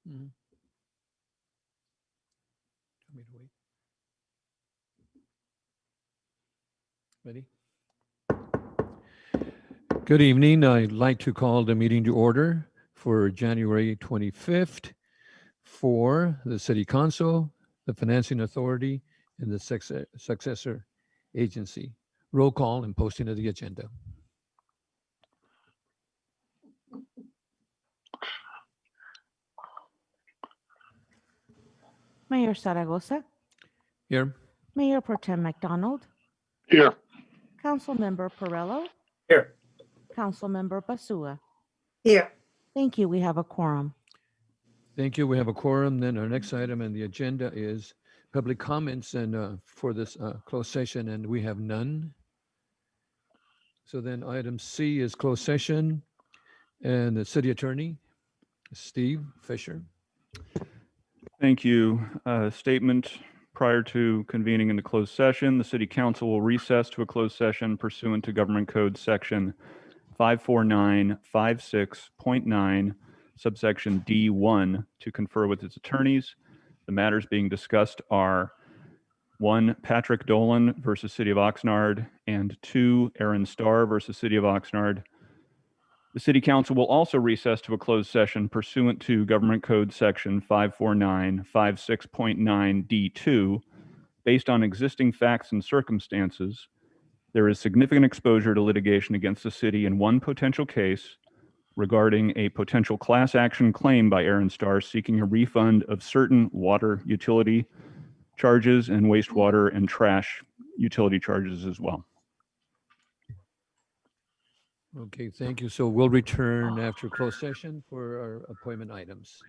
Mhm. Want me to wait? Ready? Good evening. I'd like to call the meeting to order for January 25th for the City Council, the Financing Authority, and the Successor Agency. Roll call and posting of the agenda. Mayor Zaragoza, Here? Mayor Pro Tem McDonald, Here. Councilmember Perello, Here. Councilmember Basua. Here. Thank you. We have a quorum. Thank you. We have a quorum. Then our next item on the agenda is public comments and for this closed session, and we have none. So then item C is closed session, and the city attorney, Steve Fisher. Thank you. Statement prior to convening in the closed session, the City Council will recess to a closed session pursuant to Government Code Section 54956.9, subsection D1, to confer with its attorneys. The matters being discussed are 1, Patrick Dolan versus City of Oxnard, and 2, Aaron Starr versus City of Oxnard. The City Council will also recess to a closed session pursuant to Government Code Section 54956.9 D2. Based on existing facts and circumstances, there is significant exposure to litigation against the city in one potential case regarding a potential class action claim by Aaron Starr seeking a refund of certain water utility charges and wastewater and trash utility charges as well. Okay, thank you. So we'll return after closed session for our appointment items.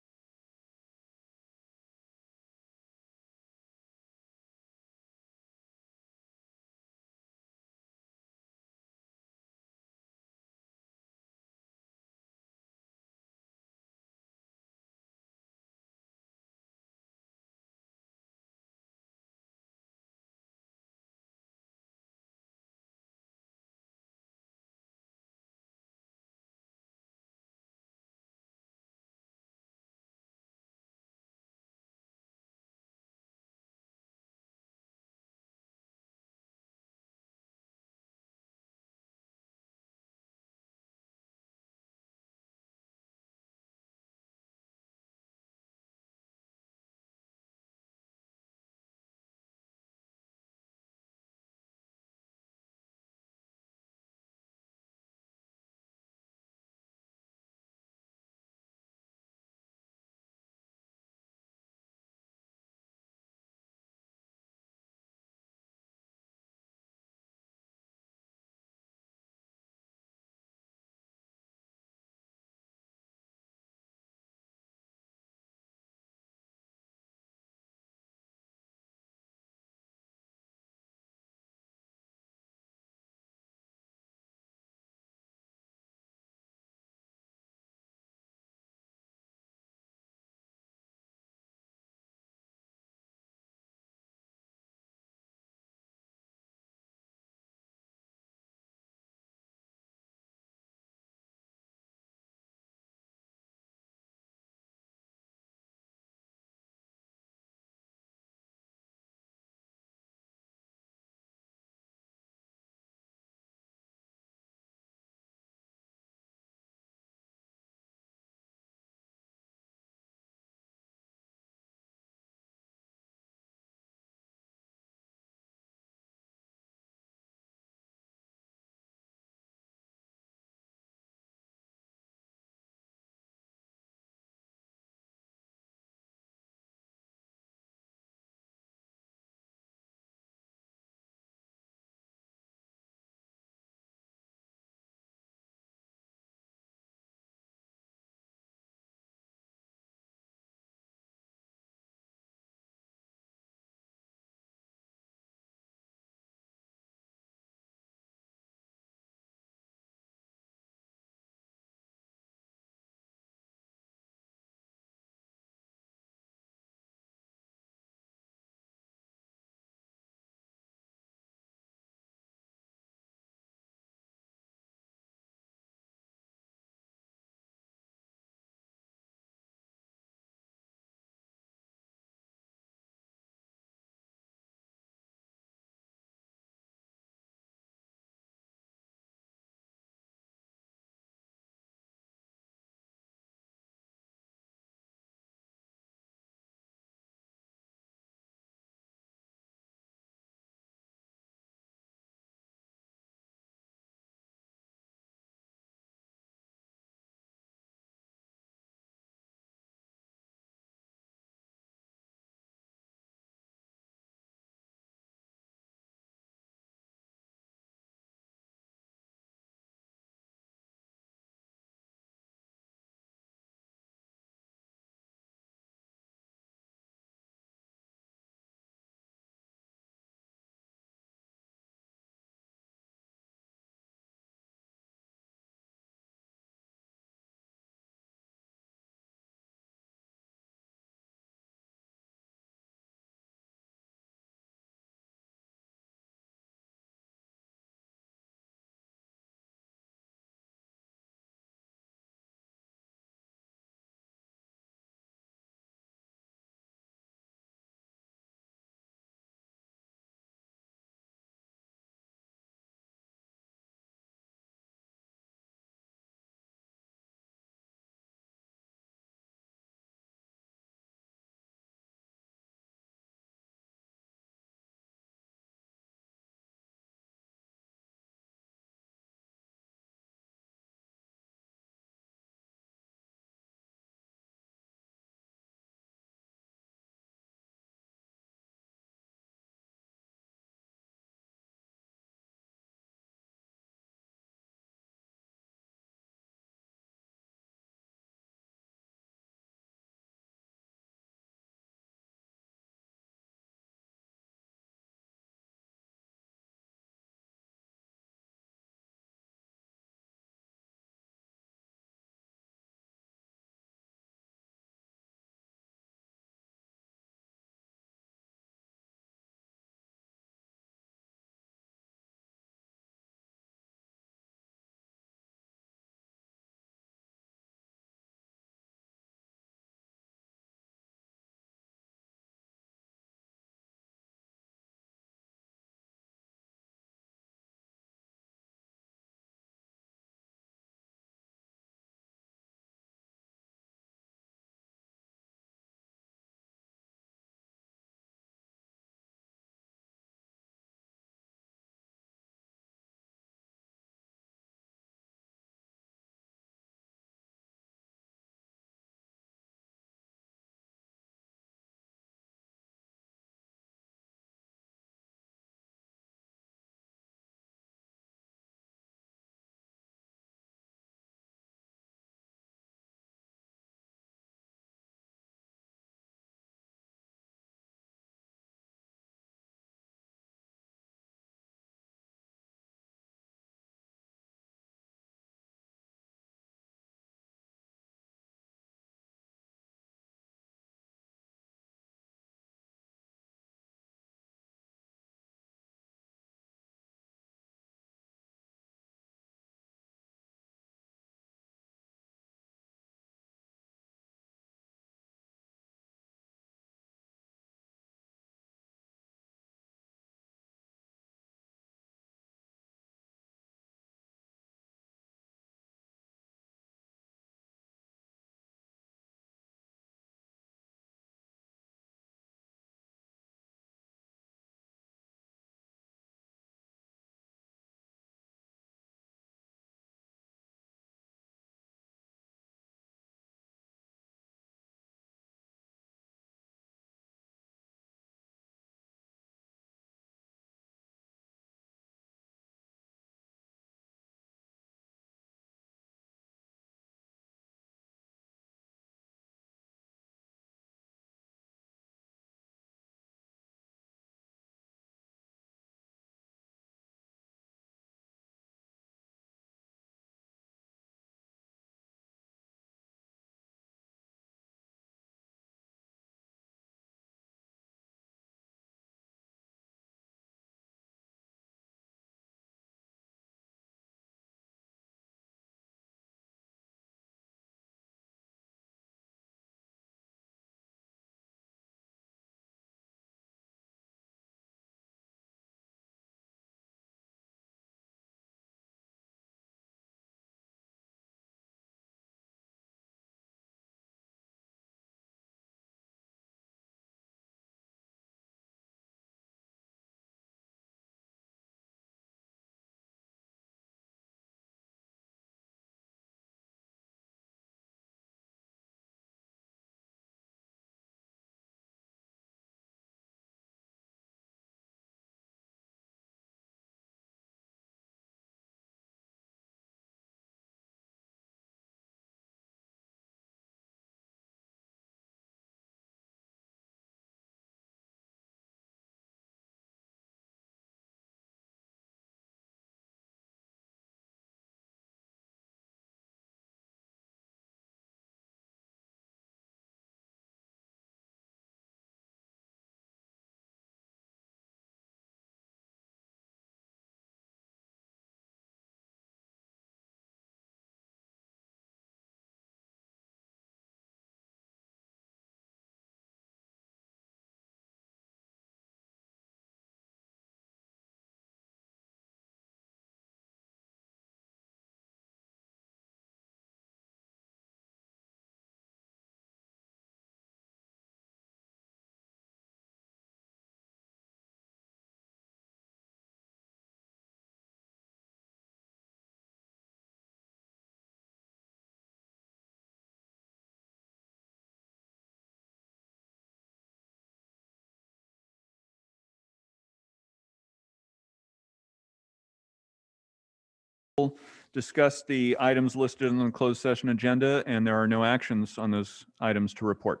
discuss the items listed on the closed session agenda, and there are no actions on those items to report.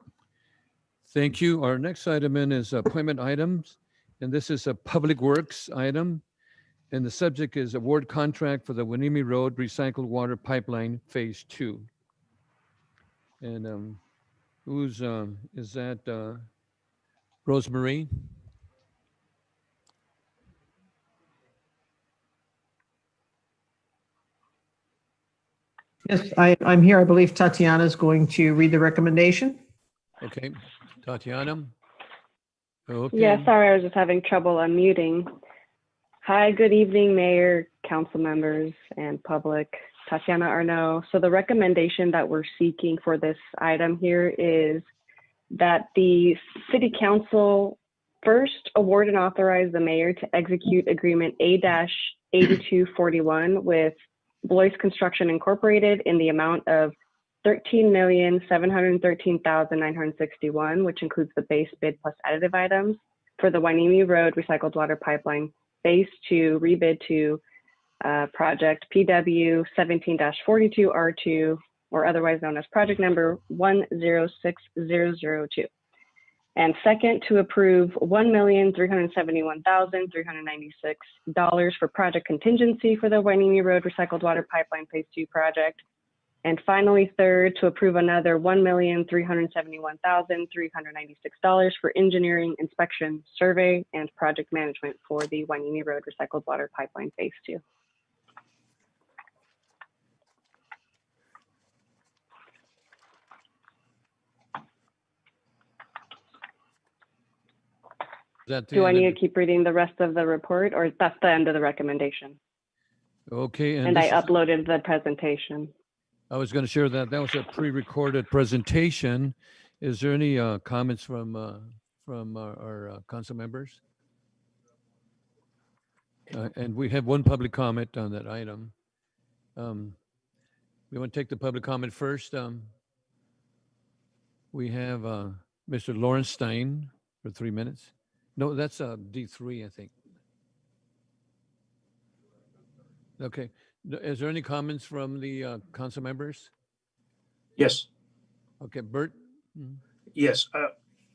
Thank you. Our next item in is appointment items, and this is a Public Works item. And the subject is award contract for the Wanimi Road Recycled Water Pipeline Phase 2. And who's, is that Rosemarie? Yes, I'm here. I believe Tatiana is going to read the recommendation. Okay, Tatiana? Okay. Yeah, sorry, I was just having trouble unmuting. Hi, good evening, Mayor, council members, and public. Tatiana Arnaud. So the recommendation that we're seeking for this item here is that the City Council first award and authorize the mayor to execute Agreement A-8241 with Blois Construction Incorporated in the amount of $13,713,961, which includes the base bid plus additive items for the Wanimi Road Recycled Water Pipeline Phase 2 rebid to project PW 17-42R2, or otherwise known as project number 106002. And second, to approve $1,371,396 for project contingency for the Wanimi Road Recycled Water Pipeline Phase 2 project. And finally, third, to approve another $1,371,396 for engineering, inspection, survey, and project management for the Wanimi Road Recycled Water Pipeline Phase 2. Do I need to keep reading the rest of the report, or that's the end of the recommendation? Okay. And I uploaded the presentation. I was going to share that. That was a pre-recorded presentation. Is there any comments from our council members? And we have one public comment on that item. We want to take the public comment first. We have Mr. Lawrence Stein for 3 minutes. No, that's D3, I think. Okay. Is there any comments from the council members? Yes, Okay, Bert? yes.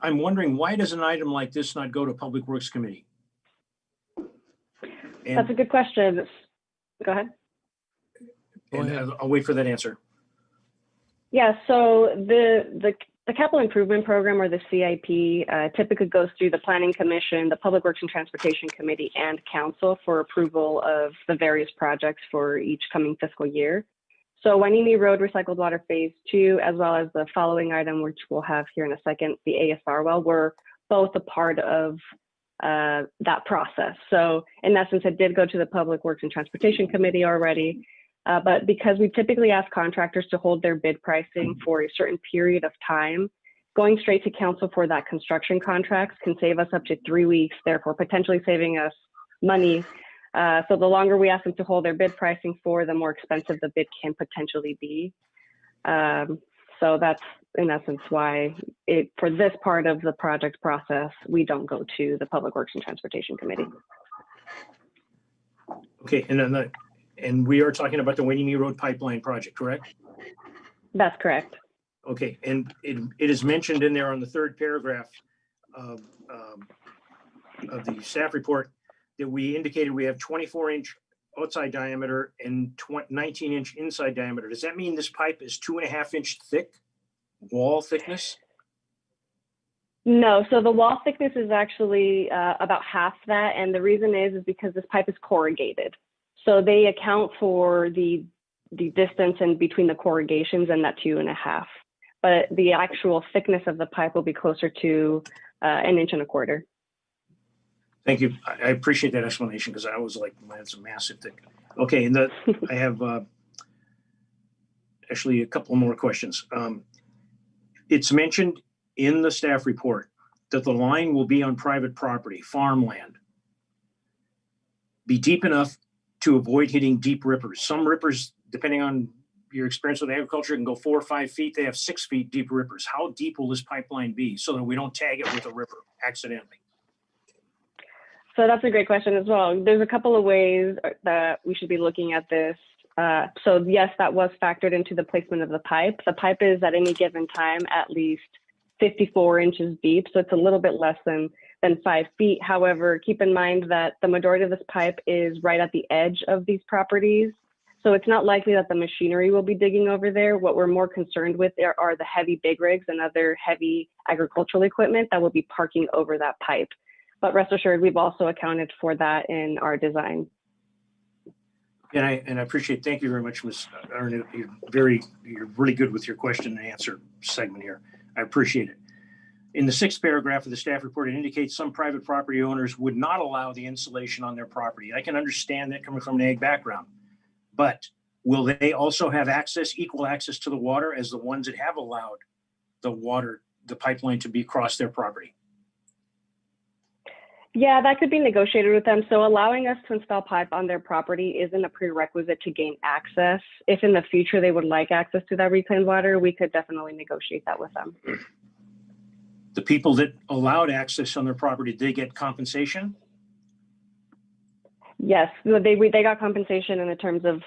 I'm wondering, why does an item like this not go to Public Works Committee? That's a And good question. Go ahead. Go ahead. I'll wait for that answer. Yeah, so the capital improvement program, or the CIP, typically goes through the Planning Commission, the Public Works and Transportation Committee, and Council for approval of the various projects for each coming fiscal year. So Wanimi Road Recycled Water Phase 2, as well as the following item, which we'll have here in a second, the ASR well, were both a part of that process. So in essence, it did go to the Public Works and Transportation Committee already. But because we typically ask contractors to hold their bid pricing for a certain period of time, going straight to council for that construction contracts can save us up to 3 weeks, therefore potentially saving us money. So the longer we ask them to hold their bid pricing for, the more expensive the bid can potentially be. So that's in essence why for this part of the project process, we don't go to the Public Works and Transportation Committee. Okay, and we are talking about the Wanimi Road Pipeline project, correct? That's correct. Okay, and it is mentioned in there on the third paragraph of the staff report that we indicated we have 24-inch outside diameter and 19-inch inside diameter. Does that mean this pipe is 2.5-inch thick, wall thickness? No, so the wall thickness is actually about half that, and the reason is because this pipe is corrugated. So they account for the distance in between the corrugations and that 2.5. But the actual thickness of the pipe will be closer to 1.25 inches. Thank you. I appreciate that explanation, because I was like, man, it's a massive thing. Okay, and I have actually a couple more questions. It's mentioned in the staff report that the line will be on private property, farmland. Be deep enough to avoid hitting deep rippers. Some rippers, depending on your experience with agriculture, can go 4 or 5 feet. They have 6 feet deep rippers. How deep will this pipeline be so that we don't tag it with a ripper accidentally? So that's a great question as well. There's a couple of ways that we should be looking at this. So yes, that was factored into the placement of the pipe. The pipe is at any given time at least 54 inches deep, so it's a little bit less than 5 feet. However, keep in mind that the majority of this pipe is right at the edge of these properties. So it's not likely that the machinery will be digging over there. What we're more concerned with there are the heavy big rigs and other heavy agricultural equipment that will be parking over that pipe. But rest assured, we've also accounted for that in our design. And I appreciate, thank you very much, Ms. Arnett. You're really good with your question and answer segment here. I appreciate it. In the 6th paragraph of the staff report, it indicates some private property owners would not allow the insulation on their property. I can understand that coming from an ag background, but will they also have equal access to the water as the ones that have allowed the pipeline to be across their property? Yeah, that could be negotiated with them. So allowing us to install pipe on their property isn't a prerequisite to gain access. If in the future they would like access to that reclaimed water, we could definitely negotiate that with them. The people that allowed access on their property, did they get compensation? Yes, they got compensation in the terms of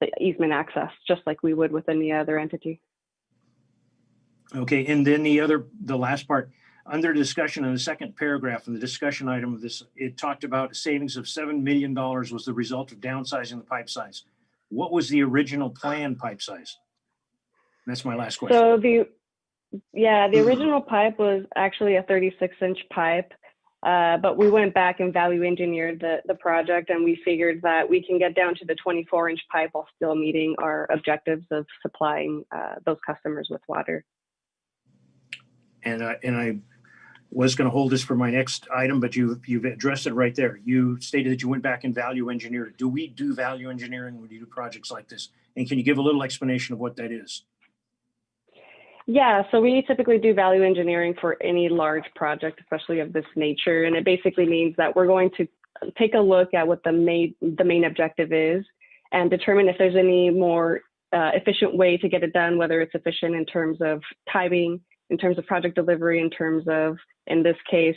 the easement access, just like we would with any other entity. Okay, and then the last part, under discussion in the 2nd paragraph in the discussion item of this, it talked about a savings of $7 million was the result of downsizing the pipe size. What was the original planned pipe size? That's my last question. So the original pipe was actually a 36-inch pipe, but we went back and value engineered the project, and we figured that we can get down to the 24-inch pipe while still meeting our objectives of supplying those customers with water. And I was going to hold this for my next item, but you've addressed it right there. You stated that you went back and value engineered. Do we do value engineering when you do projects like this? And can you give a little explanation of what that is? Yeah, so we typically do value engineering for any large project, especially of this nature. And it basically means that we're going to take a look at what the main objective is and determine if there's any more efficient way to get it done, whether it's efficient in terms of timing, in terms of project delivery, in terms of, in this case,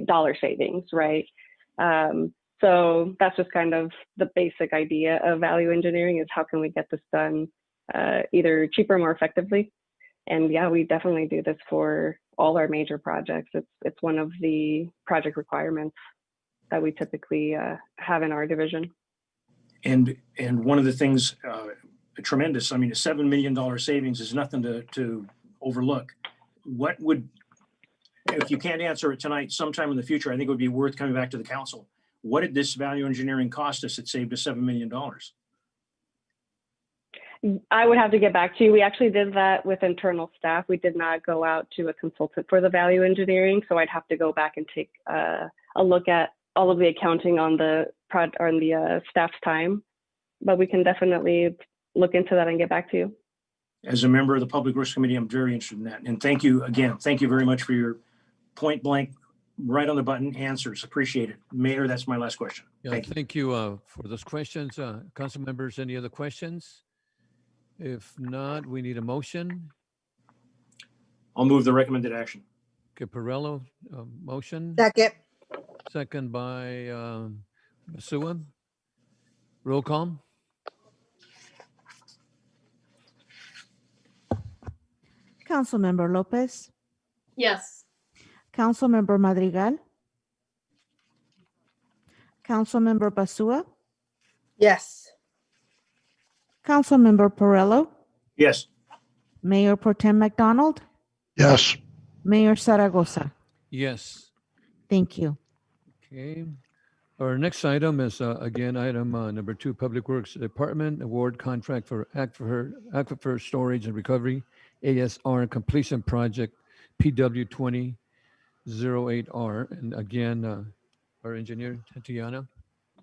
dollar savings, right? So that's just kind of the basic idea of value engineering, is how can we get this done either cheaper, more effectively. And yeah, we definitely do this for all our major projects. It's one of the project requirements that we typically have in our division. And one of the things, tremendous, I mean, a $7 million savings is nothing to overlook. What would, if you can't answer it tonight, sometime in the future, I think it would be worth coming back to the council. What did this value engineering cost us? It saved us $7 million. I would have to get back to you. We actually did that with internal staff. We did not go out to a consultant for the value engineering. So I'd have to go back and take a look at all of the accounting on the staff's time. But we can definitely look into that and get back to you. As a member of the Public Works Committee, I'm very interested in that. And thank you again. Thank you very much for your point blank, right on the button answers. Appreciate it. Mayor, that's my last question. Yeah, thank you for those questions. Council members, any other questions? If not, we need a motion. I'll move the recommended action. Okay, Perello, motion. Second. Second by Basua. Roll call. Councilmember Lopez, Yes. Councilmember Madrigal, Councilmember Basua, Yes. Councilmember Perello, Yes. Mayor Pro Tem McDonald, Yes. Mayor Zaragoza. Yes. Thank you. Okay. Our next item is again item number 2, Public Works Department award contract for aquifer storage and recovery ASR completion project PW 2008R. And again, our engineer Tatiana.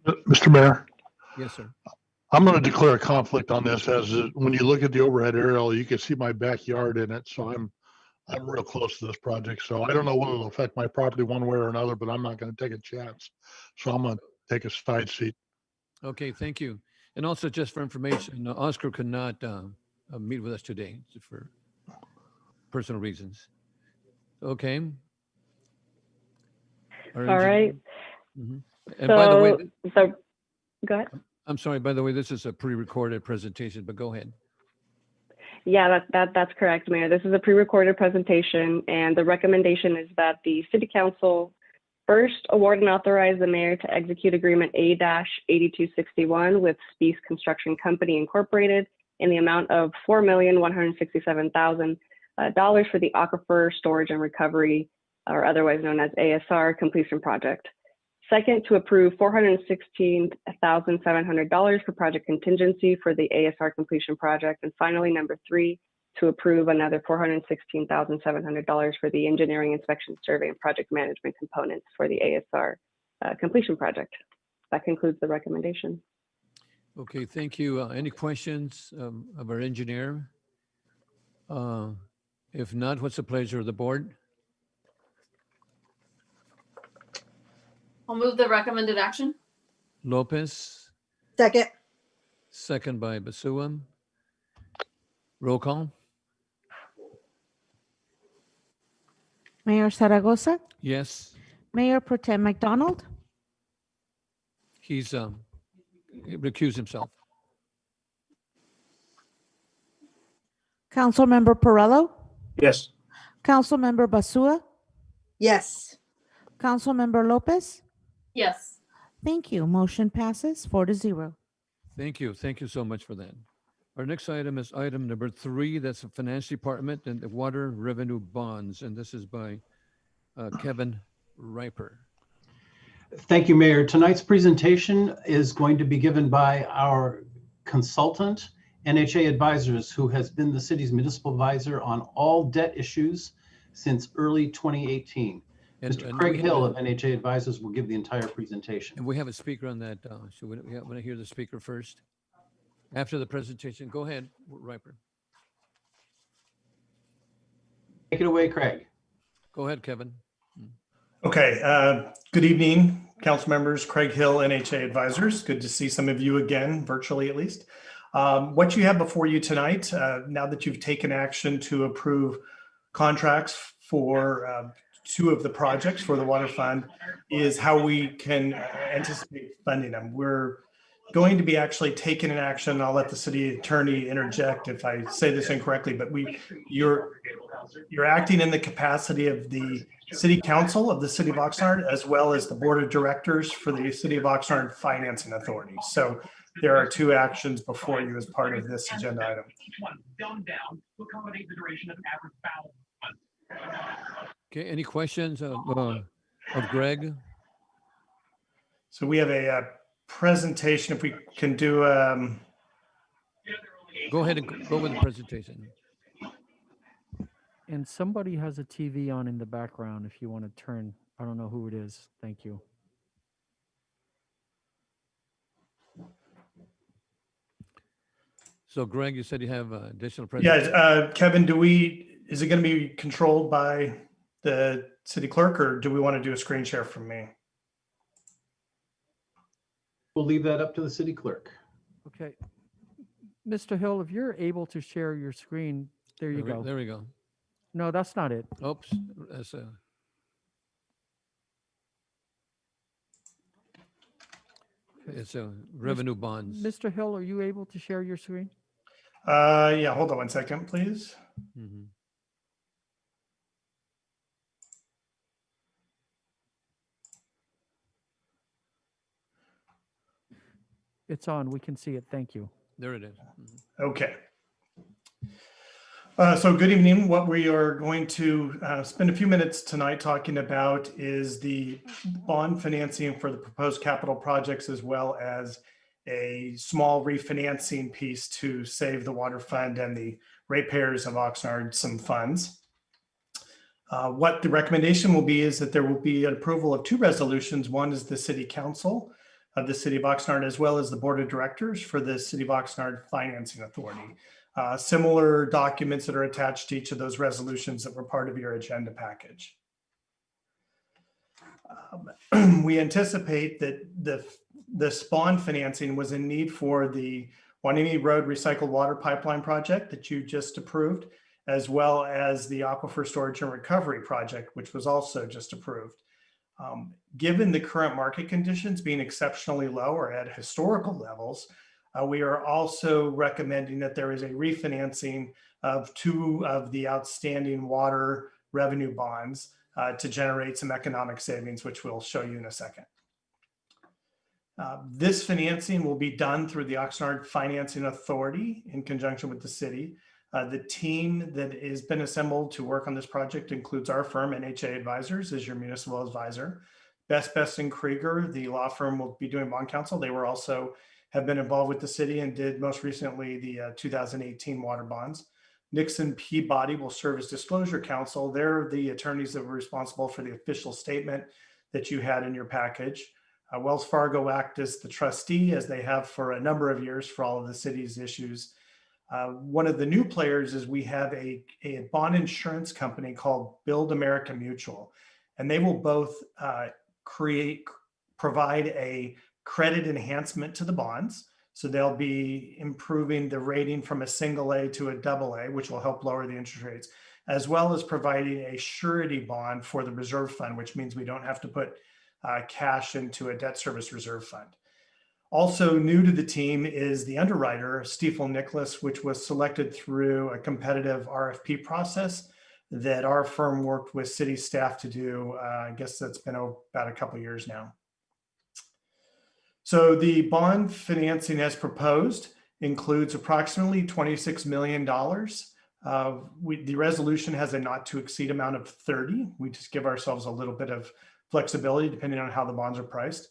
Mr. Mayor, Yes, sir. I'm going to declare a conflict on this when you look at the overhead aerial, you can see my backyard in it. So I'm real close to this project. So I don't know whether it'll affect my property one way or another, but I'm not going to take a chance. So I'm going to take a side seat. Okay, thank you. And also just for information, Oscar could not meet with us today for personal reasons. Okay. All right. Mhm. And by the way, So go ahead. I'm sorry, by the way, this is a pre-recorded presentation, but go ahead. Yeah, that's correct, Mayor. This is a pre-recorded presentation, and the recommendation is that the City Council first award and authorize the mayor to execute agreement A-8261 with Speece Construction Company Incorporated in the amount of $4,167,000 for the Aquifer Storage and Recovery, or otherwise known as ASR, completion project. Second, to approve $416,700 for project contingency for the ASR completion project. And finally, number 3, to approve another $416,700 for the engineering, inspection, survey, and project management components for the ASR completion project. That concludes the recommendation. Okay, thank you. Any questions of our engineer? If not, what's the pleasure of the board? I'll move the recommended action. Lopez, Second. second by Basua. Roll call? Mayor Zaragoza, Yes, Mayor Pro Tem McDonald, he recused himself. Councilmember Perrello, Yes. Councilmember Basua, Yes. Councilmember Lopez. Yes. Thank you. Motion passes 4-0. Thank you. Thank you so much for that. Our next item is item number 3. That's the Finance Department and the Water Revenue Bonds. And this is by Kevin Riper. Thank you, Mayor. Tonight's presentation is going to be given by our consultant, NHA Advisors, who has been the city's municipal advisor on all debt issues since early 2018. Mr. Craig Hill of NHA Advisors will give the entire presentation. And we have a speaker on that. So we want to hear the speaker first. After the presentation, go ahead, Riper. Take it away, Craig. Go ahead, Kevin. Okay, good evening, council members. Craig Hill, NHA Advisors. Good to see some of you again, virtually at least. What you have before you tonight, now that you've taken action to approve contracts for 2 of the projects for the water fund, is how we can anticipate funding them. We're going to be actually taking an action. I'll let the city attorney interject if I say this incorrectly, but you're acting in the capacity of the city council of the city of Oxnard, as well as the board of directors for the city of Oxnard Financing Authority. So there are 2 actions before you as part of this agenda item. Okay, any questions of Greg? So we have a presentation, if we can do. Go ahead and go with the presentation. And somebody has a TV on in the background if you want to turn. I don't know who it is. Thank you. So Greg, you said you have additional presentation. Yeah, Kevin, is it going to be controlled by the city clerk, or do we want to do a screen share from me? We'll leave that up to the city clerk. Okay. Mr. Hill, if you're able to share your screen, there you go. There we go. No, that's not it. Oops. That's it's a revenue bonds. Mr. Hill, are you able to share your screen? Yeah, hold on 1 second, please. Mhm. It's on. We can see it. Thank you. There it is. Okay. So good evening. What we are going to spend a few minutes tonight talking about is the bond financing for the proposed capital projects, as well as a small refinancing piece to save the water fund and the ratepayers of Oxnard some funds. What the recommendation will be is that there will be an approval of 2 resolutions. One is the city council of the city of Oxnard, as well as the board of directors for the city of Oxnard Financing Authority. Similar documents that are attached to each of those resolutions that were part of your agenda package. We anticipate that the bond financing was in need for the Wanini Road Recycled Water Pipeline project that you just approved, as well as the Aquifer Storage and Recovery project, which was also just approved. Given the current market conditions being exceptionally low or at historical levels, we are also recommending that there is a refinancing of 2 of the outstanding water revenue bonds to generate some economic savings, which we'll show you in a second. This financing will be done through the Oxnard Financing Authority in conjunction with the city. The team that has been assembled to work on this project includes our firm, NHA Advisors, as your municipal advisor. Best and Krieger, the law firm, will be doing bond counsel. They were also have been involved with the city and did most recently the 2018 water bonds. Nixon Peabody will serve as disclosure counsel. They're the attorneys that were responsible for the official statement that you had in your package. Wells Fargo act as the trustee, as they have for a number of years for all of the city's issues. One of the new players is we have a bond insurance company called Build America Mutual, and they will both provide a credit enhancement to the bonds. So they'll be improving the rating from a single A to a double A, which will help lower the interest rates, as well as providing a surety bond for the reserve fund, which means we don't have to put cash into a debt service reserve fund. Also new to the team is the underwriter, Stiefel Nicholas, which was selected through a competitive RFP process that our firm worked with city staff to do. I guess that's been about a couple of years now. So the bond financing as proposed includes approximately $26 million. The resolution has a not to exceed amount of 30. We just give ourselves a little bit of flexibility depending on how the bonds are priced.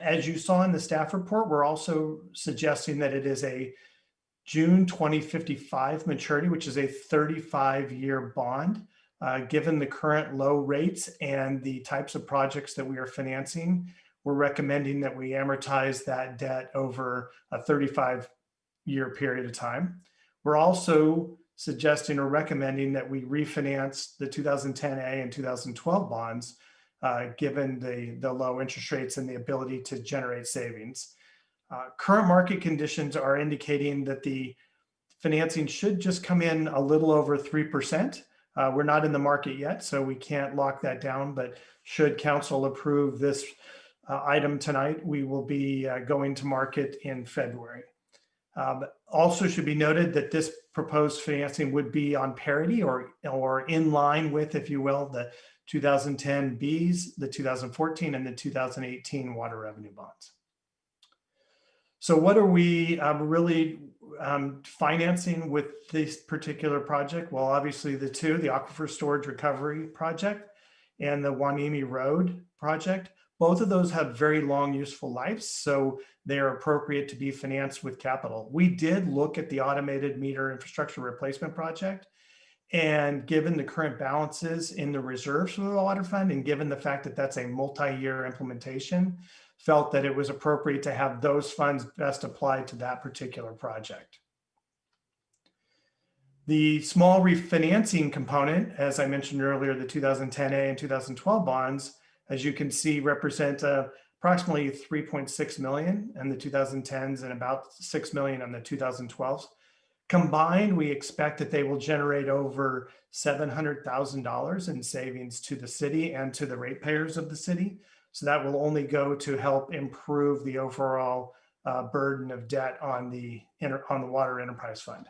As you saw in the staff report, we're also suggesting that it is a June 2055 maturity, which is a 35-year bond. Given the current low rates and the types of projects that we are financing, we're recommending that we amortize that debt over a 35-year period of time. We're also suggesting or recommending that we refinance the 2010A and 2012 bonds, given the low interest rates and the ability to generate savings. Current market conditions are indicating that the financing should just come in a little over 3%. We're not in the market yet, so we can't lock that down, but should council approve this item tonight, we will be going to market in February. Also should be noted that this proposed financing would be on parity or in line with, if you will, the 2010 Bs, the 2014 and the 2018 water revenue bonds. So what are we really financing with this particular project? Well, obviously the Aquifer Storage Recovery Project and the Wanimi Road project. Both of those have very long useful lives, so they are appropriate to be financed with capital. We did look at the automated meter infrastructure replacement project, and given the current balances in the reserves for the water fund, and given the fact that that's a multi-year implementation, felt that it was appropriate to have those funds best applied to that particular project. The small refinancing component, as I mentioned earlier, the 2010A and 2012 bonds, as you can see, represent approximately $3.6 million in the 2010s and about $6 million on the 2012s. Combined, we expect that they will generate over $700,000 in savings to the city and to the ratepayers of the city. So that will only go to help improve the overall burden of debt on the Water Enterprise Fund.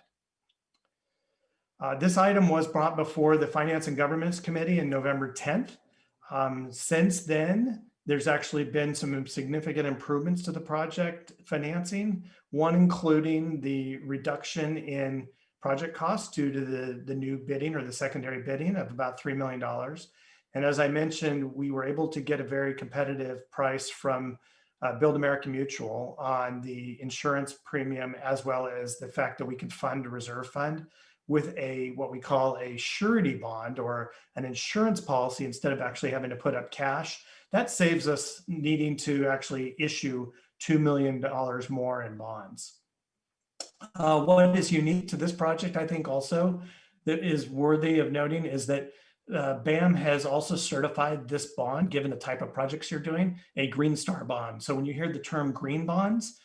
This item was brought before the Finance and Governments Committee in November 10th. Since then, there's actually been some significant improvements to the project financing, one including the reduction in project costs due to the new bidding or the secondary bidding of about $3 million. And as I mentioned, we were able to get a very competitive price from Build America Mutual on the insurance premium, as well as the fact that we can fund a reserve fund with what we call a surety bond or an insurance policy instead of actually having to put up cash. That saves us needing to actually issue $2 million more in bonds. What is unique to this project, I think also that is worthy of noting, is that BAM has also certified this bond, given the type of projects you're doing, a Green Star bond. So when you hear the term green bonds,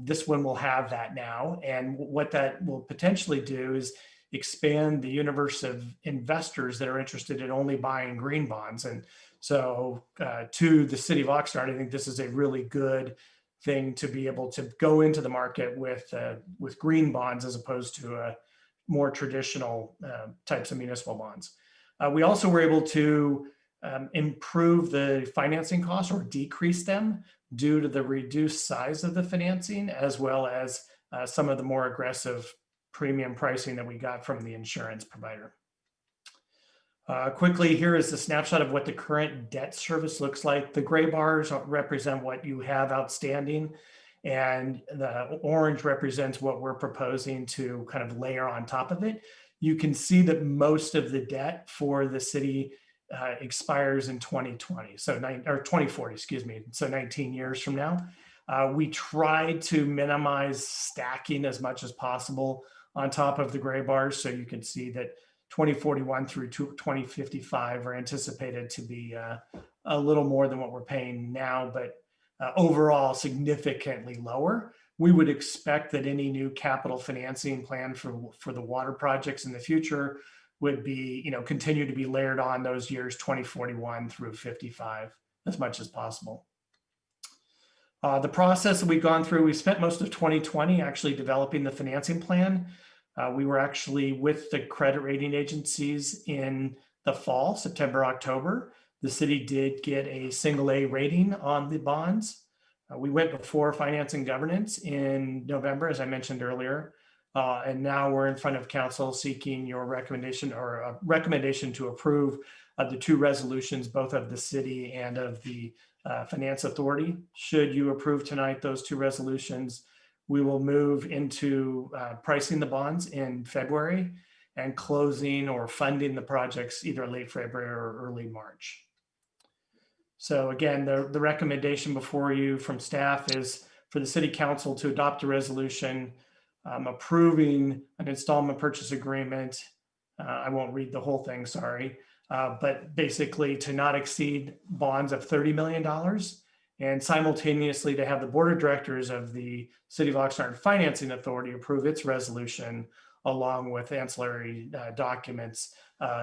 this one will have that now. And what that will potentially do is expand the universe of investors that are interested in only buying green bonds. And So to the city of Oxnard, I think this is a really good thing to be able to go into the market with green bonds as opposed to more traditional types of municipal bonds. We also were able to improve the financing costs or decrease them due to the reduced size of the financing, as well as some of the more aggressive premium pricing that we got from the insurance provider. Quickly, here is the snapshot of what the current debt service looks like. The gray bars represent what you have outstanding, and the orange represents what we're proposing to kind of layer on top of it. You can see that most of the debt for the city expires in 2020, or 2040, excuse me, so 19 years from now. We tried to minimize stacking as much as possible on top of the gray bars, so you can see that 2041 through 2055 are anticipated to be a little more than what we're paying now, but overall significantly lower. We would expect that any new capital financing plan for the water projects in the future would be, continue to be layered on those years 2041 through 55 as much as possible. The process that we've gone through, we spent most of 2020 actually developing the financing plan. We were actually with the credit rating agencies in the fall, September, October. The city did get a single A rating on the bonds. We went before Finance and Governance in November, as I mentioned earlier. And now we're in front of council seeking your recommendation or a recommendation to approve the two resolutions, both of the city and of the Finance Authority. Should you approve tonight those two resolutions, we will move into pricing the bonds in February and closing or funding the projects either late February or early March. So again, the recommendation before you from staff is for the city council to adopt a resolution approving an installment purchase agreement. I won't read the whole thing, sorry, but basically to not exceed bonds of $30 million and simultaneously to have the board of directors of the City of Oxnard Financing Authority approve its resolution along with ancillary documents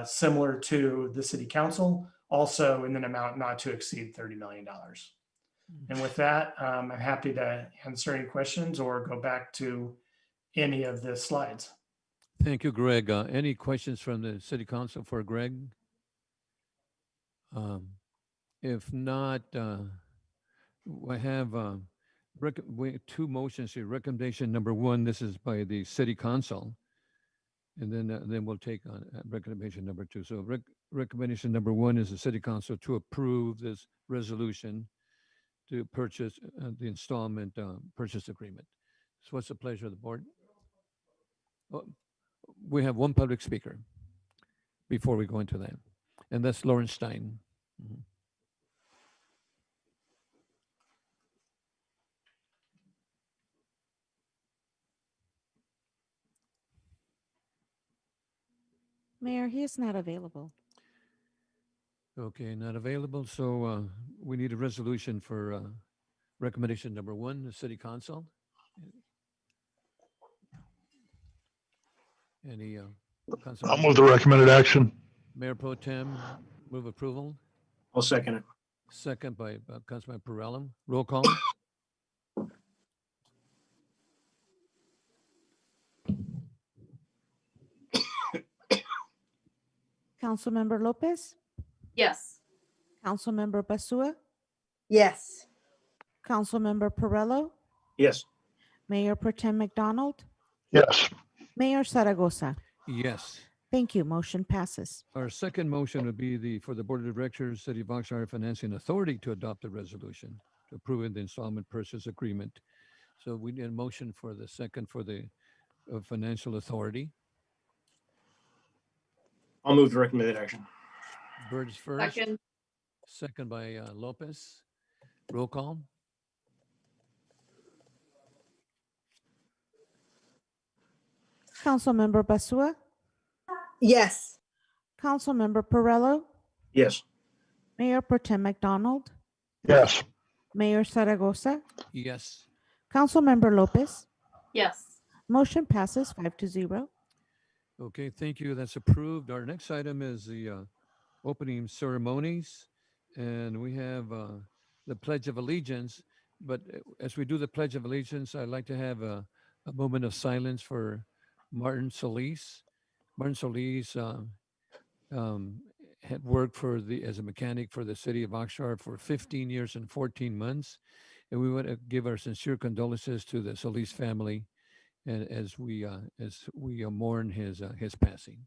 similar to the city council, also in an amount not to exceed $30 million. And with that, I'm happy to answer any questions or go back to any of the slides. Thank you, Greg. Any questions from the city council for Greg? If not, I have two motions here. Recommendation number one, this is by the city council. And then we'll take on recommendation number two. So recommendation number one is the city council to approve this resolution to purchase the installment purchase agreement. So what's the pleasure of the board? Oh, we have one public speaker before we go into that, and that's Lauren Stein. Mm-hmm. Mayor, he is not available. Okay, not available. So we need a resolution for recommendation number one, the city council. Any I'll move the recommended action. Mayor Pro Tem, move approval. I'll second it. Second by Councilman Perrella. Roll call. Councilmember Lopez, Yes. Councilmember Basua, Yes. Councilmember Perrello, Yes. Mayor Pro Tem McDonald, Yes. Mayor Zaragoza. Yes. Thank you. Motion passes. Our second motion would be for the Board of Directors, City of Oxnard Financing Authority to adopt a resolution to approve the installment purchase agreement. So we need a motion for the second for the Financial Authority. I'll move the recommended action. Birds first. Second. Second by Lopez. Roll call. Councilmember Basua, Yes. Councilmember Perrello, Yes. Mayor Pro Tem McDonald, Yes. Mayor Zaragoza, Yes. Councilmember Lopez. Yes. Motion passes 5-0. Okay, thank you. That's approved. Our next item is the opening ceremonies. And we have the Pledge of Allegiance. But as we do the Pledge of Allegiance, I'd like to have a moment of silence for Martin Solis. Martin Solis had worked as a mechanic for the city of Oxnard for 15 years and 14 months. And we want to give our sincere condolences to the Solis family, and as we mourn his passing.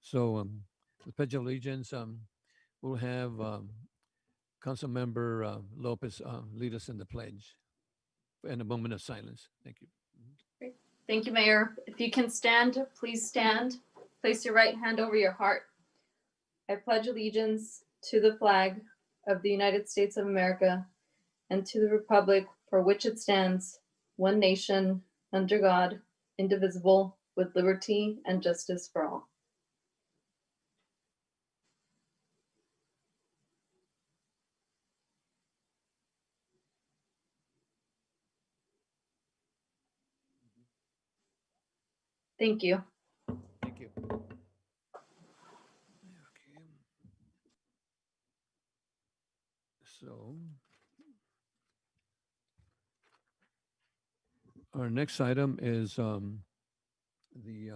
So the Pledge of Allegiance, we'll have Councilmember Lopez lead us in the pledge and a moment of silence. Thank you. Great. Thank you, Mayor. If you can stand, please stand. Place your right hand over your heart. I pledge allegiance to the flag of the United States of America and to the republic for which it stands, one nation, under God, indivisible, with liberty and justice for all. Thank you. Thank you. Okay. So our next item is the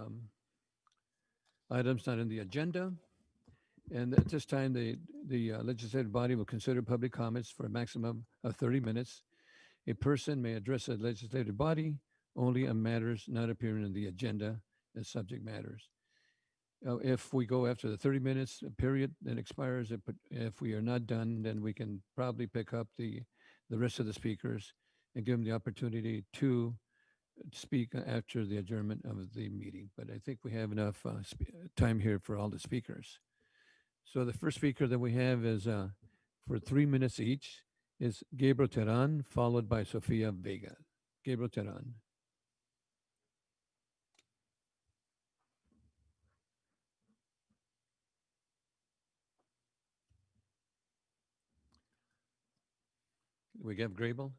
items not in the agenda. And at this time, the legislative body will consider public comments for a maximum of 30 minutes. A person may address the legislative body only on matters not appearing in the agenda as subject matters. If we go after the 30 minutes period, then expires. If we are not done, then we can probably pick up the rest of the speakers and give them the opportunity to speak after the adjournment of the meeting. But I think we have enough time here for all the speakers. So the first speaker that we have is for 3 minutes each is Gabriel Teran, followed by Sofia Vega. Gabriel Teran. We have Grable.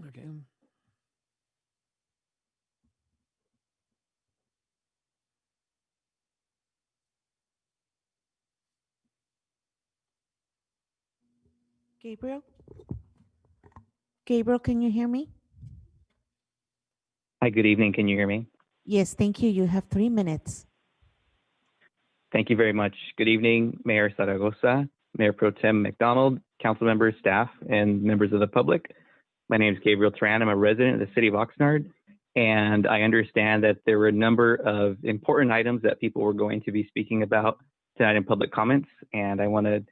Okay. Gabriel? Gabriel, can you hear me? Hi, good evening. Can you hear me? Yes, thank you. You have 3 minutes. Thank you very much. Good evening, Mayor Zaragoza, Mayor Pro Tem McDonald, council members, staff, and members of the public. My name is Gabriel Tran. I'm a resident of the city of Oxnard, and I understand that there were a number of important items that people were going to be speaking about tonight in public comments, and I want to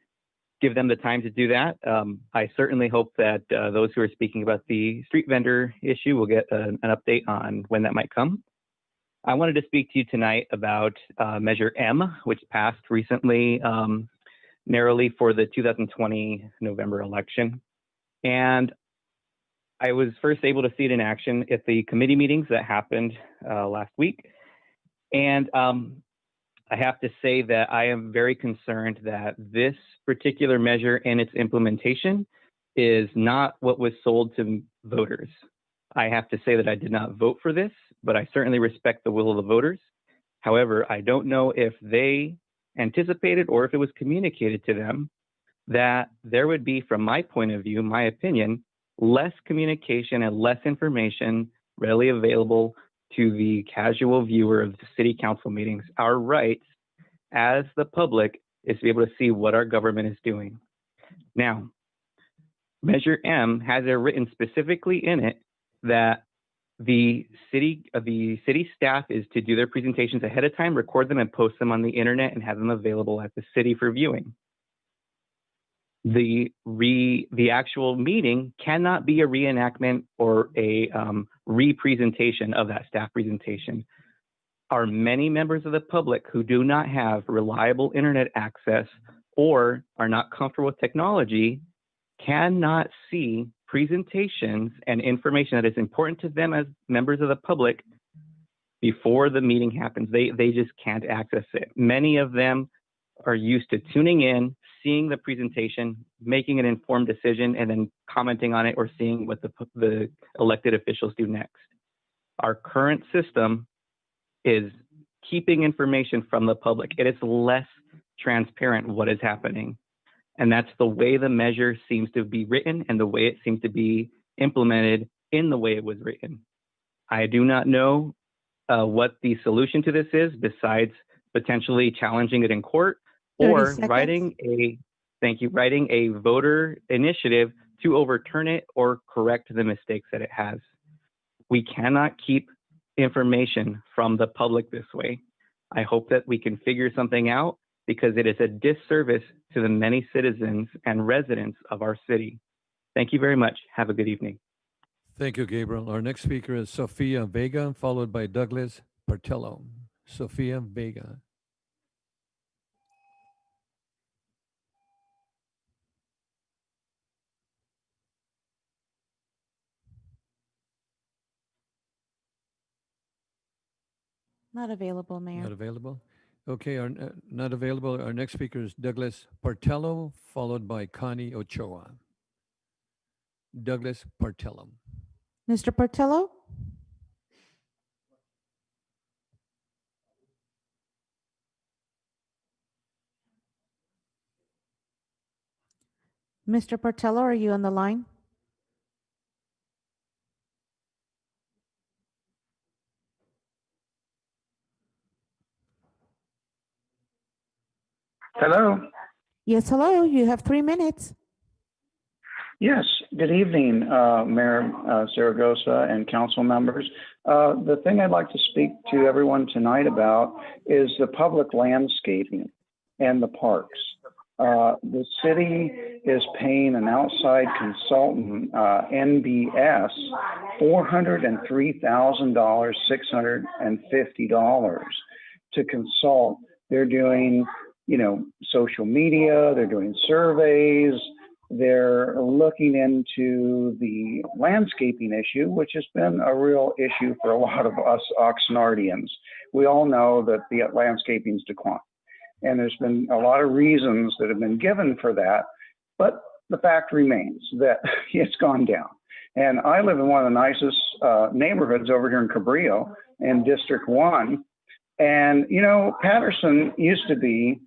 give them the time to do that. I certainly hope that those who are speaking about the street vendor issue will get an update on when that might come. I wanted to speak to you tonight about Measure M, which passed recently narrowly for the 2020 November election. And I was first able to see it in action at the committee meetings that happened last week. And I have to say that I am very concerned that this particular measure and its implementation is not what was sold to voters. I have to say that I did not vote for this, but I certainly respect the will of the voters. However, I don't know if they anticipated or if it was communicated to them that there would be, from my point of view, my opinion, less communication and less information readily available to the casual viewer of the city council meetings. Our rights as the public is to be able to see what our government is doing. Now, Measure M has it written specifically in it that the city staff is to do their presentations ahead of time, record them, and post them on the internet and have them available at the city for viewing. The actual meeting cannot be a reenactment or a re-presentation of that staff presentation. Are many members of the public who do not have reliable internet access or are not comfortable with technology cannot see presentations and information that is important to them as members of the public before the meeting happens. They just can't access it. Many of them are used to tuning in, seeing the presentation, making an informed decision, and then commenting on it or seeing what the elected officials do next. Our current system is keeping information from the public. It is less transparent what is happening. And that's the way the measure seems to be written and the way it seems to be implemented in the way it was written. I do not know what the solution to this is besides potentially challenging it in court 30 or seconds. writing a voter initiative to overturn it or correct the mistakes that it has. We cannot keep information from the public this way. I hope that we can figure something out because it is a disservice to the many citizens and residents of our city. Thank you very much. Have a good evening. Thank you, Gabriel. Our next speaker is Sophia Vega, followed by Douglas Partello. Sophia Vega. Not available, Mayor. Not available? Okay, not available. Our next speaker is Douglas Partello, followed by Connie Ochoa. Douglas Partello. Mr. Portillo? Mr. Portillo, are you on the line? Hello. Yes, hello. You have 3 minutes. Yes. Good evening, Mayor Zaragoza and council members. The thing I'd like to speak to everyone tonight about is the public landscaping and the parks. The city is paying an outside consultant, NBS, $403,000, $650 to consult. They're doing, social media, they're doing surveys, they're looking into the landscaping issue, which has been a real issue for a lot of us Oxnardians. We all know that the landscaping's declined. And there's been a lot of reasons that have been given for that, but the fact remains that it's gone down. And I live in one of the nicest neighborhoods over here in Cabrillo in District 1. And, Patterson used to be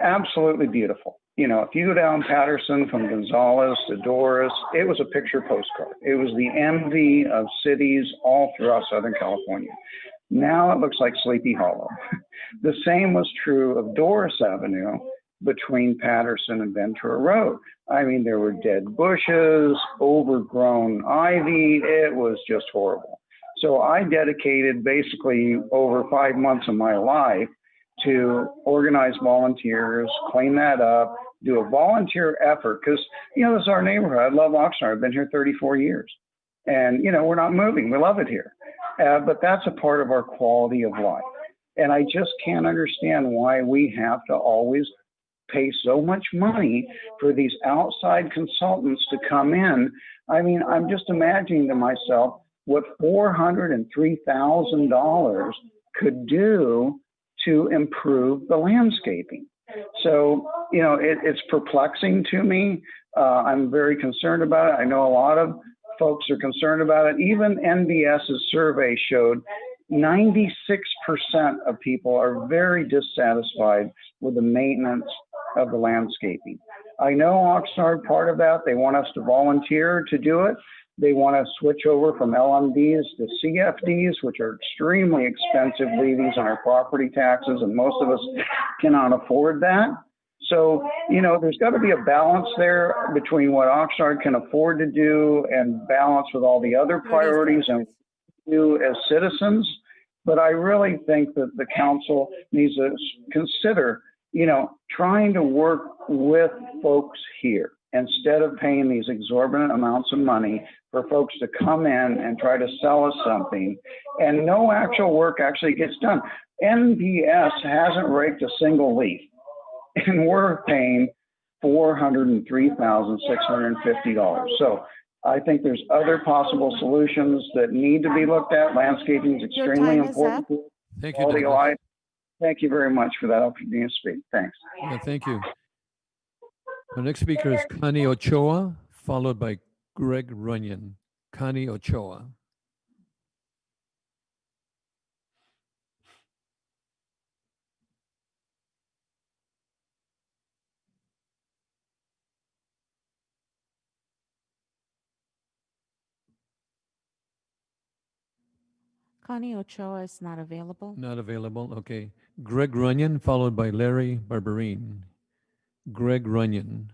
absolutely beautiful. If you go down Patterson from Gonzales to Doris, it was a picture postcard. It was the envy of cities all throughout Southern California. Now it looks like Sleepy Hollow. The same was true of Doris Avenue between Patterson and Ventura Road. I mean, there were dead bushes, overgrown ivy. It was just horrible. So I dedicated basically over 5 months of my life to organize volunteers, clean that up, do a volunteer effort. Because, this is our neighborhood. I love Oxnard. I've been here 34 years. And, we're not moving. We love it here. But that's a part of our quality of life. And I just can't understand why we have to always pay so much money for these outside consultants to come in. I mean, I'm just imagining to myself what $403,000 could do to improve the landscaping. So, it's perplexing to me. I'm very concerned about it. I know a lot of folks are concerned about it. Even NBS's survey showed 96% of people are very dissatisfied with the maintenance of the landscaping. I know Oxnard, part of that, they want us to volunteer to do it. They want to switch over from LMDs to CFDs, which are extremely expensive levies on our property taxes, and most of us cannot afford that. So, there's got to be a balance there between what Oxnard can afford to do and balance with all the other priorities and do as citizens. But I really think that the council needs to consider, trying to work with folks here instead of paying these exorbitant amounts of money for folks to come in and try to sell us something and no actual work actually gets done. NBS hasn't raked a single leaf. And we're paying $403,650. So I think there's other possible solutions that need to be looked at. Landscaping is extremely important. Thank you, Quality of Douglas. life. Thank you very much for that opportunity to speak. Thanks. Yeah, thank you. Our next speaker is Connie Ochoa, followed by Greg Runyon. Connie Ochoa. Connie Ochoa is not available. Not available. Okay. Greg Runyon, followed by Larry Barberine. Greg Runyon.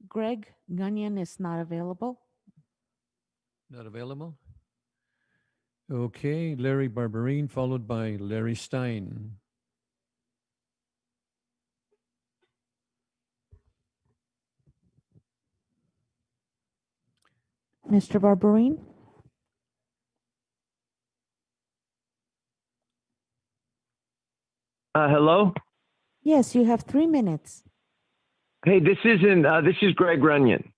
Greg Gunyon is not available. Not available. Okay. Larry Barberine, followed by Larry Stein. Mr. Barberine? Hello? Yes, you have 3 minutes. Hey, this is Greg Runyon.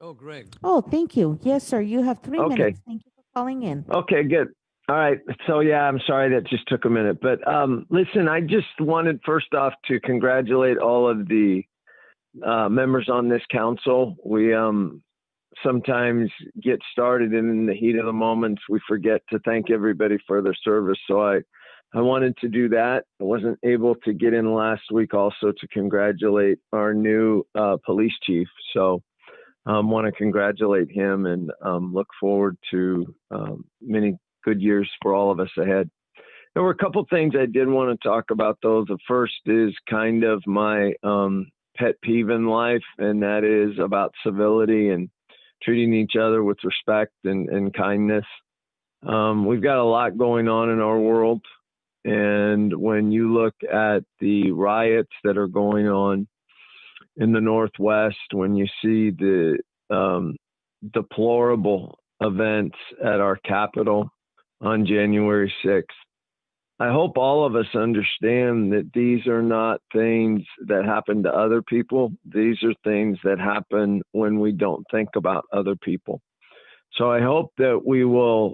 Oh, Greg. Oh, thank you. Yes, sir. You have 3 Okay. minutes. Thank you for calling in. Okay, good. All right. So yeah, I'm sorry that just took a minute, but listen, I just wanted first off to congratulate all of the members on this council. We sometimes get started and in the heat of the moments, we forget to thank everybody for their service. So I wanted to do that. I wasn't able to get in last week also to congratulate our new police chief. So want to congratulate him and look forward to many good years for all of us ahead. There were a couple things I did want to talk about, though. The first is kind of my pet peeve in life, and that is about civility and treating each other with respect and kindness. We've got a lot going on in our world. And when you look at the riots that are going on in the Northwest, when you see the deplorable events at our Capitol on January 6th, I hope all of us understand that these are not things that happen to other people. These are things that happen when we don't think about other people. So I hope that we will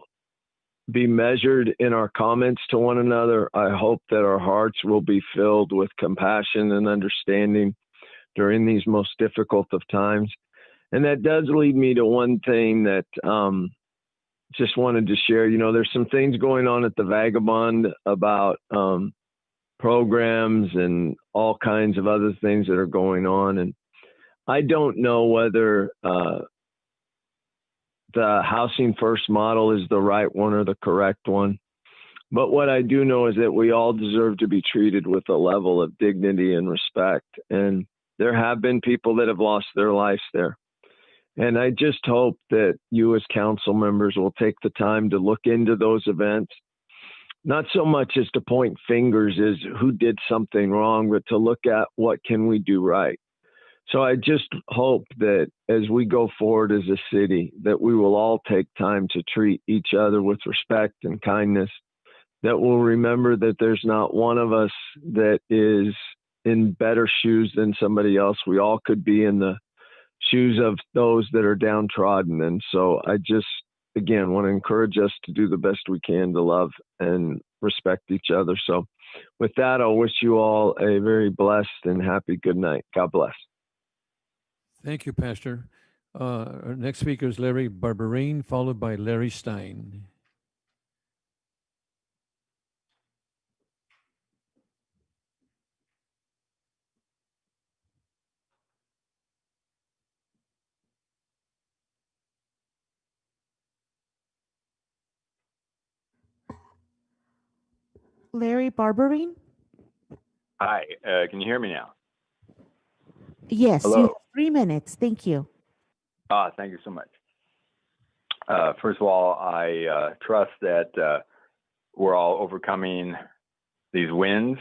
be measured in our comments to one another. I hope that our hearts will be filled with compassion and understanding during these most difficult of times. And that does lead me to one thing that just wanted to share. You know, there's some things going on at the Vagabond about programs and all kinds of other things that are going on. And I don't know whether the housing first model is the right one or the correct one. But what I do know is that we all deserve to be treated with a level of dignity and respect. And there have been people that have lost their lives there. And I just hope that you as council members will take the time to look into those events, not so much as to point fingers as who did something wrong, but to look at what can we do right. So I just hope that as we go forward as a city, that we will all take time to treat each other with respect and kindness, that we'll remember that there's not one of us that is in better shoes than somebody else. We all could be in the shoes of those that are downtrodden. And so I just, again, want to encourage us to do the best we can to love and respect each other. So with that, I'll wish you all a very blessed and happy good night. God bless. Thank you, Pastor. Our next speaker is Larry Barberine, followed by Larry Stein. Larry Barberine? Hi, can you hear me now? Yes, Hello. you have 3 minutes. Thank you. Thank you so much. First of all, I trust that we're all overcoming these wins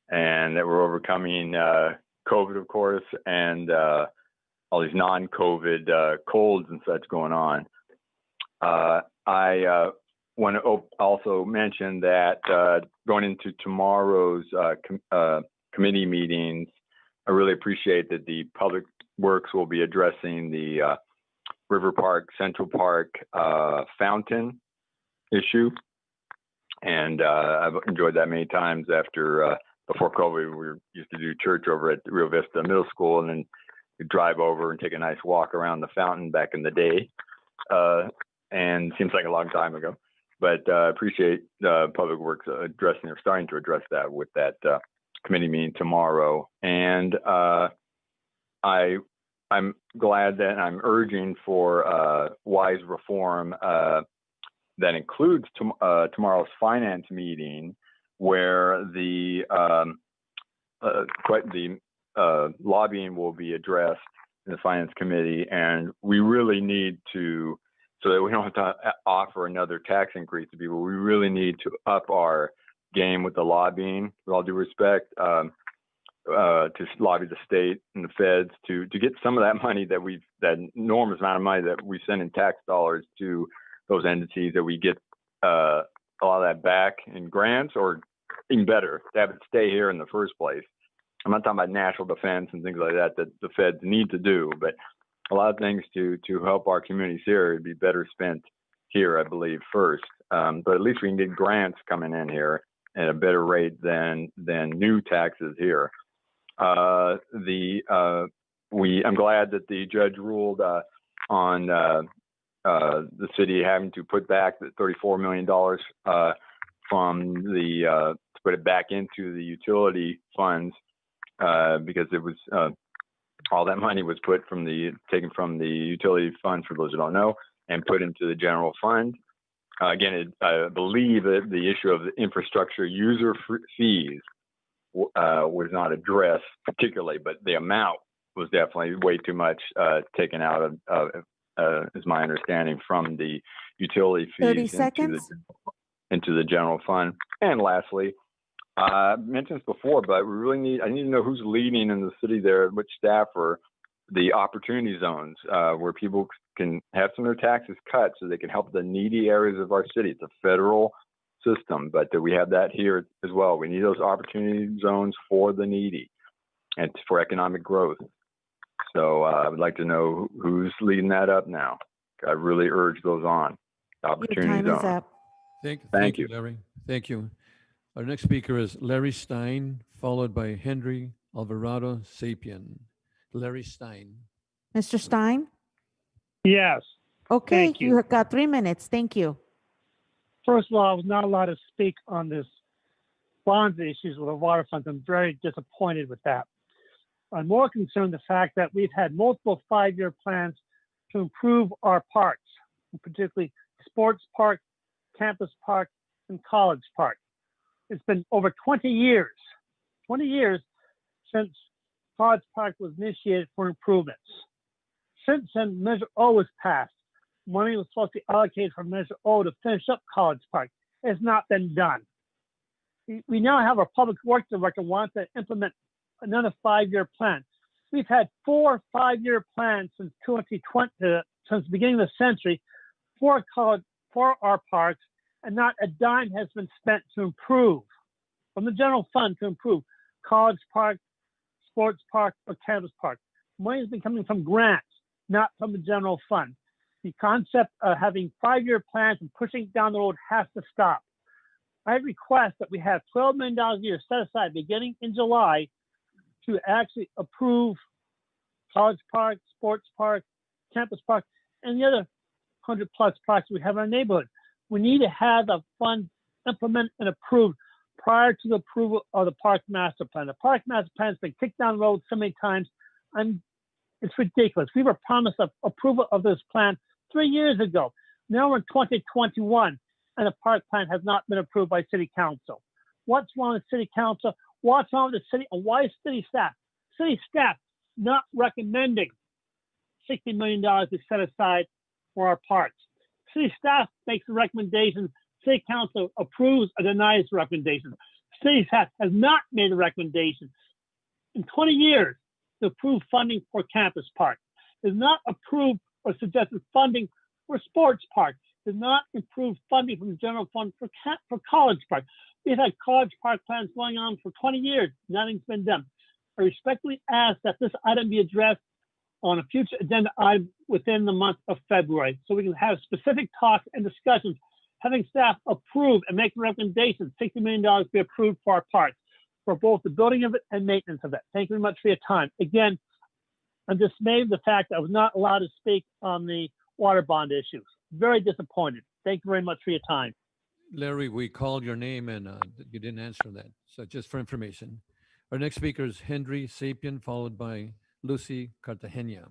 and that we're overcoming COVID, of course, and all these non-COVID colds and such going on. I want to also mention that going into tomorrow's committee meetings, I really appreciate that the Public Works will be addressing the River Park, Central Park fountain issue. And I've enjoyed that many times after, before COVID, we used to do church over at Rio Vista Middle School, and then we'd drive over and take a nice walk around the fountain back in the day. And seems like a long time ago. But appreciate Public Works addressing or starting to address that with that committee meeting tomorrow. And I I'm glad that I'm urging for wise reform that includes tomorrow's finance meeting, where the lobbying will be addressed in the finance committee, and we really need to, so that we don't have to offer another tax increase to people. We really need to up our game with the lobbying, with all due respect, to lobby the state and the feds to get some of that money that enormous amount of money that we send in tax dollars to those entities, that we get a lot of that back in grants, or even better, to have it stay here in the first place. I'm not talking about national defense and things like that the feds need to do, but a lot of things to help our communities here would be better spent here, I believe, first. But at least we can get grants coming in here at a better rate than new taxes here. I'm glad that the judge ruled on the city having to put back the $34 million from to put it back into the utility funds, because it was all that money was taken from the utility funds, for those who don't know, and put into the general fund. Again, I believe that the issue of the infrastructure user fees was not addressed particularly, but the amount was definitely way too much taken out of is my understanding, from the utility fees into the general fund. And lastly, I mentioned this before, but I need to know who's leading in the city there, which staff are the opportunity zones, where people can have some of their taxes cut so they can help the needy areas of our city. It's a federal system, but we have that here as well. We need those opportunity zones for the needy and for economic growth. So I would like to know who's leading that up now. I really urge those on. Opportunity Your time is zone. up. Thank you, Larry. Thank you. Our next speaker is Larry Stein, followed by Henry Alvarado Sapien. Larry Stein. Mr. Stein? Yes. Okay, Thank you. you have got 3 minutes. Thank you. First of all, I was not allowed to speak on this bonds issues with the waterfront. I'm very disappointed with that. I'm more concerned the fact that we've had multiple 5-year plans to improve our parks, particularly Sports Park, Campus Park, and College Park. It's been over 20 years since College Park was initiated for improvements. Since then, Measure O was passed. Money was supposed to be allocated for Measure O to finish up College Park. It has not been done. We now have our Public Works Director wants to implement another 5-year plan. We've had 4 5-year plans since 2020, since the beginning of the century, for our parks, and not a dime has been spent to improve, from the general fund to improve College Park, Sports Park, or Campus Park. Money has been coming from grants, not from the general fund. The concept of having 5-year plans and pushing it down the road has to stop. I request that we have $12 million a year set aside beginning in July to actually approve College Park, Sports Park, Campus Park, and the other 100+ parks we have in our neighborhood. We need to have the fund implemented and approved prior to the approval of the Park Master Plan. The Park Master Plan has been kicked down the road so many times. It's ridiculous. We were promised approval of this plan 3 years ago. Now we're in 2021, and the park plan has not been approved by City Council. What's wrong with City Council? What's wrong with the city? And why is city staff not recommending $60 million to set aside for our parks? City staff makes the recommendation. City Council approves or denies the recommendation. City staff has not made a recommendation in 20 years to approve funding for Campus Park. Has not approved or suggested funding for Sports Park. Has not approved funding from the general fund for College Park. We've had College Park plans going on for 20 years. Nothing's been done. I respectfully ask that this item be addressed on a future agenda item within the month of February, so we can have specific talks and discussions, having staff approve and make recommendations. $60 million be approved for our parks, for both the building of it and maintenance of it. Thank you very much for your time. Again, I'm dismayed with the fact that I was not allowed to speak on the water bond issues. Very disappointed. Thank you very much for your time. Larry, we called your name and you didn't answer that. So just for information. Our next speaker is Henry Sapien, followed by Lucy Cartagena,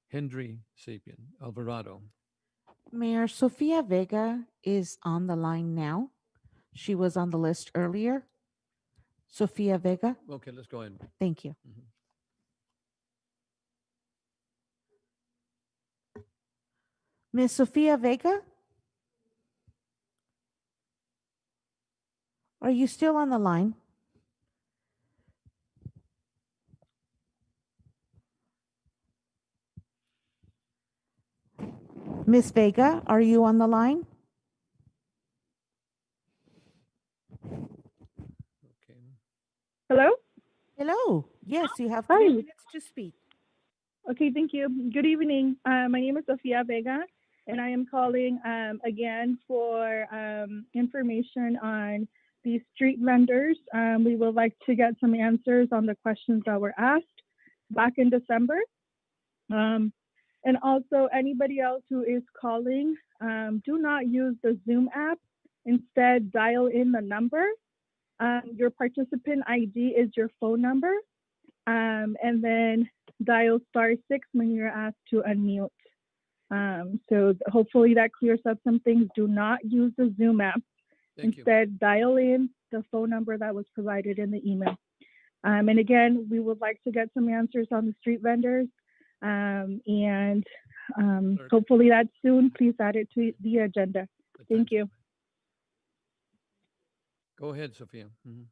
Henry Sapien, Alvarado. Mayor Sofia Vega is on the line now. She was on the list earlier. Sofia Vega, Okay, let's go ahead. thank you. Mhm. Miss Sofia Vega? Are you still on the line? Miss Vega, are you on the line? Okay. Hello? Hello. Yes, you have Hi. 3 minutes to speak. Okay, thank you. Good evening. My name is Sofia Vega, and I am calling again for information on the street vendors. We would like to get some answers on the questions that were asked back in December. And also, anybody else who is calling, do not use the Zoom app. Instead, dial in the number. Your participant ID is your phone number. And then dial *6 when you're asked to unmute. So hopefully that clears up some things. Do not use the Zoom app. Instead, dial in the phone number that was provided in the email. And again, we would like to get some answers on the street vendors. And hopefully that's soon. Please add it to the agenda. Thank you. Go ahead, Sophia. Mhm.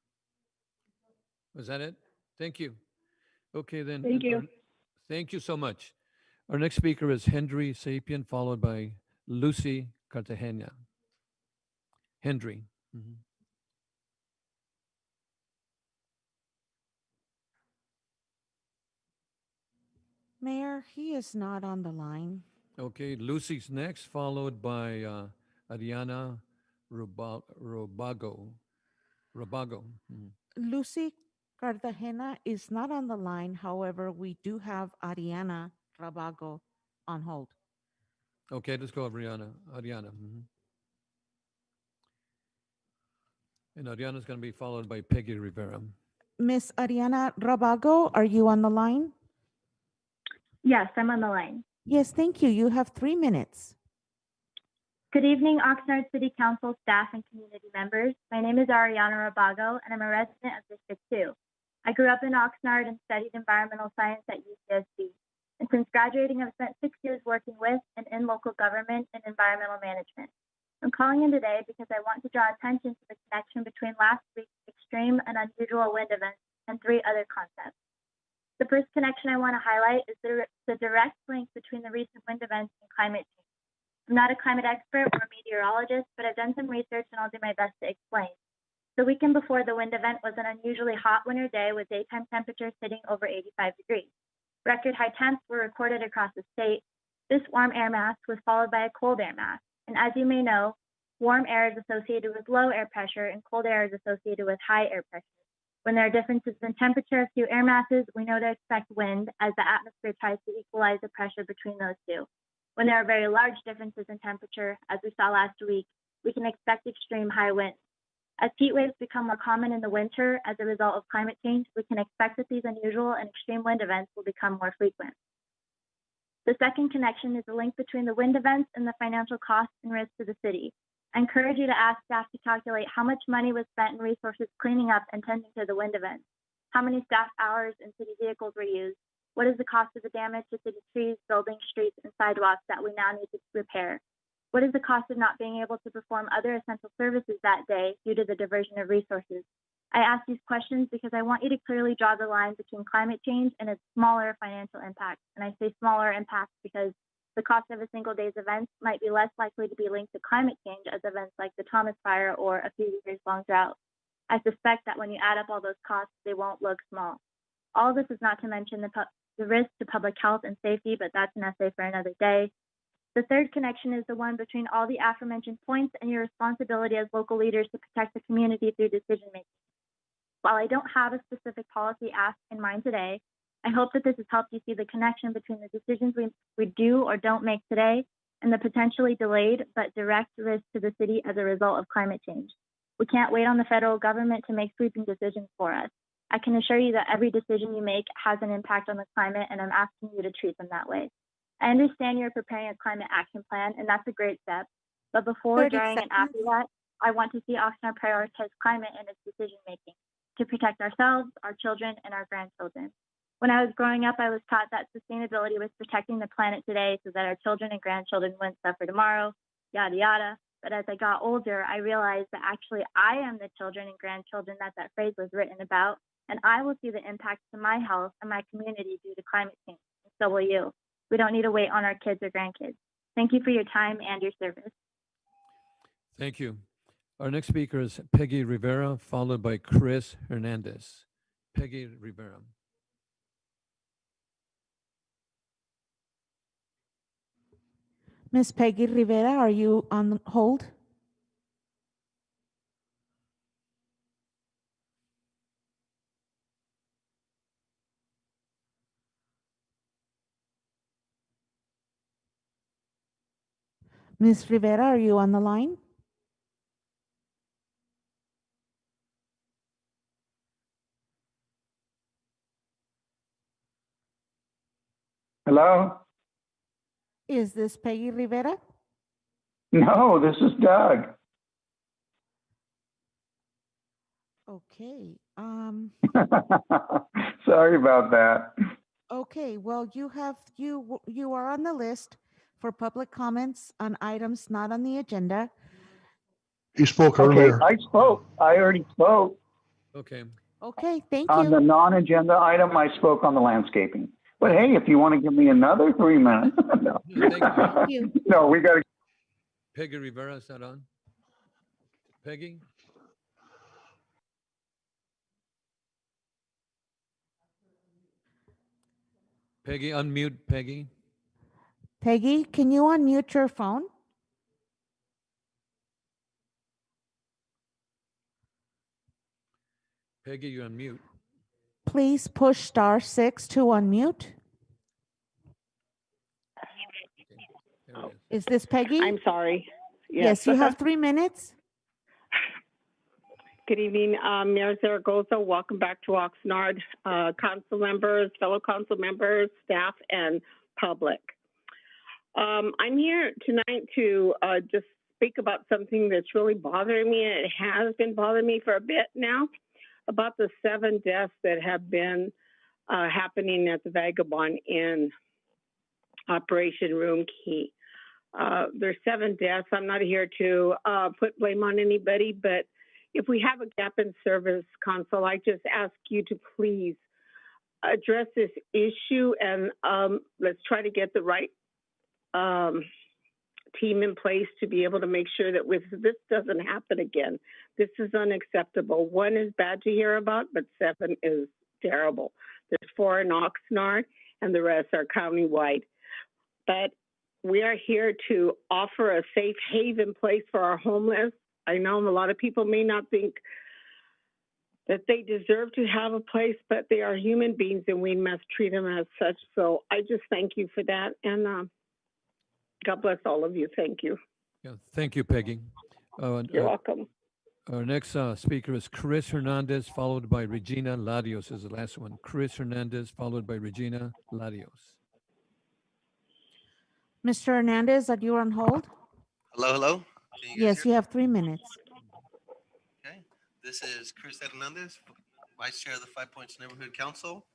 Was that it? Thank you. Okay, then. Thank you. Thank you so much. Our next speaker is Henry Sapien, followed by Lucy Cartagena. Henry. Mhm. Mayor, he is not on the line. Okay, Lucy's next, followed by Ariana Robago. Mhm. Lucy Cartagena is not on the line. However, we do have Ariana Rabago on hold. Okay, let's go, Ariana. Mhm. And Ariana's going to be followed by Peggy Rivera. Miss Ariana Rabago, are you on the line? Yes, I'm on the line. Yes, thank you. You have 3 minutes. Good evening, Oxnard City Council staff and community members. My name is Ariana Rabago, and I'm a resident of District 2. I grew up in Oxnard and studied environmental science at UCSD. And since graduating, I've spent 6 years working with and in local government and environmental management. I'm calling in today because I want to draw attention to the connection between last week's extreme and unusual wind events and 3 other concepts. The first connection I want to highlight is the direct link between the recent wind events and climate change. I'm not a climate expert or a meteorologist, but I've done some research and I'll do my best to explain. The weekend before the wind event was an unusually hot winter day with daytime temperatures hitting over 85 degrees. Record high temps were recorded across the state. This warm air mass was followed by a cold air mass. And as you may know, warm air is associated with low air pressure and cold air is associated with high air pressure. When there are differences in temperature of two air masses, we know to expect wind as the atmosphere tries to equalize the pressure between those two. When there are very large differences in temperature, as we saw last week, we can expect extreme high winds. As heat waves become more common in the winter as a result of climate change, we can expect that these unusual and extreme wind events will become more frequent. The second connection is the link between the wind events and the financial costs and risks to the city. I encourage you to ask staff to calculate how much money was spent in resources cleaning up and tending to the wind events, how many staff hours and city vehicles were used, what is the cost of the damage to city trees, buildings, streets, and sidewalks that we now need to repair? What is the cost of not being able to perform other essential services that day due to the diversion of resources? I ask these questions because I want you to clearly draw the line between climate change and its smaller financial impact. And I say smaller impact because the cost of a single day's events might be less likely to be linked to climate change as events like the Thomas Fire or a few years-long drought. I suspect that when you add up all those costs, they won't look small. All of this is not to mention the risk to public health and safety, but that's an essay for another day. The third connection is the one between all the aforementioned points and your responsibility as local leaders to protect the community through decision making. While I don't have a specific policy ask in mind today, I hope that this has helped you see the connection between the decisions we do or don't make today and the potentially delayed but direct risk to the city as a result of climate change. We can't wait on the federal government to make sweeping decisions for us. I can assure you that every decision you make has an impact on the climate, and I'm asking you to treat them that way. I understand you're preparing a climate action plan, and that's a great step. But before, 30 during, and after that, I want to see Oxnard prioritize climate in its decision making to protect ourselves, our children, and our grandchildren. When I was growing up, I was taught that sustainability was protecting the planet today so that our children and grandchildren wouldn't suffer tomorrow, yada, yada. But as I got older, I realized that actually I am the children and grandchildren that phrase was written about, and I will see the impacts to my health and my community due to climate change, and so will you. We don't need to wait on our kids or grandkids. Thank you for your time and your service. Thank you. Our next speaker is Peggy Rivera, followed by Chris Hernandez. Peggy Rivera. Miss Peggy Rivera, are you on hold? Miss Rivera, are you on the line? Hello? Is this Peggy Rivera? No, this is Doug. Okay. Sorry about that. Okay. Well, you are on the list for public comments on items not on the agenda. He spoke Okay, earlier. I spoke. I already spoke. Okay. Okay. Thank On the you. non-agenda item, I spoke on the landscaping. But hey, if you want to give me another 3 minutes. No. Thank you. No, we got to. Peggy Rivera, is that on? Peggy? Peggy, unmute Peggy. Peggy, can you unmute your phone? Peggy, you're on mute. Please push *6 to unmute. There it Is this Peggy? I'm sorry. Yes, you have 3 minutes. Good evening, Mayor Zaragoza. Welcome back to Oxnard, council members, fellow council members, staff, and public. I'm here tonight to just speak about something that's really bothering me. It has been bothering me for a bit now, about the 7 deaths that have been happening at the Vagabond Inn, Operation Room Key. There's 7 deaths. I'm not here to put blame on anybody, but if we have a gap in service, Council, I just ask you to please address this issue, and let's try to get the right team in place to be able to make sure that this doesn't happen again. This is unacceptable. 1 is bad to hear about, but 7 is terrible. There's 4 in Oxnard, and the rest are countywide. But we are here to offer a safe haven place for our homeless. I know a lot of people may not think that they deserve to have a place, but they are human beings and we must treat them as such. So I just thank you for that. And God bless all of you. Thank you. Yeah, thank you, Peggy. You're welcome. Our next speaker is Chris Hernandez, followed by Regina Larios is the last one. Chris Hernandez, followed by Regina Larios. Mr. Hernandez, are you on hold? Hello, hello. Yes, you have 3 minutes. Okay, this is Chris Hernandez, Vice Chair of the 5 Points Neighborhood Council.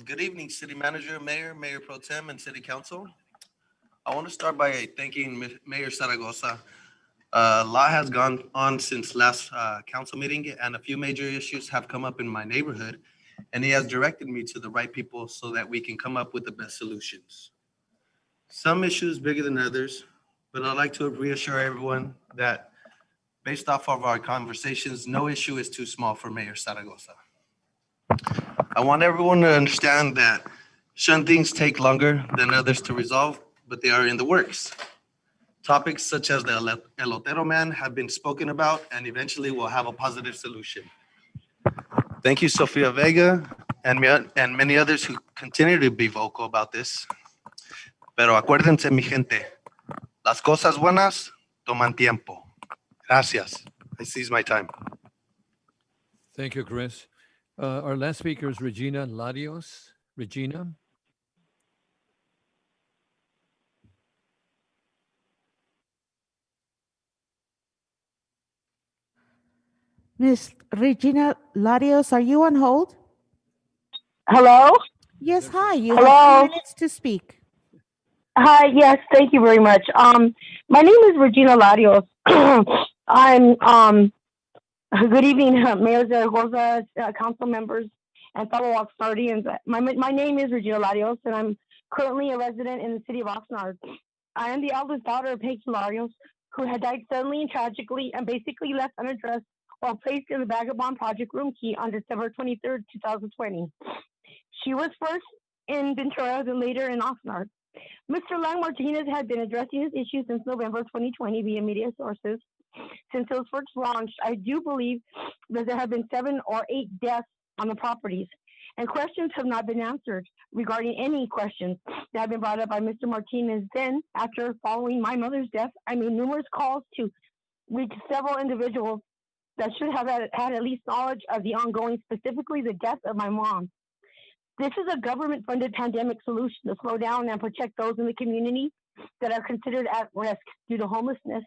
Good evening, City Manager, Mayor, Mayor Pro Tem, and City Council. I want to start by thanking Mayor Zaragoza. A lot has gone on since last council meeting, and a few major issues have come up in my neighborhood, and he has directed me to the right people so that we can come up with the best solutions. Some issues bigger than others, but I'd like to reassure everyone that based off of our conversations, no issue is too small for Mayor Zaragoza. I want everyone to understand that some things take longer than others to resolve, but they are in the works. Topics such as the elotero man have been spoken about and eventually will have a positive solution. Thank you, Sofia Vega, and many others who continue to be vocal about this. Pero acuérdense, mi gente, las cosas buenas toman tiempo. Gracias. I seize my time. Thank you, Chris. Our last speaker is Regina Larios. Regina? Miss Regina Larios, are you on hold? Hello? Yes, hi. You have Hello? 3 minutes to speak. Hi, yes, thank you very much. My name is Regina Larios. I'm good evening, Mayor Zaragoza, council members, and fellow Oxnardians. My name is Regina Larios, and I'm currently a resident in the city of Oxnard. I am the eldest daughter of Peggy Larios, who had died suddenly and tragically and basically left unaddressed while placed in the Vagabond Project room key on December 23rd, 2020. She was first in Ventura, then later in Oxnard. Mr. Lang Martinez had been addressing this issue since November 2020 via media sources. Since it was first launched, I do believe that there have been 7 or 8 deaths on the properties, and questions have not been answered regarding any questions that have been brought up by Mr. Martinez. Then, after following my mother's death, I made numerous calls to reach several individuals that should have had at least knowledge of the ongoing, specifically the death of my mom. This is a government-funded pandemic solution to slow down and protect those in the community that are considered at risk due to homelessness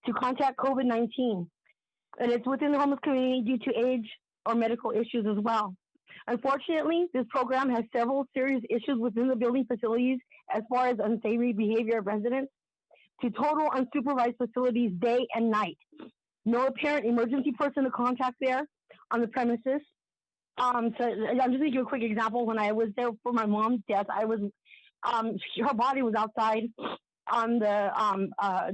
to contact COVID-19. And it's within the homeless community due to age or medical issues as well. Unfortunately, this program has several serious issues within the building facilities as far as unsavory behavior of residents to total unsupervised facilities day and night. No apparent emergency person to contact there on the premises. So I'm just going to give you a quick example. When I was there for my mom's death, I was, her body was outside on the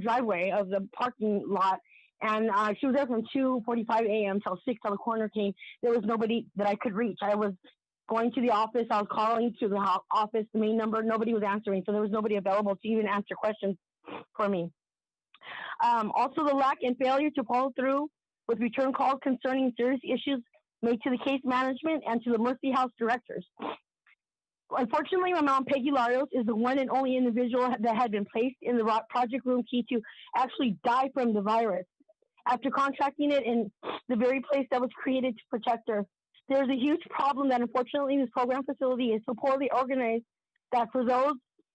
driveway of the parking lot. And she was there from 2:45 a.m. till 6 till the coroner came. There was nobody that I could reach. I was going to the office. I was calling to the office, the main number. Nobody was answering. So there was nobody available to even answer questions for me. Also, the lack and failure to follow through with return calls concerning serious issues made to the case management and to the Mercy House directors. Unfortunately, my mom, Peggy Larios, is the one and only individual that had been placed in the project room key to actually die from the virus after contracting it in the very place that was created to protect her. There's a huge problem that unfortunately this program facility is so poorly organized that for those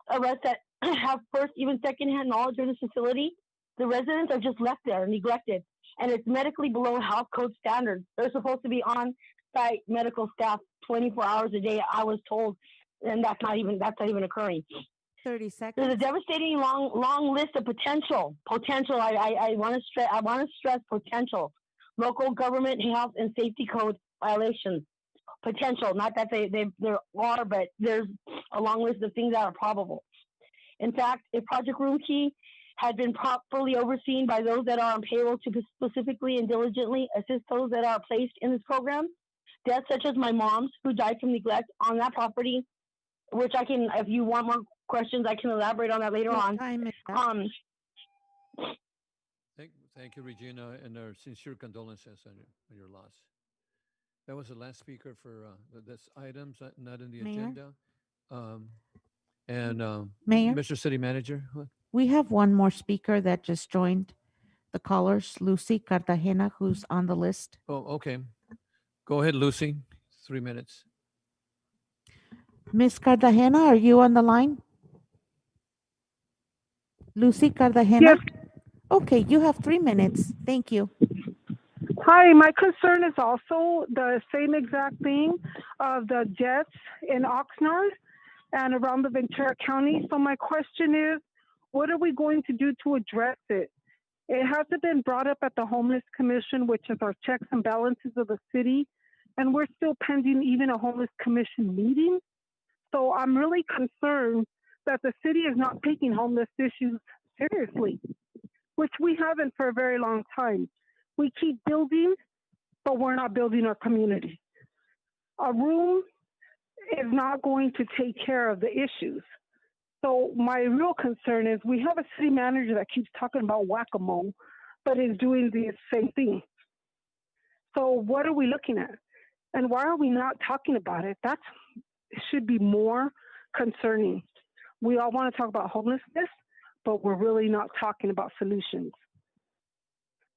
of us that have first, even secondhand knowledge of this facility, the residents are just left there, neglected, and it's medically below health code standards. There's supposed to be on-site medical staff 24 hours a day, I was told, and that's not even occurring. 30 seconds. There's a devastating long list of potential. I want to stress potential. Local government health and safety code violations. Potential, not that there are, but there's a long list of things that are probable. In fact, if Project Room Key had been properly overseen by those that are on payroll to specifically and diligently assist those that are placed in this program, deaths such as my mom's, who died from neglect on that property, which I can, if you want more questions, I can elaborate on that later on. Thank you, Regina, and our sincere condolences on your loss. That was the last speaker for this items not in the Mayor? agenda. And Mayor? Mr. City Manager. What? We have one more speaker that just joined the callers, Lucy Cartagena, who's on the list. Oh, okay. Go ahead, Lucy. 3 minutes. Miss Cartagena, are you on the line? Lucy Cartagena? Yes. Okay, you have 3 minutes. Thank you. Hi, my concern is also the same exact thing of the jets in Oxnard and around the Ventura County. So my question is, what are we going to do to address it? It hasn't been brought up at the Homeless Commission, which is our checks and balances of the city, and we're still pending even a Homeless Commission meeting. So I'm really concerned that the city is not taking homeless issues seriously, which we haven't for a very long time. We keep building, but we're not building our community. A room is not going to take care of the issues. So my real concern is we have a city manager that keeps talking about whack-a-mole, but is doing the same thing. So what are we looking at? And why are we not talking about it? That should be more concerning. We all want to talk about homelessness, but we're really not talking about solutions.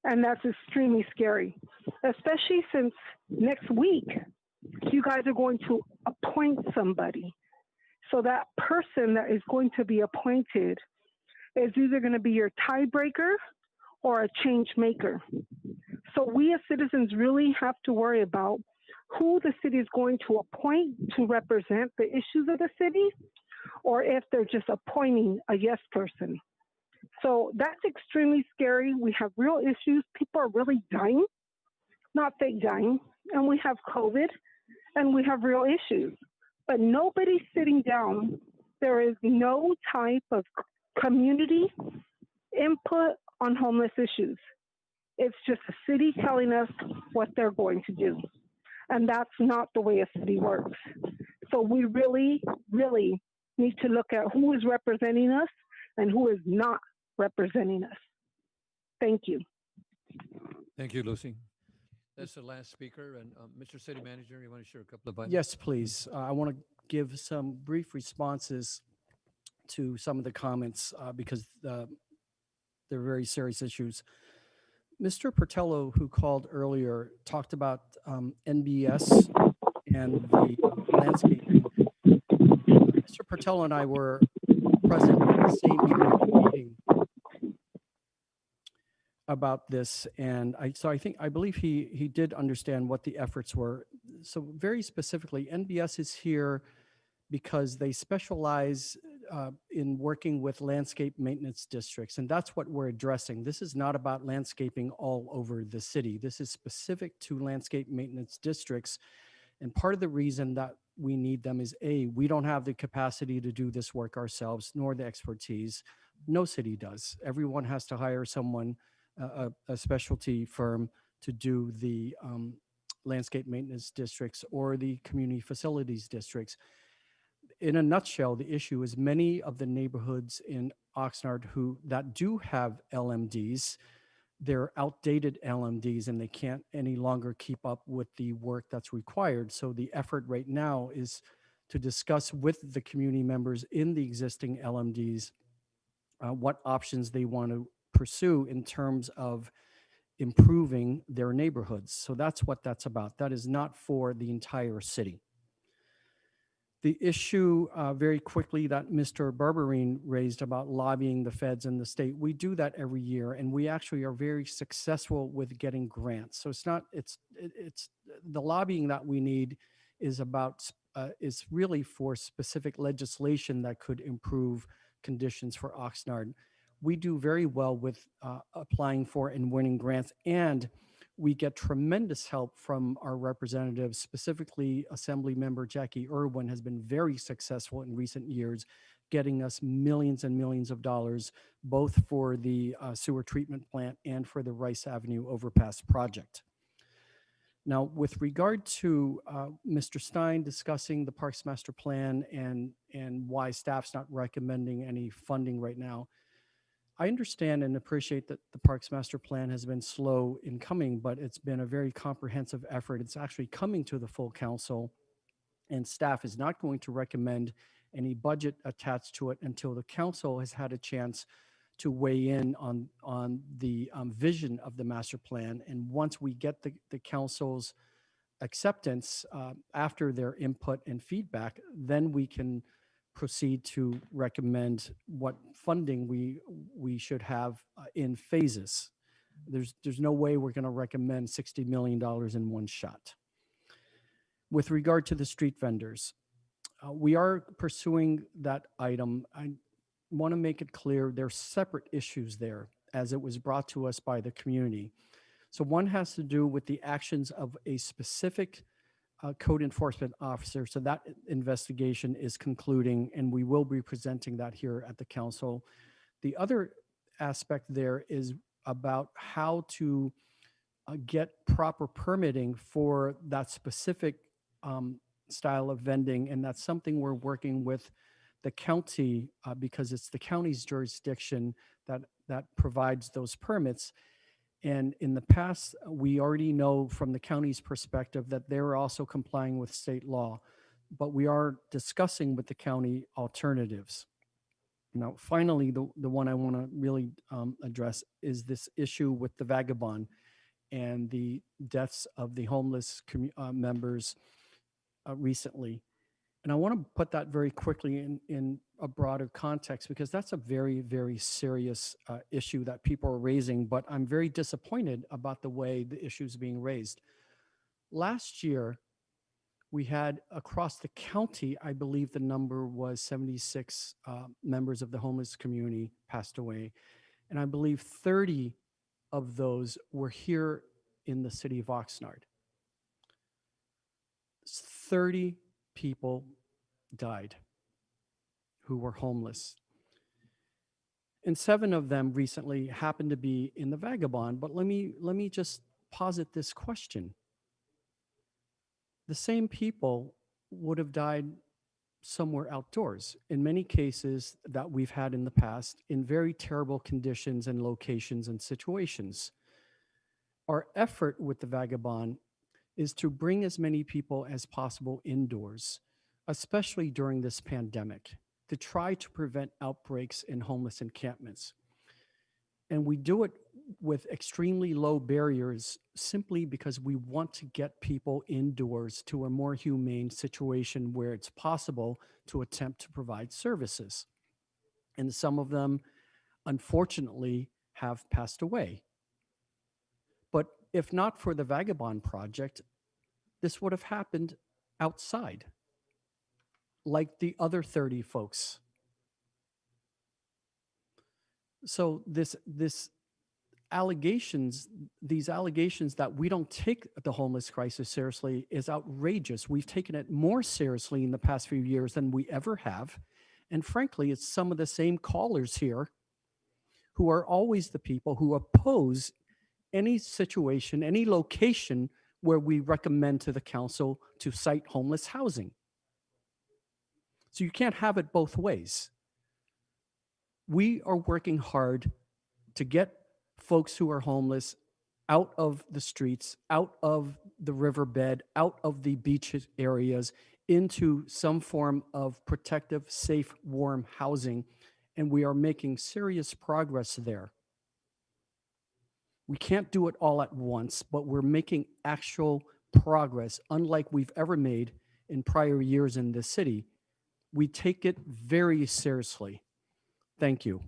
And that's extremely scary, especially since next week you guys are going to appoint somebody. So that person that is going to be appointed is either going to be your tiebreaker or a change maker. So we as citizens really have to worry about who the city is going to appoint to represent the issues of the city, or if they're just appointing a yes person. So that's extremely scary. We have real issues. People are really dying, not fake dying. And we have COVID and we have real issues. But nobody's sitting down. There is no type of community input on homeless issues. It's just the city telling us what they're going to do. And that's not the way a city works. So we really, really need to look at who is representing us and who is not representing us. Thank you. Thank you, Lucy. That's the last speaker. And Mr. City Manager, you want to share a couple of items? Yes, please. I want to give some brief responses to some of the comments because they're very serious issues. Mr. Portello, who called earlier, talked about NBS and the landscaping. Mr. Portello and I were present at the same committee meeting about this, and I believe he did understand what the efforts were. So very specifically, NBS is here because they specialize in working with landscape maintenance districts, and that's what we're addressing. This is not about landscaping all over the city. This is specific to landscape maintenance districts, and part of the reason that we need them is we don't have the capacity to do this work ourselves, nor the expertise. No city does. Everyone has to hire someone, a specialty firm, to do the landscape maintenance districts or the community facilities districts. In a nutshell, the issue is many of the neighborhoods in Oxnard that do have LMDs, they're outdated LMDs and they can't any longer keep up with the work that's required. So the effort right now is to discuss with the community members in the existing LMDs what options they want to pursue in terms of improving their neighborhoods. So that's what that's about. That is not for the entire city. The issue very quickly that Mr. Barberine raised about lobbying the feds and the state, we do that every year, and we actually are very successful with getting grants. So it's the lobbying that we need is really for specific legislation that could improve conditions for Oxnard. We do very well with applying for and winning grants, and we get tremendous help from our representatives, specifically Assembly Member Jackie Irwin has been very successful in recent years, getting us millions and millions of dollars, both for the sewer treatment plant and for the Rice Avenue overpass project. Now, with regard to Mr. Stein discussing the Parks Master Plan and why staff's not recommending any funding right now, I understand and appreciate that the Parks Master Plan has been slow in coming, but it's been a very comprehensive effort. It's actually coming to the full council, and staff is not going to recommend any budget attached to it until the council has had a chance to weigh in on the vision of the master plan. And once we get the council's acceptance after their input and feedback, then we can proceed to recommend what funding we should have in phases. There's no way we're going to recommend $60 million in one shot. With regard to the street vendors, we are pursuing that item. I want to make it clear there's separate issues there as it was brought to us by the community. So one has to do with the actions of a specific code enforcement officer. So that investigation is concluding, and we will be presenting that here at the council. The other aspect there is about how to get proper permitting for that specific style of vending, and that's something we're working with the county because it's the county's jurisdiction that provides those permits. And in the past, we already know from the county's perspective that they're also complying with state law, but we are discussing with the county alternatives. Now, finally, the one I want to really address is this issue with the vagabond and the deaths of the homeless members recently. And I want to put that very quickly in a broader context because that's a very, very serious issue that people are raising. But I'm very disappointed about the way the issue is being raised. Last year, we had across the county, I believe the number was 76 members of the homeless community passed away. And I believe 30 of those were here in the city of Oxnard. 30 people died who were homeless. And 7 of them recently happened to be in the Vagabond. But let me just posit this question. The same people would have died somewhere outdoors, in many cases that we've had in the past, in very terrible conditions and locations and situations. Our effort with the Vagabond is to bring as many people as possible indoors, especially during this pandemic, to try to prevent outbreaks in homeless encampments. And we do it with extremely low barriers simply because we want to get people indoors to a more humane situation where it's possible to attempt to provide services. And some of them, unfortunately, have passed away. But if not for the Vagabond Project, this would have happened outside, like the other 30 folks. So these allegations that we don't take the homeless crisis seriously is outrageous. We've taken it more seriously in the past few years than we ever have. And frankly, it's some of the same callers here who are always the people who oppose any situation, any location where we recommend to the council to site homeless housing. So you can't have it both ways. We are working hard to get folks who are homeless out of the streets, out of the riverbed, out of the beach areas, into some form of protective, safe, warm housing. And we are making serious progress there. We can't do it all at once, but we're making actual progress, unlike we've ever made in prior years in this city. We take it very seriously. Thank you.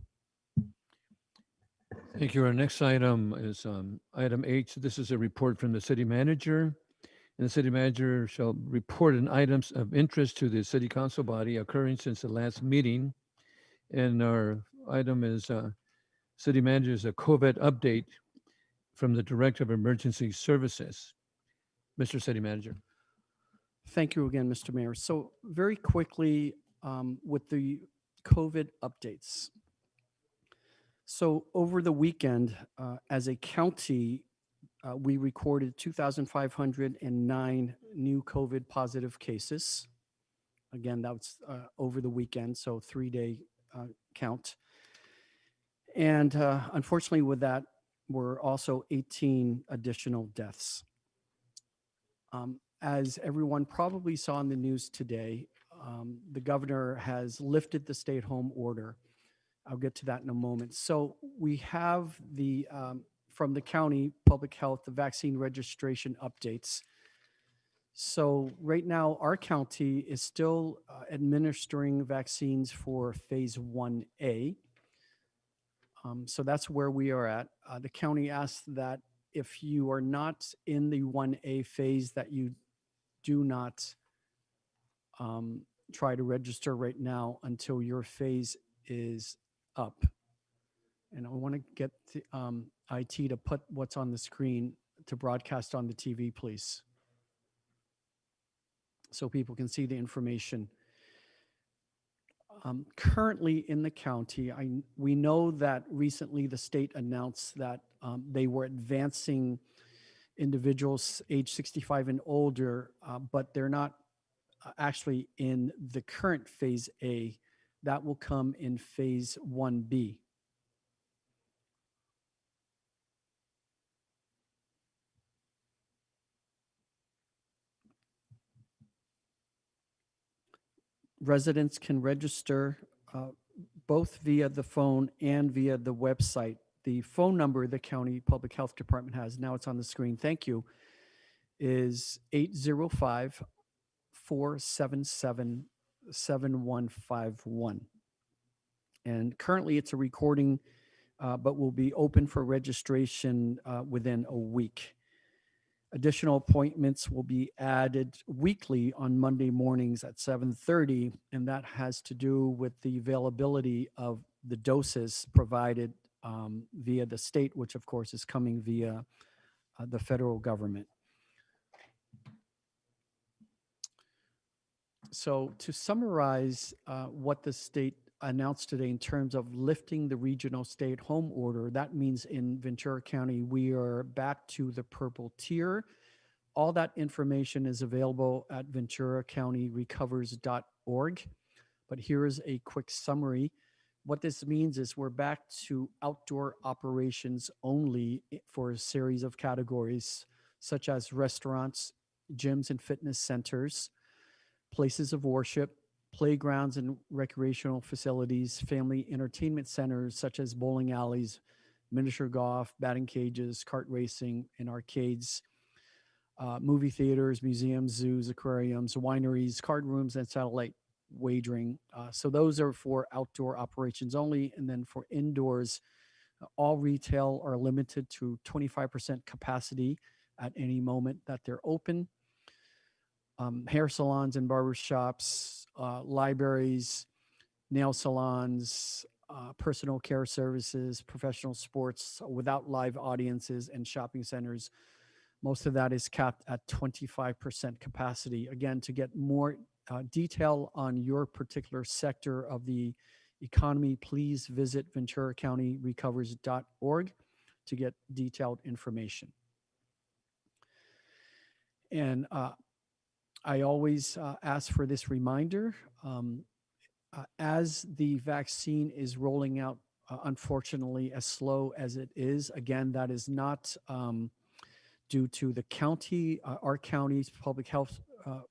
Thank you. Our next item is item H. This is a report from the city manager. And the city manager shall report on items of interest to the city council body occurring since the last meeting. And our item is city manager's a COVID update from the Director of Emergency Services. Mr. City Manager. Thank you again, Mr. Mayor. So very quickly with the COVID updates. So over the weekend, as a county, we recorded 2,509 new COVID positive cases. Again, that was over the weekend, so 3-day count. And unfortunately with that, were also 18 additional deaths. As everyone probably saw in the news today, the governor has lifted the stay-at-home order. I'll get to that in a moment. So we have the, from the county public health, the vaccine registration updates. So right now, our county is still administering vaccines for phase 1A. So that's where we are at. The county asks that if you are not in the 1A phase, that you do not try to register right now until your phase is up. And I want to get the, IT to put what's on the screen to broadcast on the TV, please, so people can see the information. Currently in the county, we know that recently the state announced that they were advancing individuals age 65 and older, but they're not actually in the current phase A. That will come in phase 1B. Residents can register both via the phone and via the website. The phone number the county public health department has, now it's on the screen, thank you, is 805 844-777-7151. And currently it's a recording, but will be open for registration within a week. Additional appointments will be added weekly on Monday mornings at 7:30, and that has to do with the availability of the doses provided via the state, which of course is coming via the federal government. So to summarize what the state announced today in terms of lifting the regional stay-at-home order, that means in Ventura County, we are back to the purple tier. All that information is available at venturacountyrecovers.org. But here is a quick summary. What this means is we're back to outdoor operations only for a series of categories, such as restaurants, gyms and fitness centers, places of worship, playgrounds and recreational facilities, family entertainment centers such as bowling alleys, miniature golf, batting cages, kart racing, and arcades, movie theaters, museums, zoos, aquariums, wineries, card rooms, and satellite wagering. So those are for outdoor operations only. And then for indoors, all retail are limited to 25% capacity at any moment that they're open. Hair salons and barber shops, libraries, nail salons, personal care services, professional sports without live audiences, and shopping centers. Most of that is capped at 25% capacity. Again, to get more detail on your particular sector of the economy, please visit venturacountyrecovers.org to get detailed information. And I always ask for this reminder. As the vaccine is rolling out, unfortunately, as slow as it is, again, that is not due to the county. Our county's public health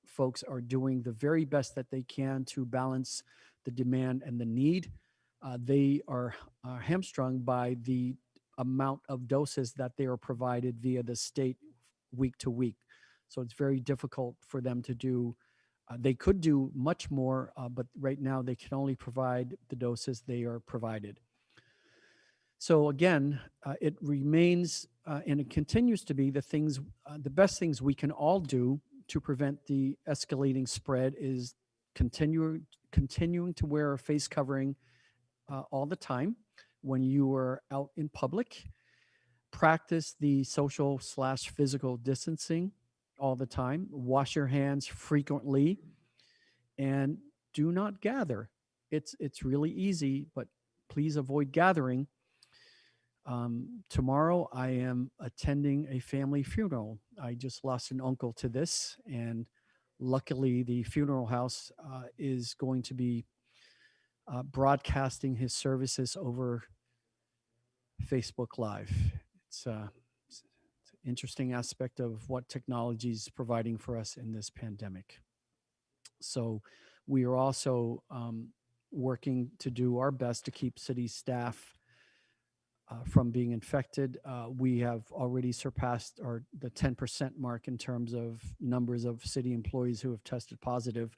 folks are doing the very best that they can to balance the demand and the need. They are hamstrung by the amount of doses that they are provided via the state week to week. So it's very difficult for them to do. They could do much more, but right now they can only provide the doses they are provided. So again, it remains and it continues to be the best things we can all do to prevent the escalating spread is continuing to wear a face covering all the time when you are out in public. Practice the social/physical distancing all the time. Wash your hands frequently, and do not gather. It's really easy, but please avoid gathering. Tomorrow I am attending a family funeral. I just lost an uncle to this, and luckily the funeral house is going to be broadcasting his services over Facebook Live. It's an interesting aspect of what technology is providing for us in this pandemic. So we are also working to do our best to keep city staff from being infected. We have already surpassed the 10% mark in terms of numbers of city employees who have tested positive.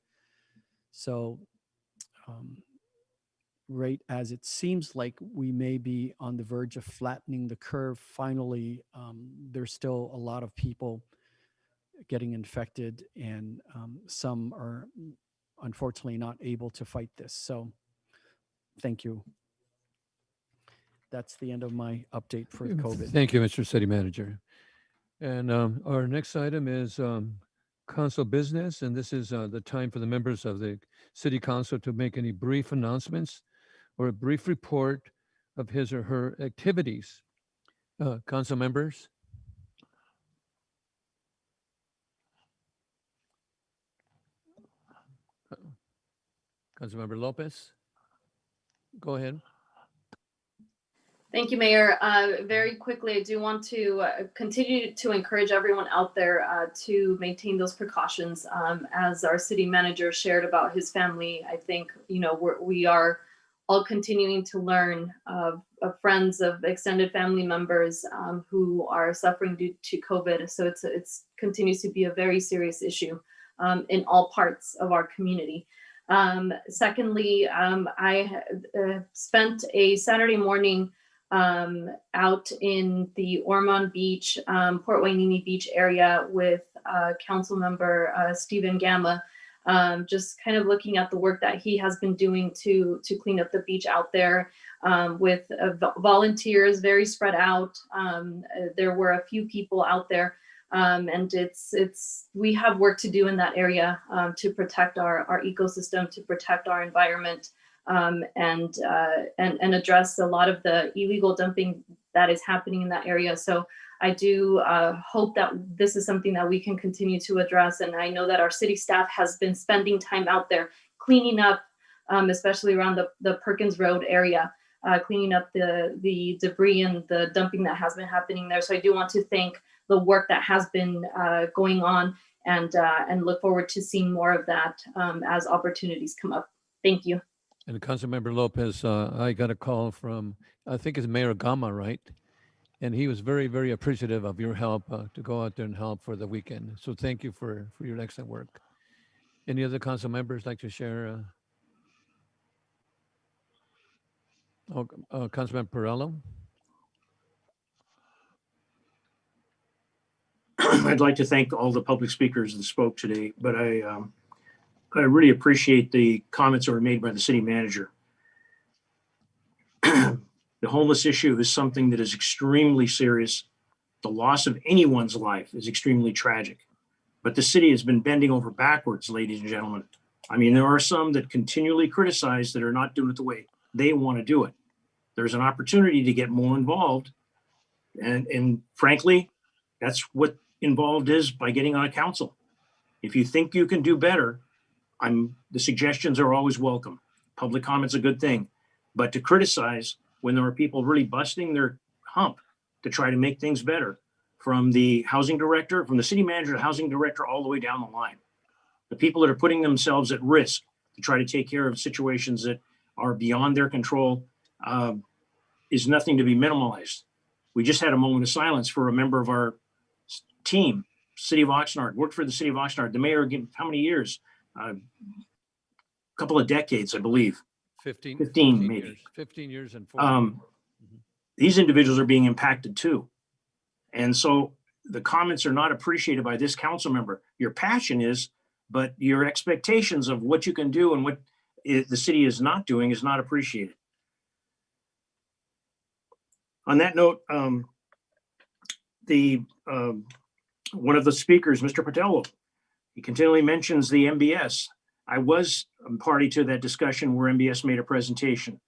So right as it seems like we may be on the verge of flattening the curve, finally, there's still a lot of people getting infected, and some are unfortunately not able to fight this. So thank you. That's the end of my update for COVID. Thank you, Mr. City Manager. And our next item is council business, and this is the time for the members of the City Council to make any brief announcements or a brief report of his or her activities. Council members? Councilmember Lopez, go ahead. Thank you, Mayor. Very quickly, I do want to continue to encourage everyone out there to maintain those precautions. As our city manager shared about his family, I think, we are all continuing to learn of friends of extended family members who are suffering due to COVID. So it's continues to be a very serious issue. in all parts of our community. Secondly, I spent a Saturday morning out in the Ormond Beach, Port Wainini Beach area with Council Member Stephen Gamma, just kind of looking at the work that he has been doing to clean up the beach out there with volunteers very spread out. There were a few people out there, and we have work to do in that area to protect our ecosystem, to protect our environment, and address a lot of the illegal dumping that is happening in that area. So I do hope that this is something that we can continue to address. And I know that our city staff has been spending time out there cleaning up, especially around the Perkins Road area, cleaning up the debris and the dumping that has been happening there. So I do want to thank the work that has been going on, and look forward to seeing more of that as opportunities come up. Thank you. And Councilmember Lopez, I got a call from, I think it's Mayor Gama, right? And he was very, very appreciative of your help to go out there and help for the weekend. So thank you for your excellent work. Any other council members like to share? Councilman Perello? I'd like to thank all the public speakers that spoke today, but I really appreciate the comments that were made by the city manager. The homeless issue is something that is extremely serious. The loss of anyone's life is extremely tragic, but the city has been bending over backwards, ladies and gentlemen. I mean, there are some that continually criticize that are not doing it the way they want to do it. There's an opportunity to get more involved. And frankly, that's what involved is by getting on a council. If you think you can do better, the suggestions are always welcome. Public comment's a good thing, but to criticize when there are people really busting their hump to try to make things better, from the housing director, from the city manager, the housing director, all the way down the line. The people that are putting themselves at risk to try to take care of situations that are beyond their control is nothing to be minimalized. We just had a moment of silence for a member of our team, City of Oxnard, worked for the City of Oxnard. The mayor, how many years? A couple of decades, I believe. 15 maybe. years, 15 years and 4 These individuals are being impacted too. And so the comments are not appreciated by this council member. Your passion is, but your expectations of what you can do and what the city is not doing is not appreciated. On that note, one of the speakers, Mr. Patello, he continually mentions the MBS. I was a party to that discussion where MBS made a presentation.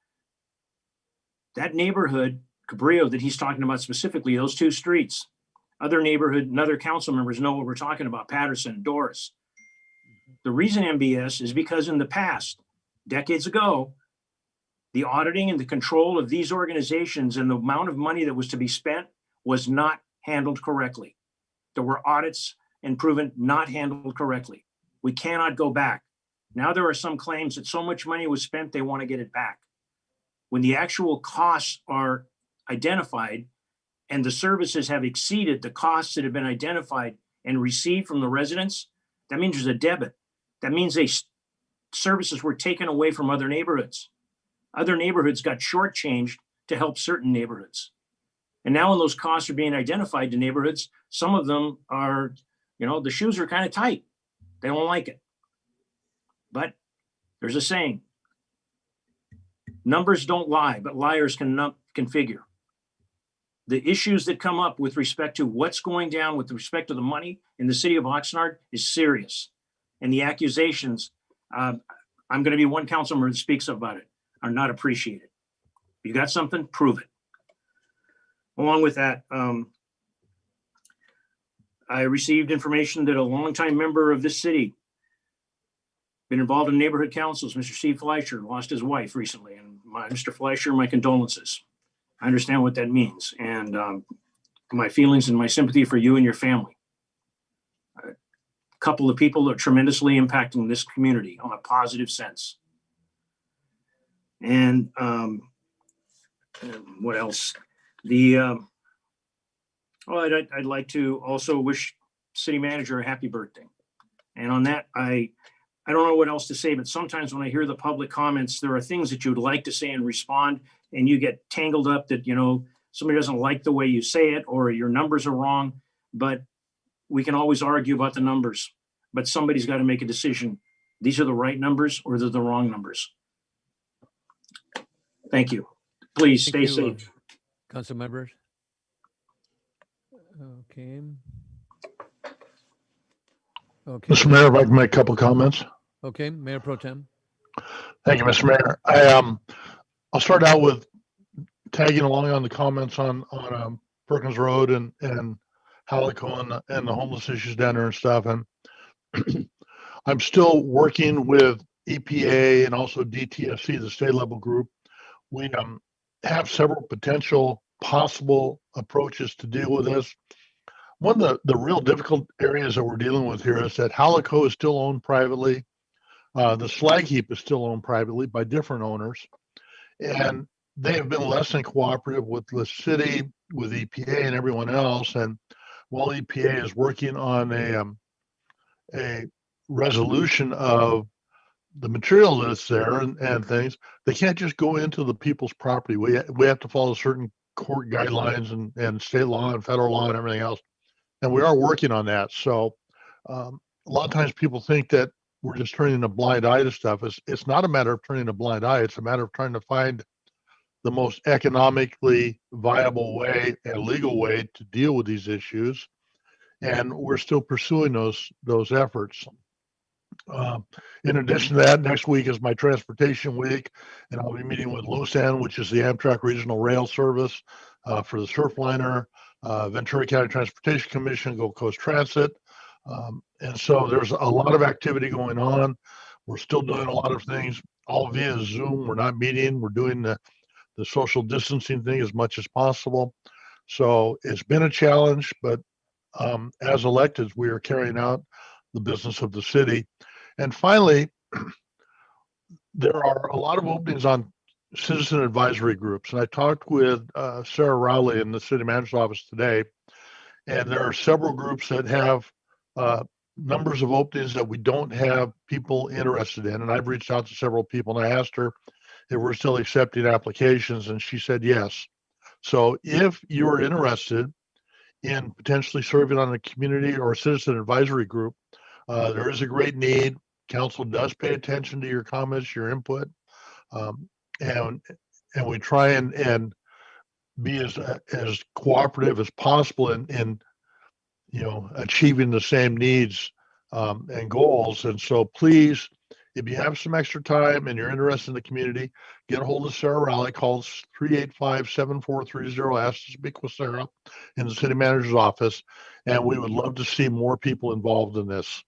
That neighborhood, Cabrillo, that he's talking about specifically, those two streets, other neighborhood and other council members know what we're talking about, Patterson, Doris. The reason MBS is because in the past, decades ago, the auditing and the control of these organizations and the amount of money that was to be spent was not handled correctly. There were audits and proven not handled correctly. We cannot go back. Now there are some claims that so much money was spent, they want to get it back. When the actual costs are identified and the services have exceeded the costs that have been identified and received from the residents, that means there's a debit. That means services were taken away from other neighborhoods. Other neighborhoods got shortchanged to help certain neighborhoods. And now when those costs are being identified to neighborhoods, some of them are, the shoes are kind of tight. They don't like it. But there's a saying, numbers don't lie, but liars can figure. The issues that come up with respect to what's going down with respect to the money in the city of Oxnard is serious. And the accusations, I'm going to be one council member that speaks about it, are not appreciated. You got something, prove it. Along with that, I received information that a longtime member of this city, been involved in neighborhood councils, Mr. Steve Fleischer, lost his wife recently. And Mr. Fleischer, my condolences. I understand what that means. And my feelings and my sympathy for you and your family. A couple of people are tremendously impacting this community on a positive sense. And what else? I'd like to also wish city manager a happy birthday. And on that, I don't know what else to say, but sometimes when I hear the public comments, there are things that you would like to say and respond, and you get tangled up that, somebody doesn't like the way you say it or your numbers are wrong. But we can always argue about the numbers, but somebody's got to make a decision. These are the right numbers or they're the wrong numbers. Thank you. Please stay safe. Council members. Okay. Okay. Mr. Mayor, if I can make a couple comments. Okay, Mayor Pro Tem. Thank you, Mr. Mayor. I'll start out with tagging along on the comments on Perkins Road and Halico and the homeless issues down there and stuff. And I'm still working with EPA and also DTFC, the state level group. We have several potential possible approaches to deal with this. One of the real difficult areas that we're dealing with here is that Halico is still owned privately. The slag heap is still owned privately by different owners. And they have been less than cooperative with the city, with EPA and everyone else. And while EPA is working on a resolution of the material that's there and things, they can't just go into the people's property. We have to follow certain court guidelines and state law and federal law and everything else. And we are working on that. So a lot of times people think that we're just turning a blind eye to stuff. It's not a matter of turning a blind eye. It's a matter of trying to find the most economically viable way and legal way to deal with these issues. And we're still pursuing those efforts. In addition to that, next week is my transportation week, and I'll be meeting with LOSAN, which is the Amtrak Regional Rail Service for the Surfliner, Ventura County Transportation Commission, Gold Coast Transit. And so there's a lot of activity going on. We're still doing a lot of things all via Zoom. We're not meeting. We're doing the social distancing thing as much as possible. So it's been a challenge, but as electeds, we are carrying out the business of the city. And finally, there are a lot of openings on citizen advisory groups. And I talked with Sarah Rowley in the city manager's office today, and there are several groups that have numbers of openings that we don't have people interested in. And I've reached out to several people and I asked her if we're still accepting applications, and she said yes. So if you're interested in potentially serving on a community or a citizen advisory group, there is a great need. Council does pay attention to your comments, your input, and we try and be as cooperative as possible in achieving the same needs and goals. And so please, if you have some extra time and you're interested in the community, get a hold of Sarah Rowley. Call us 385-7430. Ask to speak with Sarah in the city manager's office. And we would love to see more people involved in this.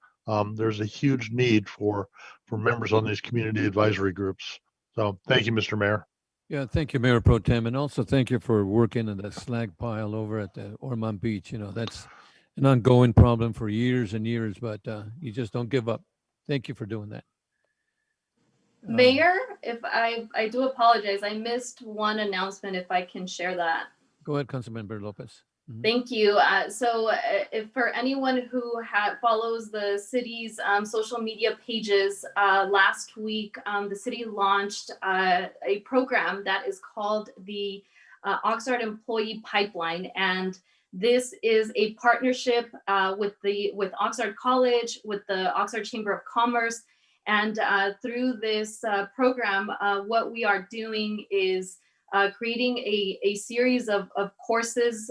There's a huge need for members on these community advisory groups. So thank you, Mr. Mayor. Yeah, thank you, Mayor Pro Tem. And also thank you for working on that slag pile over at the Ormond Beach. That's an ongoing problem for years and years, but you just don't give up. Thank you for doing that. Mayor, if I do apologize, I missed one announcement, if I can share that. Go ahead, Councilmember Lopez. Thank you. So if for anyone who follows the city's social media pages, last week, the city launched a program that is called the Oxnard Employee Pipeline. And this is a partnership with Oxnard College, with the Oxnard Chamber of Commerce. And through this program, what we are doing is creating a series of courses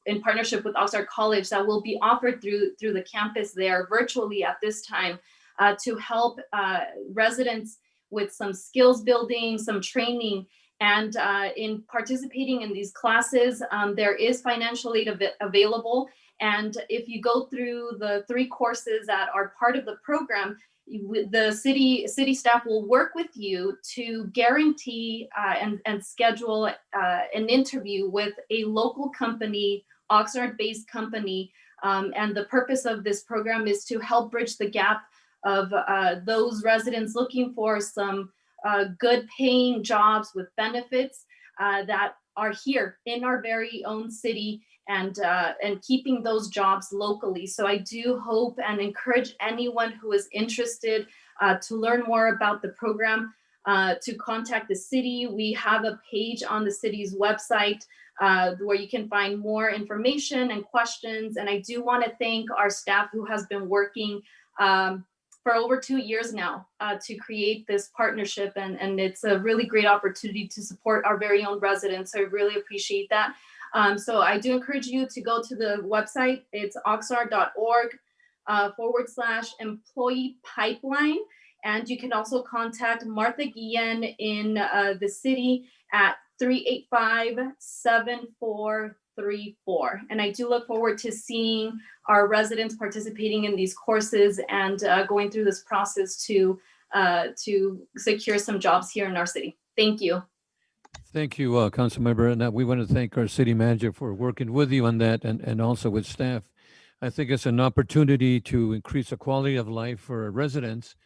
in partnership with Oxnard College that will be offered through the campus there virtually at this time to help residents with some skills building, some training. And in participating in these classes, there is financial aid available. And if you go through the 3 courses that are part of the program, the city staff will work with you to guarantee and schedule an interview with a local company, Oxnard-based company. And the purpose of this program is to help bridge the gap of those residents looking for some good paying jobs with benefits that are here in our very own city and keeping those jobs locally. So I do hope and encourage anyone who is interested to learn more about the program to contact the city. We have a page on the city's website where you can find more information and questions. And I do want to thank our staff who has been working for over 2 years now to create this partnership. And it's a really great opportunity to support our very own residents. So I really appreciate that. So I do encourage you to go to the website. It's oxnard.org/employee pipeline. And you can also contact Martha Guillen in the city at 385-7434. And I do look forward to seeing our residents participating in these courses and going through this process to secure some jobs here in our city. Thank you. Thank you, Councilmember. And we want to thank our city manager for working with you on that and also with staff. I think it's an opportunity to increase the quality of life for our residents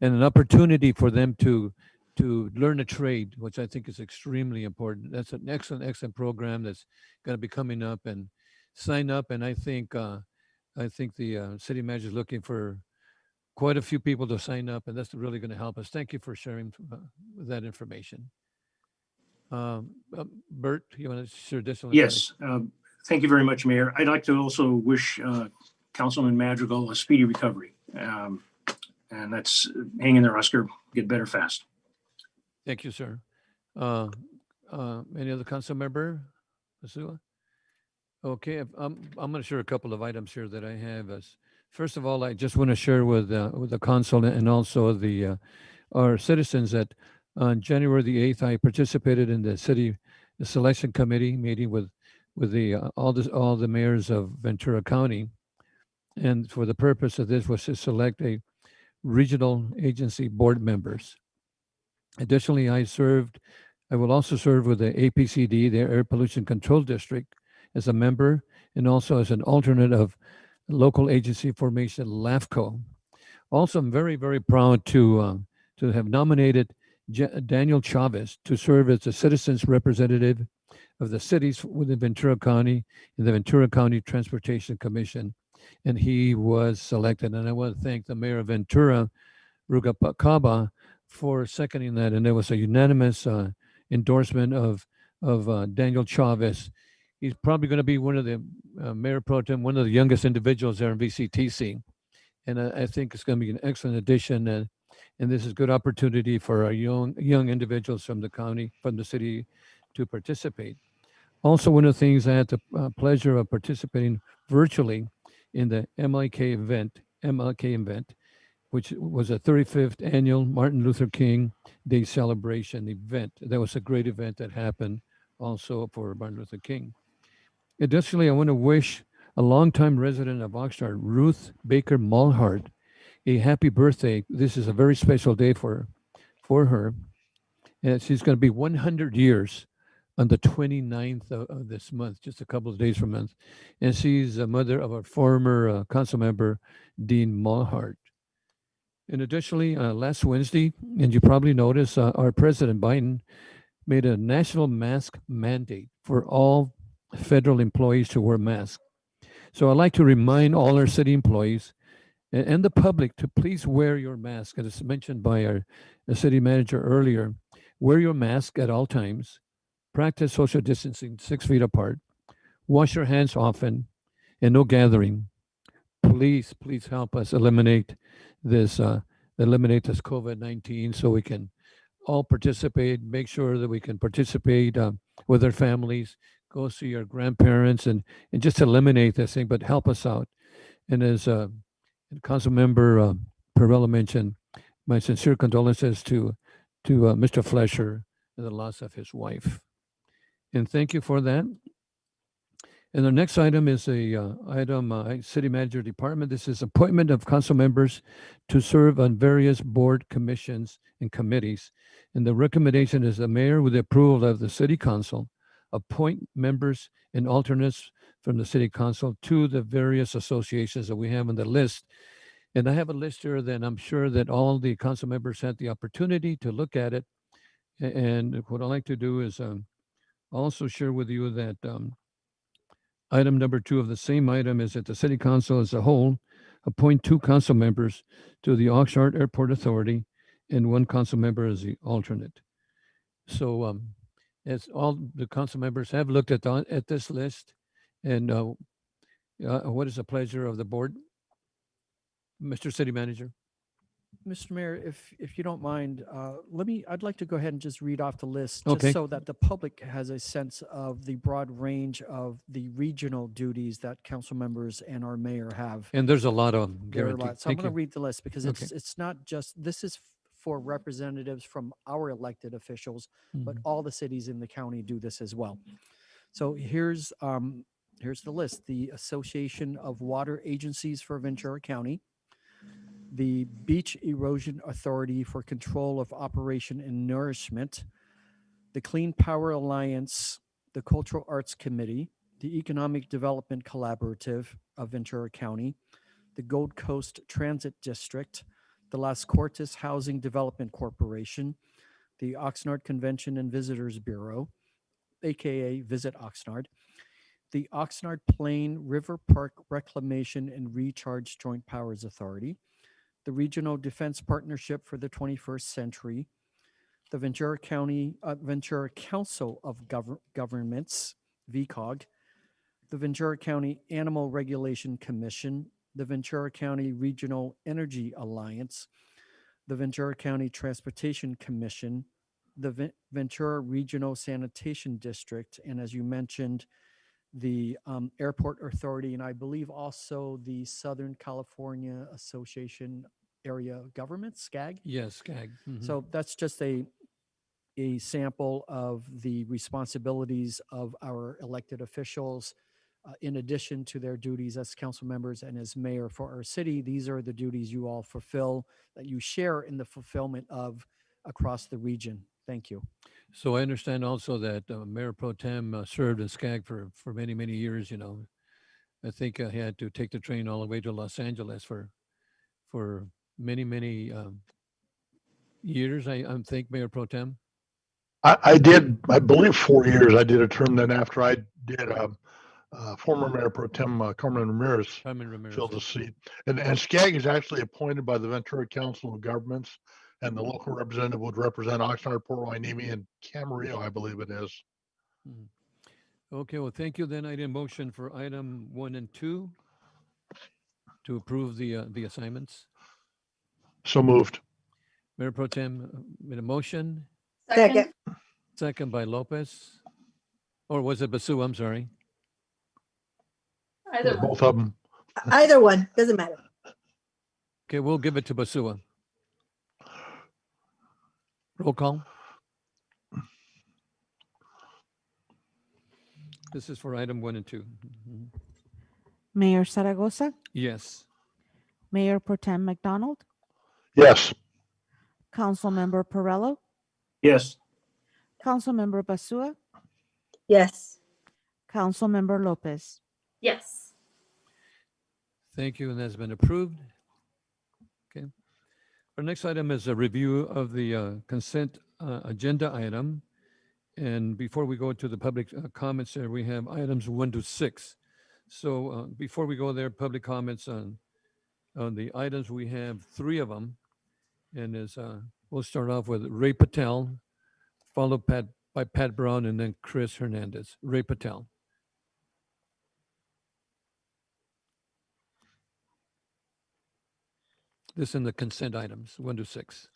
and an opportunity for them to learn a trade, which I think is extremely important. That's an excellent program that's going to be coming up, and sign up. And I think the city manager is looking for quite a few people to sign up, and that's really going to help us. Thank you for sharing that information. Bert, you want to share additional information? Yes. Thank you very much, Mayor. I'd like to also wish Councilman Madrigal a speedy recovery. And that's hang in there, Oscar. Get better fast. Thank you, sir. Any other council member? Pasua? Okay, I'm going to share a couple of items here that I have. First of all, I just want to share with the council and also our citizens that on January the 8th, I participated in the city selection committee meeting with all the mayors of Ventura County, and for the purpose of this was to select a regional agency board members. Additionally, I will also serve with the APCD, the Air Pollution Control District, as a member and also as an alternate of local agency formation LAFCO. Also, I'm very, very proud to have nominated Daniel Chavez to serve as the citizens representative of the cities within Ventura County in the Ventura County Transportation Commission, and he was selected. And I want to thank the mayor of Ventura, Rugapacaba, for seconding that. And there was a unanimous endorsement of Daniel Chavez. He's probably going to be one of the Mayor Pro Tem, one of the youngest individuals there in VCTC. And I think it's going to be an excellent addition. And this is a good opportunity for our young individuals from the county, from the city, to participate. Also, one of the things I had the pleasure of participating virtually in the MLK event, which was a 35th annual Martin Luther King Day celebration event. That was a great event that happened also for Martin Luther King. Additionally, I want to wish a longtime resident of Oxnard, Ruth Baker Mulhart, a happy birthday. This is a very special day for her. And she's going to be 100 years on the 29th of this month, just a couple of days from month. And she's a mother of our former council member, Dean Mulhart. And additionally, last Wednesday, and you probably noticed, our President Biden made a national mask mandate for all federal employees to wear masks. So I'd like to remind all our city employees and the public to please wear your mask. As mentioned by our city manager earlier, wear your mask at all times, practice social distancing 6 feet apart, wash your hands often, and no gathering. Please help us eliminate this COVID-19 so we can all participate, make sure that we can participate with our families, go see our grandparents, and just eliminate this thing, but help us out. And as Councilmember Perella mentioned, my sincere condolences to Mr. Flesher and the loss of his wife. And thank you for that. And the next item is City Manager Department. This is appointment of council members to serve on various board commissions and committees. And the recommendation is the mayor, with the approval of the city council, appoint members and alternates from the city council to the various associations that we have on the list. And I have a list here that I'm sure that all the council members had the opportunity to look at it. And what I like to do is also share with you that item number 2 of the same item is that the city council as a whole appoint 2 council members to the Oxnard Airport Authority and 1 council member as the alternate. So as all the council members have looked at this list, and what is the pleasure of the board? Mr. City Manager. Mr. Mayor, if you don't mind, I'd like to go ahead and just read off the list, Okay. just so that the public has a sense of the broad range of the regional duties that council members and our mayor have. And there's a lot of them, There are a guaranteed. lot. So I'm Thank going to you. read the list because Okay. it's not just, this is for representatives from our elected officials, but Mhm. all the cities in the county do this as well. So here's the list: the Association of Water Agencies for Ventura County, the Beach Erosion Authority for Control of Operation and Nourishment, the Clean Power Alliance, the Cultural Arts Committee, the Economic Development Collaborative of Ventura County, the Gold Coast Transit District, the Las Cortes Housing Development Corporation, the Oxnard Convention and Visitors Bureau, aka Visit Oxnard, the Oxnard Plain River Park Reclamation and Recharge Joint Powers Authority, the Regional Defense Partnership for the 21st Century, the Ventura Council of Governments, VCOG, the Ventura County Animal Regulation Commission, the Ventura County Regional Energy Alliance, the Ventura County Transportation Commission, the Ventura Regional Sanitation District, and as you mentioned, the Airport Authority, and I believe also the Southern California Association Area Governments, SCAG. Yes, SCAG. Mhm. So that's just a sample of the responsibilities of our elected officials. In addition to their duties as council members and as mayor for our city, these are the duties you all fulfill, that you share in the fulfillment of across the region. Thank you. So I understand also that Mayor Pro Tem served in SCAG for many, many years, you know. I think he had to take the train all the way to Los Angeles for many, many years, I think, Mayor Pro Tem. I did, I believe 4 years. I did a term then after I did, former Mayor Pro Tem Carmen Ramirez Carmen Ramirez. filled the seat. And SCAG is actually appointed by the Ventura Council of Governments, and the local representative would represent Oxnard, Port Hueneme, and Camarillo, I believe it is. Mhm. Okay, well, thank you. Then I need a motion for item 1 and 2 to approve the assignments. So moved. Mayor Pro Tem made a motion, Second. second by Lopez. Or was it Basu? I'm sorry. Either one. Both of them. Either one, doesn't matter. Okay, we'll give it to Basua. Roll call. This is for item 1 and 2. Mhm. Mayor Zaragoza, Yes. Mayor Pro Tem McDonald, Yes. Councilmember Perello, Yes. Councilmember Basua, Yes. Councilmember Lopez. Yes. Thank you, and that's been approved. Okay. Our next item is a review of the consent agenda item. And before we go to the public comments there, we have items 1 to 6. So before we go there, public comments on the items, we have 3 of them. And we'll start off with Ray Patel, followed by Pat Brown, and then Chris Hernandez. Ray Patel. This in the consent items, 1 to 6.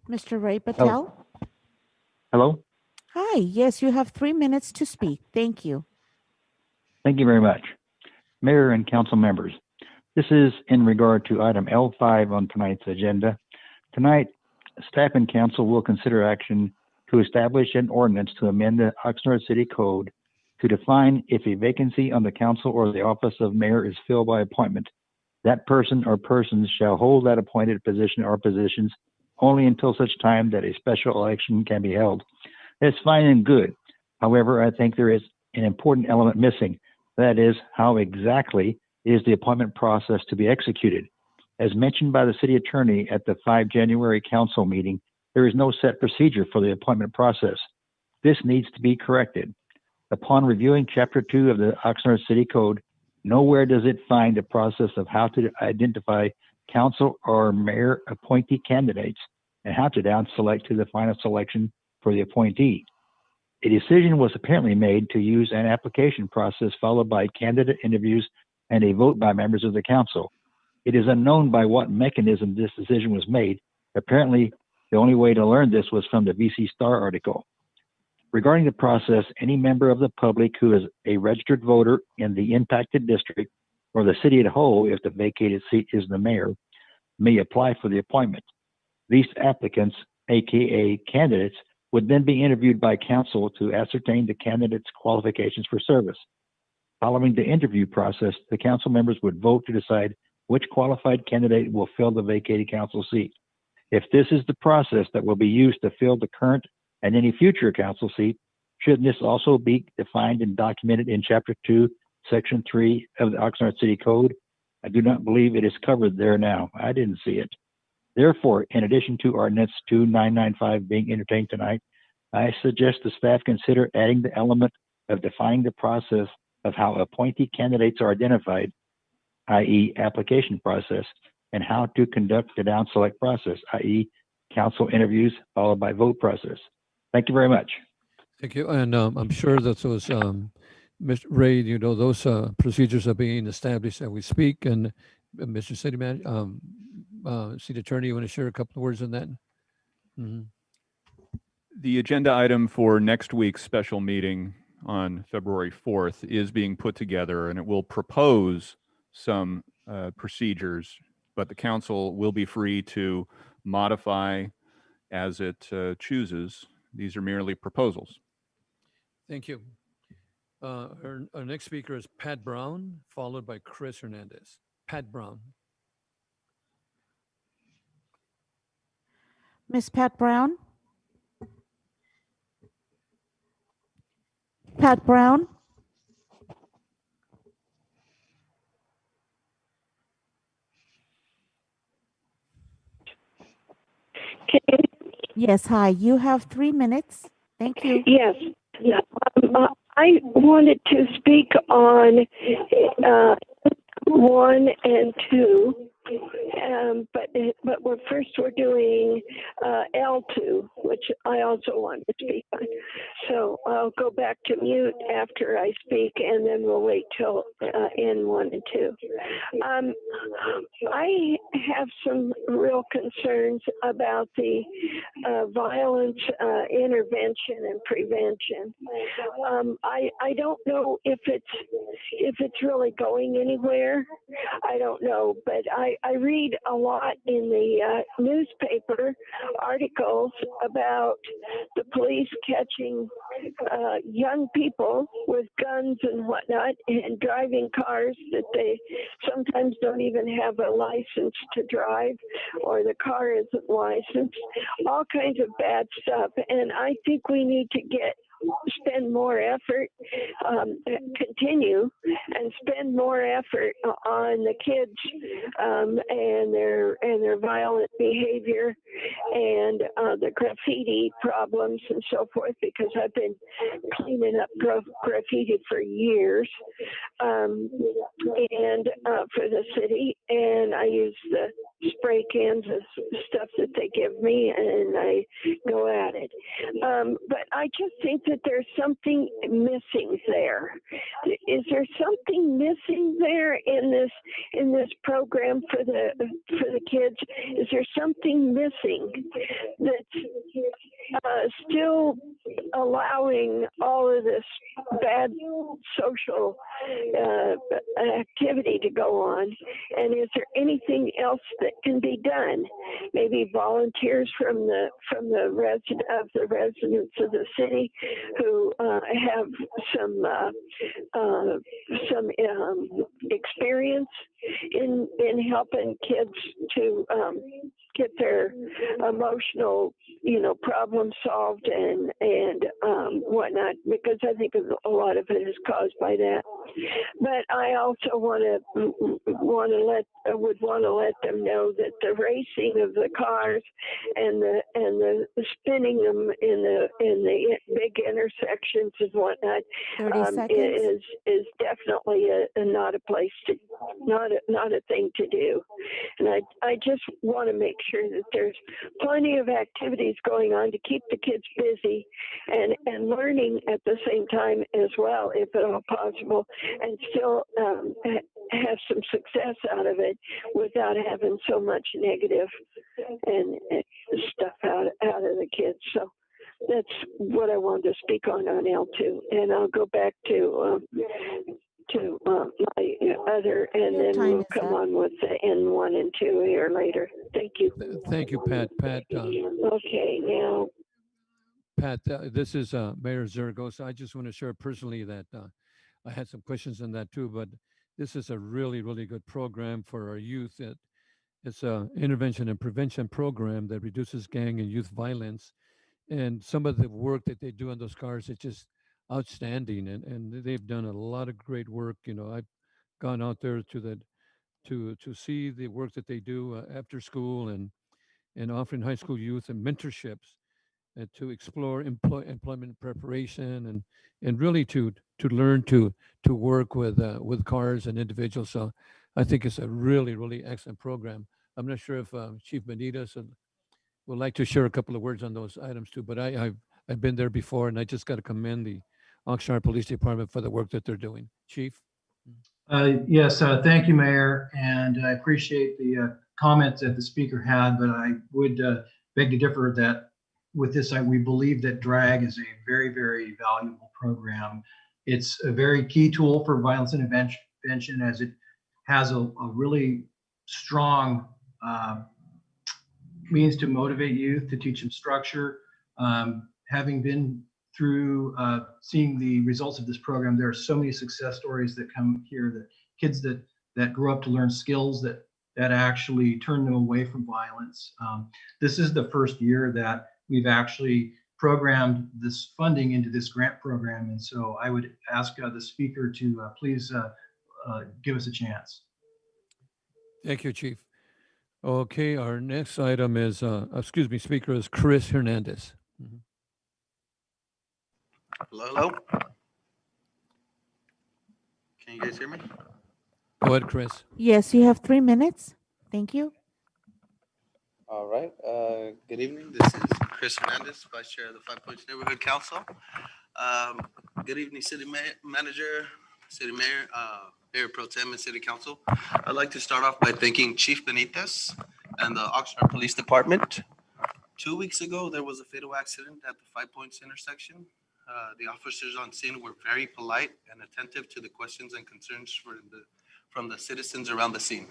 Mr. Ray Patel? Hello. Hi, yes, you have 3 minutes to speak. Thank you. Thank you very much. Mayor and council members, this is in regard to item L5 on tonight's agenda. Tonight, staff and council will consider action to establish an ordinance to amend the Oxnard City Code to define if a vacancy on the council or the office of mayor is filled by appointment. That person or persons shall hold that appointed position or positions only until such time that a special election can be held. That's fine and good, However, I think there is an important element missing. That is, how exactly is the appointment process to be executed? As mentioned by the city attorney at the 5 January council meeting, there is no set procedure for the appointment process. This needs to be corrected. Upon reviewing Chapter 2 of the Oxnard City Code, nowhere does it find a process of how to identify council or mayor appointee candidates and how to down select to the final selection for the appointee. A decision was apparently made to use an application process followed by candidate interviews and a vote by members of the council. It is unknown by what mechanism this decision was made. Apparently, the only way to learn this was from the VC Star article. Regarding the process, any member of the public who is a registered voter in the impacted district or the city as a whole, if the vacated seat is the mayor, may apply for the appointment. These applicants, aka candidates, would then be interviewed by council to ascertain the candidate's qualifications for service. Following the interview process, the council members would vote to decide which qualified candidate will fill the vacated council seat. If this is the process that will be used to fill the current and any future council seat, should this also be defined and documented in Chapter 2, Section 3 of the Oxnard City Code? I do not believe it is covered there now. I didn't see it. Therefore, in addition to Ordinance 2995 being entertained tonight, I suggest the staff consider adding the element of defining the process of how appointee candidates are identified, i.e. application process, and how to conduct the down select process, i.e. council interviews followed by vote process. Thank you very much. Thank you. And I'm sure that those, Mr. Ray, those procedures are being established as we speak. And Mr. City Manager, City Attorney, you want to share a couple of words on that? Mm-hmm. The agenda item for next week's special meeting on February 4th is being put together, and it will propose some procedures, but the council will be free to modify as it chooses. These are merely proposals. Thank you. Our next speaker is Pat Brown, followed by Chris Hernandez. Pat Brown. Miss Pat Brown? Pat Brown? Yes, hi. You have 3 minutes. Thank you. Yes. I wanted to speak on 1 and 2, but we're doing L2, which I also want to speak on. So I'll go back to mute after I speak, and then we'll wait till N1 and 2. I have some real concerns about the violence intervention and prevention. I don't know if it's really going anywhere. I don't know, but I read a lot in the newspaper articles about the police catching young people with guns and whatnot and driving cars that they sometimes don't even have a license to drive, or the car isn't licensed, all kinds of bad stuff. And I think we need to spend more effort, continue and spend more effort on the kids and their violent behavior and the graffiti problems and so forth, because I've been cleaning up graffiti for years and for the city, and I use the spray cans of stuff that they give me, and I go at it. But I just think that there's something missing there. Is there something missing there in this program for the kids? Is there something missing that's still allowing all of this bad social activity to go on? And is there anything else that can be done? Maybe volunteers from the residents of the city who have some experience in helping kids to get their emotional problem solved and whatnot, because I think a lot of it is caused by that. But I also would want to let them know that the racing of the cars and the spinning them in the big intersections and whatnot 30 seconds. is definitely not a place to not a thing to do. And I just want to make sure that there's plenty of activities going on to keep the kids busy and learning at the same time as well, if at all possible, and still have some success out of it without having so much negative and stuff out of the kids. So that's what I wanted to speak on L2, and I'll go back to my other, and Your then time we'll is come up. on with the N1 and 2 here later. Thank you. Thank you, Pat. Okay, now. Pat, this is Mayor Zaragoza. I just want to share personally that I had some questions on that too, but this is a really, really good program for our youth. It's an intervention and prevention program that reduces gang and youth violence. And some of the work that they do on those cars is just outstanding. And they've done a lot of great work. I've gone out there to see the work that they do after school and offering high school youth and mentorships to explore employment preparation and really to learn to work with cars and individuals. So I think it's a really, really excellent program. I'm not sure if Chief Benitez would like to share a couple of words on those items too, but I've been there before, and I just got to commend the Oxnard Police Department for the work that they're doing. Chief? Yes, thank you, Mayor, and I appreciate the comments that the speaker had, but I would beg to differ that with this, we believe that DRAG is a very, very valuable program. It's a very key tool for violence intervention, as it has a really strong means to motivate youth, to teach them structure. Having been through seeing the results of this program, there are so many success stories that come here, that kids that grew up to learn skills that actually turn them away from violence. This is the first year that we've actually programmed this funding into this grant program. And so I would ask the speaker to please give us a chance. Thank you, Chief. Okay, our next item is, speaker is Chris Hernandez. Hello? Can you guys hear me? Go ahead, Chris. Yes, you have 3 minutes. Thank you. All right. Good evening. This is Chris Hernandez, Vice Chair of the Five Points Neighborhood Council. Good evening, City Manager, City Mayor, Mayor Pro Tem, and City Council. I'd like to start off by thanking Chief Benitez and the Oxnard Police Department. 2 weeks ago, there was a fatal accident at the 5 Points intersection. The officers on scene were very polite and attentive to the questions and concerns from the citizens around the scene.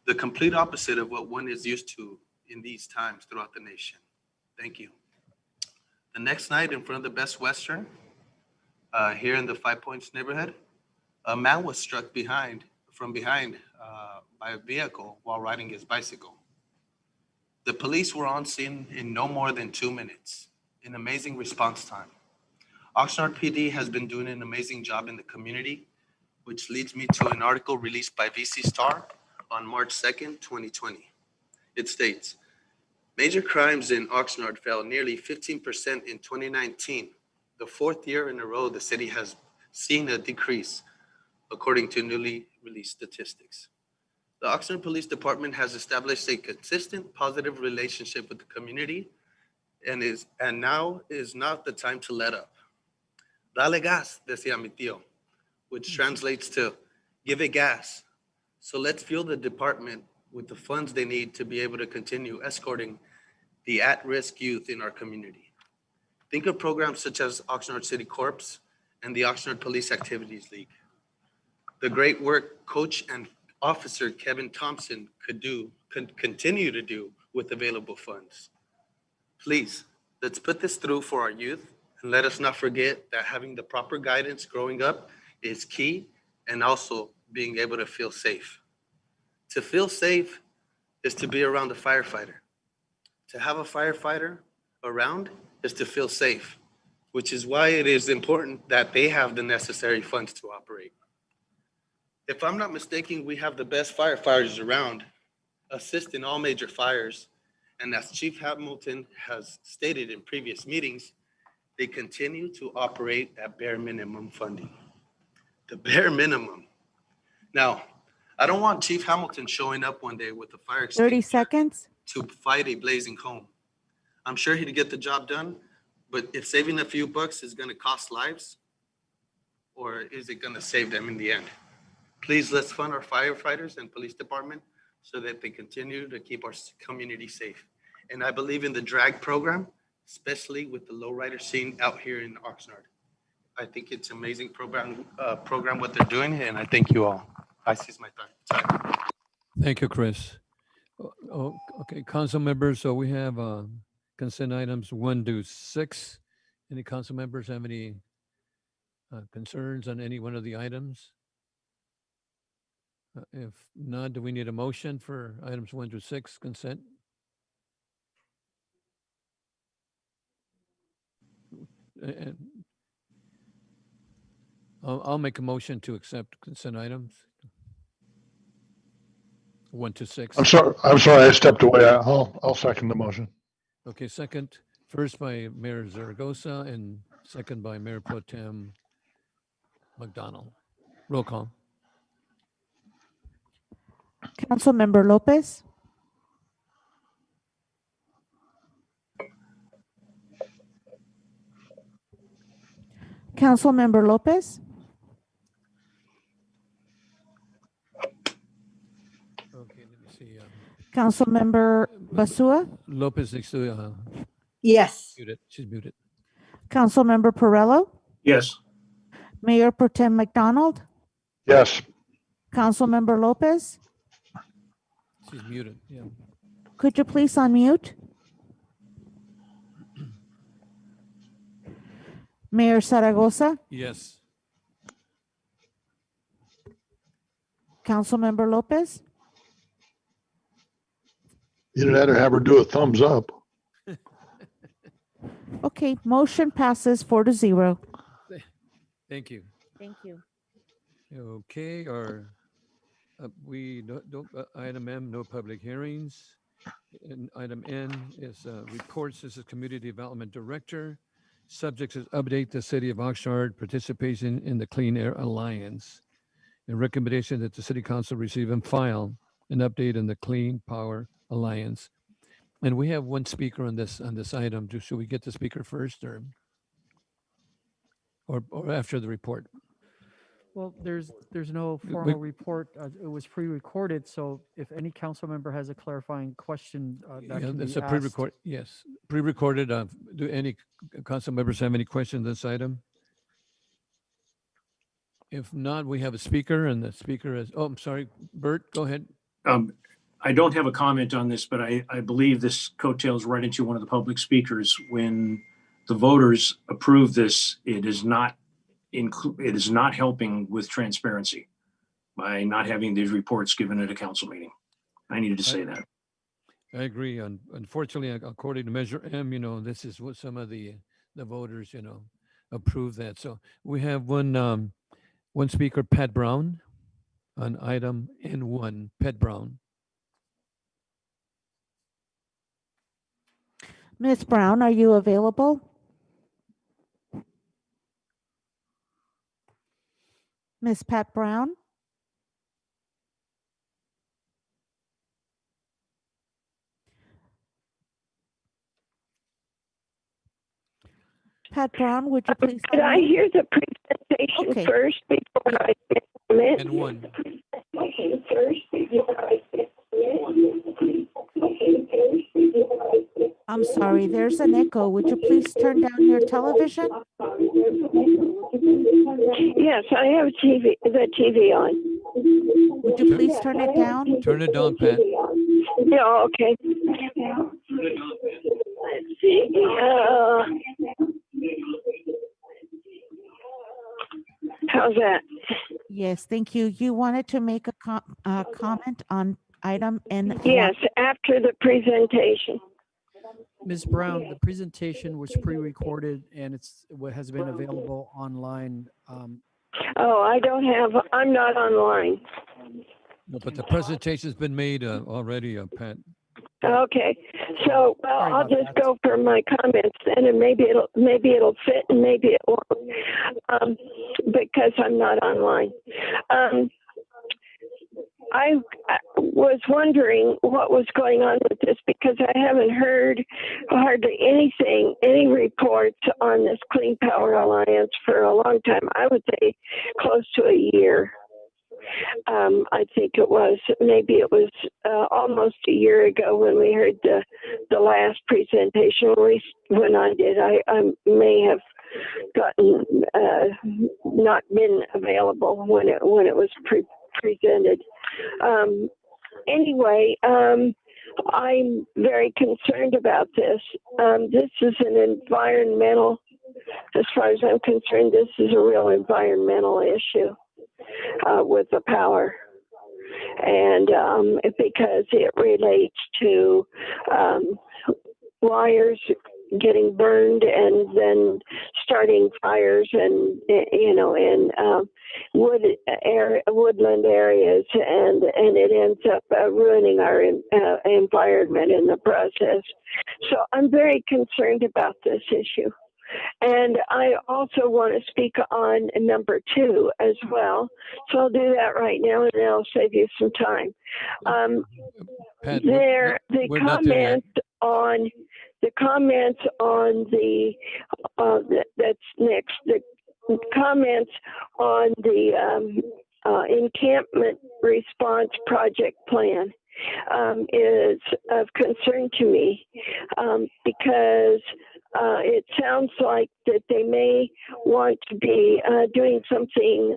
The complete opposite of what one is used to in these times throughout the nation. Thank you. The next night, in front of the Best Western, here in the 5 Points neighborhood, a man was struck from behind by a vehicle while riding his bicycle. The police were on scene in no more than 2 minutes, an amazing response time. Oxnard PD has been doing an amazing job in the community, which leads me to an article released by VC Star on March 2nd, 2020. It states, major crimes in Oxnard fell nearly 15% in 2019, the fourth year in a row the city has seen a decrease, according to newly released statistics. The Oxnard Police Department has established a consistent positive relationship with the community and now is not the time to let up. Dale gas, decía mi tío, which translates to give it gas. So let's fuel the department with the funds they need to be able to continue escorting the at-risk youth in our community. Think of programs such as Oxnard City Corps and the Oxnard Police Activities League. The great work Coach and Officer Kevin Thompson could continue to do with available funds. Please, let's put this through for our youth, and let us not forget that having the proper guidance growing up is key, and also being able to feel safe. To feel safe is to be around a firefighter. To have a firefighter around is to feel safe, which is why it is important that they have the necessary funds to operate. If I'm not mistaken, we have the best firefighters around, assist in all major fires. And as Chief Hamilton has stated in previous meetings, they continue to operate at bare minimum funding. The bare minimum. Now, I don't want Chief Hamilton showing up one day with a fire 30 extinguisher seconds. to fight a blazing home. I'm sure he'd get the job done, but if saving a few bucks is gonna cost lives, or is it gonna save them in the end? Please, let's fund our firefighters and police department so that they continue to keep our community safe. And I believe in the drag program, especially with the lowrider scene out here in Oxnard. I think it's amazing program what they're doing, and I thank you all. I seize my time. Thank you, Chris. Okay, council members, so we have consent items 1 to 6. Any council members have any concerns on any one of the items? If not, do we need a motion for items 1 to 6 consent? And I'll make a motion to accept consent items 1 to 6. I'm sorry, I stepped away. I'll second the motion. Okay, second, first by Mayor Zaragoza and second by Mayor Pro Tem McDonald. Roll call. Councilmember Lopez. Councilmember Lopez. Okay, let me see. Councilmember Basua. Lopez needs to. Yes. Muted. She's muted. Councilmember Perello. Yes. Mayor Pro Tem McDonald. Yes. Councilmember Lopez. She's muted. Yeah. Could you please unmute? Mayor Zaragoza. Yes. Councilmember Lopez. Either that or have her do a thumbs up. Okay, motion passes 4-0. Thank you. Thank you. Okay, we don't item M, no public hearings. And item N is reports. This is Community Development Director. Subject is update the City of Oxnard participation in the Clean Air Alliance. A recommendation that the City Council receive and file an update on the Clean Power Alliance. And we have one speaker on this item. Should we get the speaker first or after the report? Well, there's no formal report. It was pre-recorded, so if any council member has a clarifying question, that can be it's a asked. pre-record. Yes, pre-recorded. Do any council members have any questions on this item? If not, we have a speaker, and the speaker is. Oh, I'm sorry, Bert. Go ahead. I don't have a comment on this, but I believe this coattails right into one of the public speakers. When the voters approve this, it is not helping with transparency by not having these reports given at a council meeting. I needed to say that. I agree. Unfortunately, according to Measure M, this is what some of the voters, approve that. So we have one speaker, Pat Brown, on item N1. Pat Brown. Ms. Brown, are you available? Ms. Pat Brown? Pat Brown, would you please? Could I hear the presentation first before I comment? And one. I'm sorry, there's an echo. Would you please turn down your television? Yes, I have the TV on. Would you please turn it down? Turn it down, Pat. Yeah, okay. Let's see. How's that? Yes, thank you. You wanted to make a comment on item N1? Yes, after the presentation. Ms. Brown, the presentation was pre-recorded and it's what has been available online. Oh, I'm not online. No, but the presentation's been made already, Pat. Okay, so I'll just go for my comments then, and maybe it'll fit, and maybe it won't, because I'm not online. I was wondering what was going on with this because I haven't heard hardly anything, any reports on this Clean Power Alliance for a long time. I would say close to a year. I think maybe it was almost a year ago when we heard the last presentation. At least when I did, I may have gotten not been available when it was presented. Anyway, I'm very concerned about this. This is an environmental, as far as I'm concerned, this is a real environmental issue with the power. And because it relates to wires getting burned and then starting fires and in woodland areas, and it ends up ruining our environment in the process. So I'm very concerned about this issue. And I also want to speak on number 2 as well. So I'll do that right now, and then I'll save you some time. Pat, the we're not there yet. comments on the that's next. The comments on the encampment response project plan is of concern to me because it sounds like that they may want to be doing something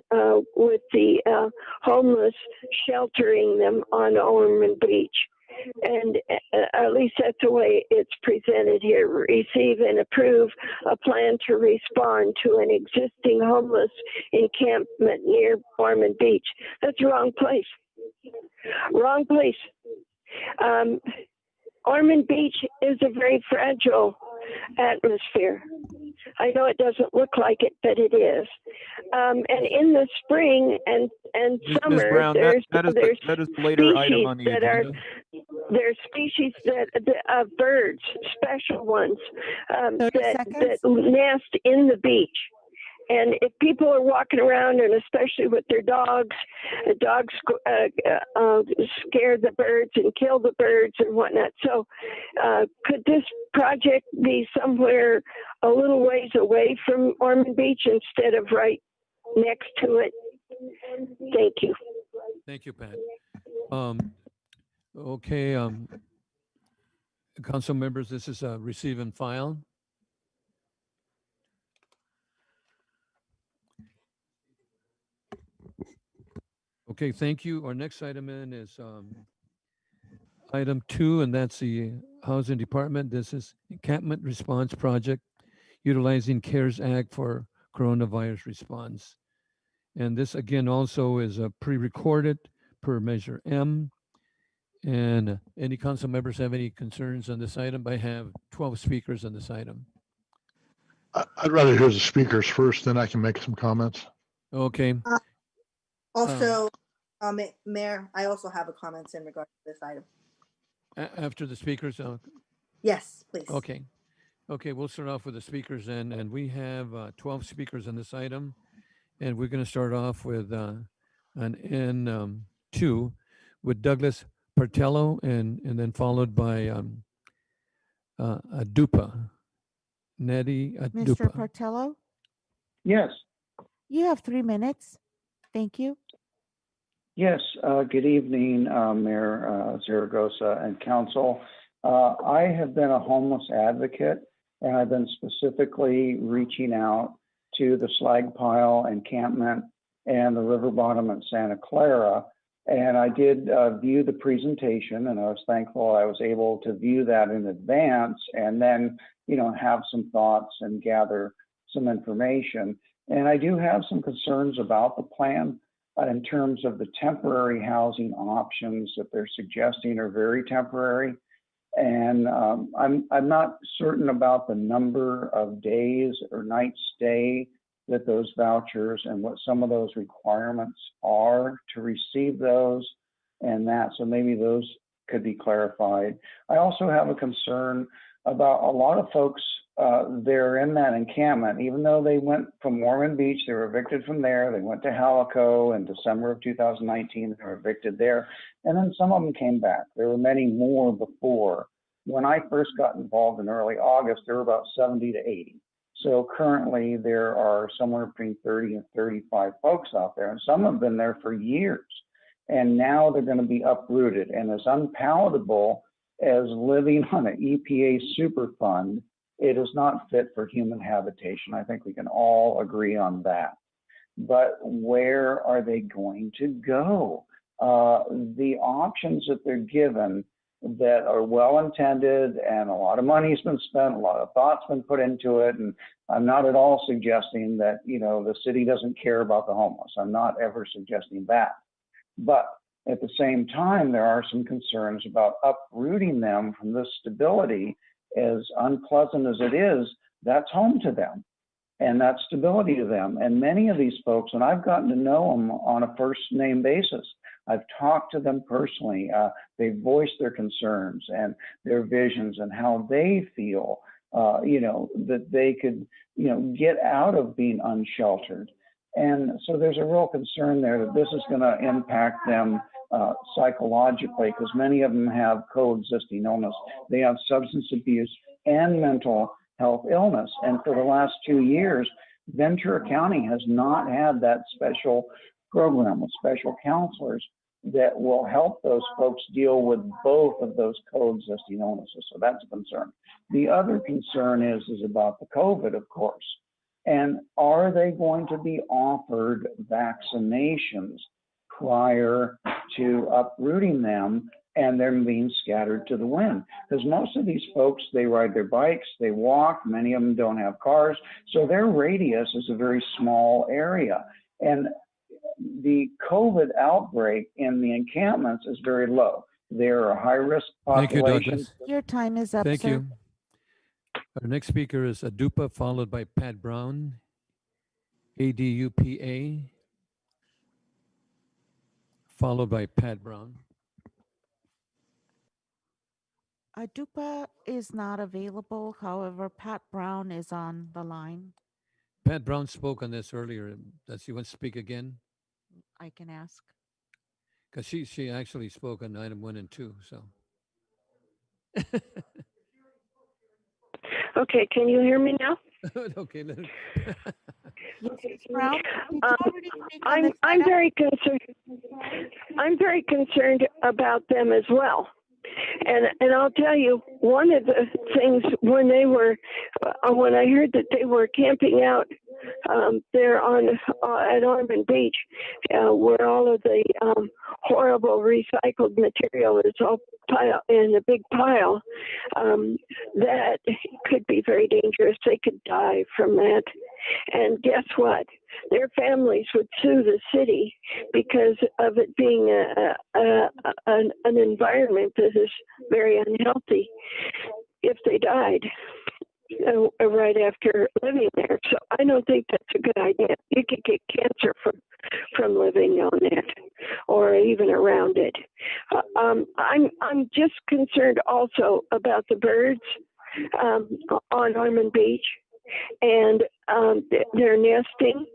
with the homeless, sheltering them on Ormond Beach. And at least that's the way it's presented here. Receive and approve a plan to respond to an existing homeless encampment near Ormond Beach. That's the wrong place. Wrong place. Ormond Beach is a very fragile atmosphere. I know it doesn't look like it, but it is. And in the spring and summer, Ms. Brown, there's that is the later item on the agenda. there's species of birds, special ones, that nest in the beach. And if people are walking around, and especially with their dogs, the dogs scare the birds and kill the birds and whatnot. So could this project be somewhere a little ways away from Ormond Beach instead of right next to it? Thank you. Thank you, Pat. Okay, council members, this is a receive and file. Okay, thank you. Our next item in is item 2, and that's the Housing Department. This is Encampment Response Project, utilizing CARES Act for coronavirus response. And this again also is pre-recorded per Measure M. And any council members have any concerns on this item? I have 12 speakers on this item. I'd rather hear the speakers first, then I can make some comments. Okay. Also, Mayor, I also have a comment in regard to this item. After the speakers? Yes, please. Okay. Okay, we'll start off with the speakers then. And we have 12 speakers on this item. And we're going to start off with an N2 with Douglas Partello and then followed by Adupa. Nettie Mr. Adupa. Partello, Yes. you have 3 minutes. Thank you. Yes, good evening, Mayor Zaragoza and Council. I have been a homeless advocate, and I've been specifically reaching out to the Slag Pile encampment and the river bottom at Santa Clara. And I did view the presentation, and I was thankful I was able to view that in advance and then, have some thoughts and gather some information. And I do have some concerns about the plan. In terms of the temporary housing options that they're suggesting are very temporary. And I'm not certain about the number of days or nights stay that those vouchers and what some of those requirements are to receive those and that. So maybe those could be clarified. I also have a concern about a lot of folks they're in that encampment, even though they went from Ormond Beach, they were evicted from there. They went to Halico in December of 2019, they were evicted there. And then some of them came back. There were many more before. When I first got involved in early August, there were about 70 to 80. So currently there are somewhere between 30 and 35 folks out there, and some have been there for years. And now they're going to be uprooted. And as unpalatable as living on an EPA super fund, it is not fit for human habitation. I think we can all agree on that. But where are they going to go? The options that they're given that are well-intended, and a lot of money's been spent, a lot of thought's been put into it, and I'm not at all suggesting that, you know, the city doesn't care about the homeless. I'm not ever suggesting that. But at the same time, there are some concerns about uprooting them from this stability. As unpleasant as it is, that's home to them, and that's stability to them. And many of these folks, and I've gotten to know them on a first name basis. I've talked to them personally. They voiced their concerns and their visions and how they feel, you know, that they could, you know, get out of being unsheltered. And so there's a real concern there that this is going to impact them psychologically, because many of them have coexisting illness. They have substance abuse and mental health illness. And for the last 2 years, Ventura County has not had that special program with special counselors that will help those folks deal with both of those coexisting illnesses. So that's a concern. The other concern is about the COVID, of course. And are they going to be offered vaccinations prior to uprooting them and them being scattered to the wind? Because most of these folks, they ride their bikes, they walk, many of them don't have cars, so their radius is a very small area. And the COVID outbreak in the encampments is very low. They're a high-risk Thank you, population. Douglas. Your time is up, Thank sir. you. Our next speaker is Adupa, followed by Pat Brown, ADUPA, followed by Pat Brown. Adupa is not available. However, Pat Brown is on the line. Pat Brown spoke on this earlier. Does she want to speak again? I can ask. Because she actually spoke on item 1 and 2. So. Okay, can you hear me now? Okay. Brown, did you already speak on this I'm item? very concerned. I'm very concerned about them as well. And I'll tell you, one of the things when I heard that they were camping out there at Ormond Beach, where all of the horrible recycled material is all piled in a big pile, that could be very dangerous. They could die from that. And guess what? Their families would sue the city because of it being an environment that is very unhealthy if they died right after living there. So I don't think that's a good idea. You could get cancer from living on it or even around it. I'm just concerned also about the birds on Ormond Beach and their nesting.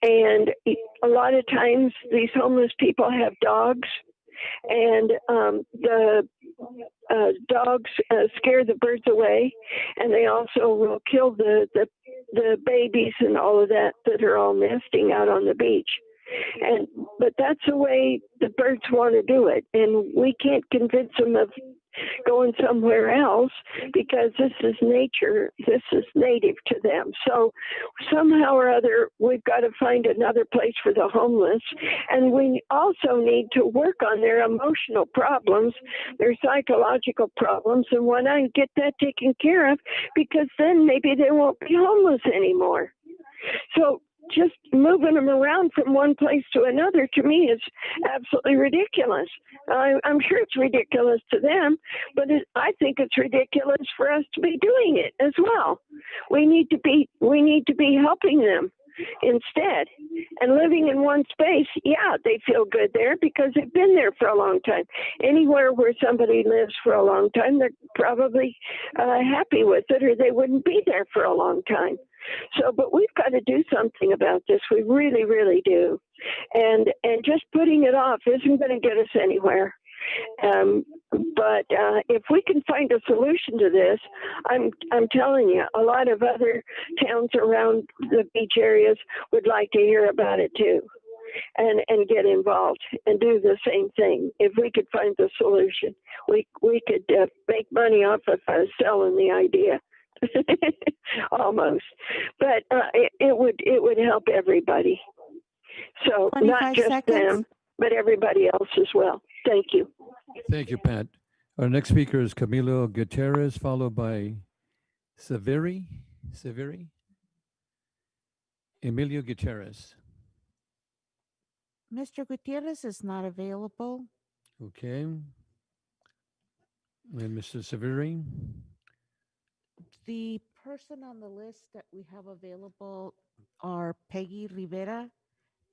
And a lot of times these homeless people have dogs, and the dogs scare the birds away, and they also will kill the babies and all of that are all nesting out on the beach. But that's the way the birds want to do it, and we can't convince them of going somewhere else because this is nature, this is native to them. So somehow or other, we've got to find another place for the homeless, and we also need to work on their emotional problems, their psychological problems, and when I get that taken care of, because then maybe they won't be homeless anymore. So just moving them around from one place to another to me is absolutely ridiculous. I'm sure it's ridiculous to them, but I think it's ridiculous for us to be doing it as well. We need to be helping them instead. And living in one space, yeah, they feel good there because they've been there for a long time. Anywhere where somebody lives for a long time, they're probably happy with it, or they wouldn't be there for a long time. So, but we've got to do something about this. We really, really do. And just putting it off isn't going to get us anywhere. But if we can find a solution to this, I'm telling you, a lot of other towns around the beach areas would like to hear about it too, and get involved and do the same thing. If we could find the solution, we could make money off of selling the idea. Almost, but it would help everybody. So not 25 just seconds. them, but everybody else as well. Thank you. Thank you, Pat. Our next speaker is Camilo Gutierrez, followed by Severi. Emilio Gutierrez. Mr. Gutierrez is not available. Okay. And Mr. Severi. The person on the list that we have available are Peggy Rivera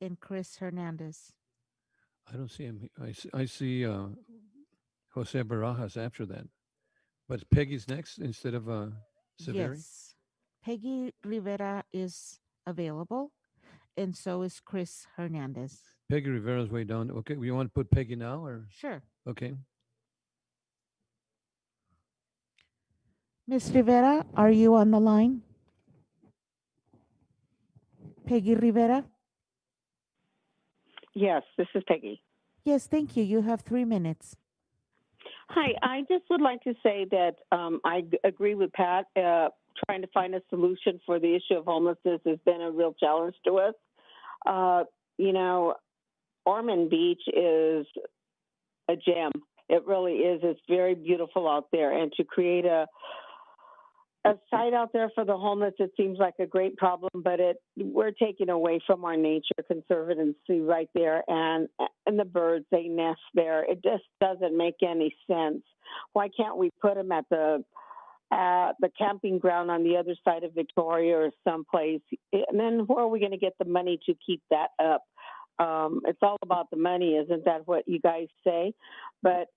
and Chris Hernandez. I don't see him. I see Jose Barajas after that. But Peggy's next instead of Severi? Yes. Peggy Rivera is available, and so is Chris Hernandez. Peggy Rivera's way down. Okay, we want to put Peggy now, or? Sure. Okay. Ms. Rivera, are you on the line? Peggy Rivera? Yes, this is Peggy. Yes, thank you. You have 3 minutes. Hi, I just would like to say that I agree with Pat. Trying to find a solution for the issue of homelessness has been a real challenge to us. Ormond Beach is a gem. It really is. It's very beautiful out there. And to create a site out there for the homeless, it seems like a great problem, but we're taking away from our nature conservancy right there, and the birds, they nest there. It just doesn't make any sense. Why can't we put them at the camping ground on the other side of Victoria or someplace? And then where are we going to get the money to keep that up? It's all about the money, isn't that what you guys say? But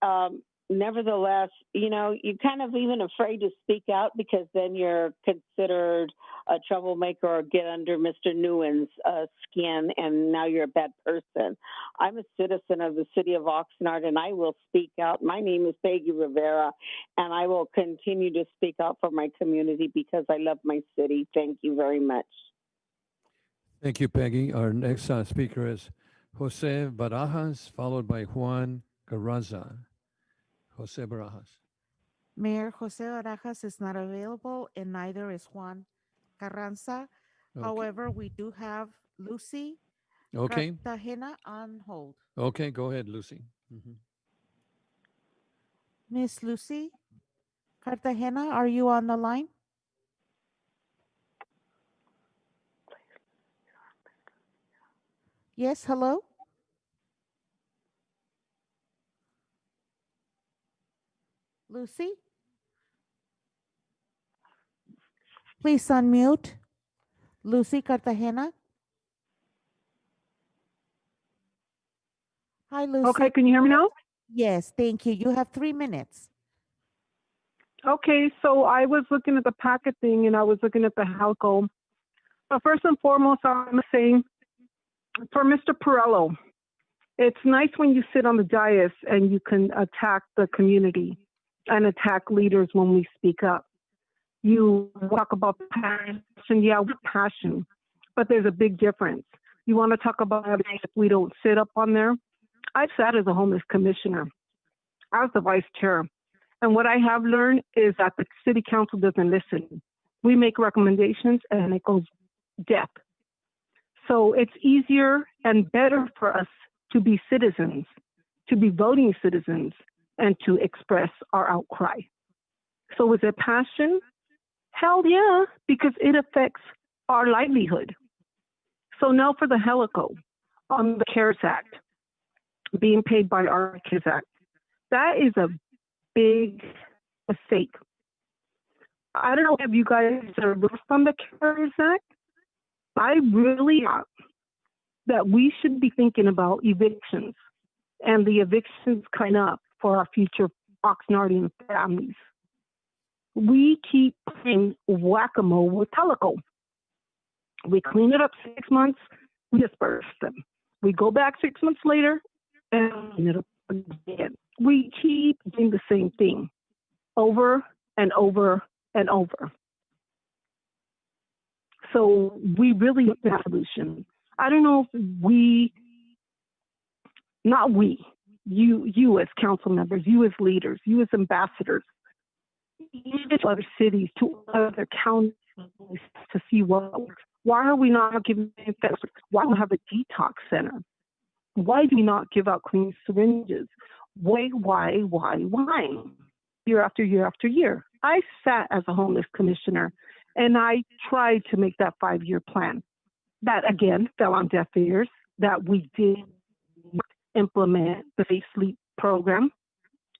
nevertheless, you're kind of even afraid to speak out because then you're considered a troublemaker or get under Mr. Nguyen's skin, and now you're a bad person. I'm a citizen of the city of Oxnard, and I will speak out. My name is Peggy Rivera, and I will continue to speak out for my community because I love my city. Thank you very much. Thank you, Peggy. Our next speaker is Jose Barajas, followed by Juan Garraza. Jose Barajas. Mayor Jose Barajas is not available, and neither is Juan Carranza. Okay. However, we do have Lucy Okay. Cartagena on hold. Okay, go ahead, Lucy. Miss Lucy Cartagena, are you on the line? Yes, hello? Lucy? Please unmute. Lucy Cartagena? Hi, Lucy. Okay, can you hear me now? Yes, thank you. You have 3 minutes. Okay, so I was looking at the packet thing and I was looking at the Halco. But first and foremost, I'm saying for Mr. Perello, it's nice when you sit on the dais and you can attack the community and attack leaders when we speak up. You talk about passion, yeah, with passion, but there's a big difference. You want to talk about if we don't sit up on there? I've sat as a homeless commissioner. I was the vice chair. And what I have learned is that the city council doesn't listen. We make recommendations and it goes deaf. So it's easier and better for us to be citizens, to be voting citizens, and to express our outcry. So is it passion? Hell yeah, because it affects our livelihood. So now for the helico on the CARES Act, being paid by our CARES Act. That is a big mistake. I don't know if you guys are versed on the CARES Act. I really thought that we should be thinking about evictions and the evictions coming up for our future Oxnardian families. We keep playing whack-a-mole with Teleco. We clean it up 6 months, we disperse them. We go back 6 months later and clean it up again. We keep doing the same thing over and over and over. So we really need a solution. I don't know if you as council members, you as leaders, you as ambassadors, even to other cities, to other counties to see what works. Why are we not giving infections? Why don't we have a detox center? Why do we not give out clean syringes? Why? Year after year after year. I sat as a homeless commissioner and I tried to make that 5-year plan. That again fell on deaf ears, that we did implement the Safe Sleep program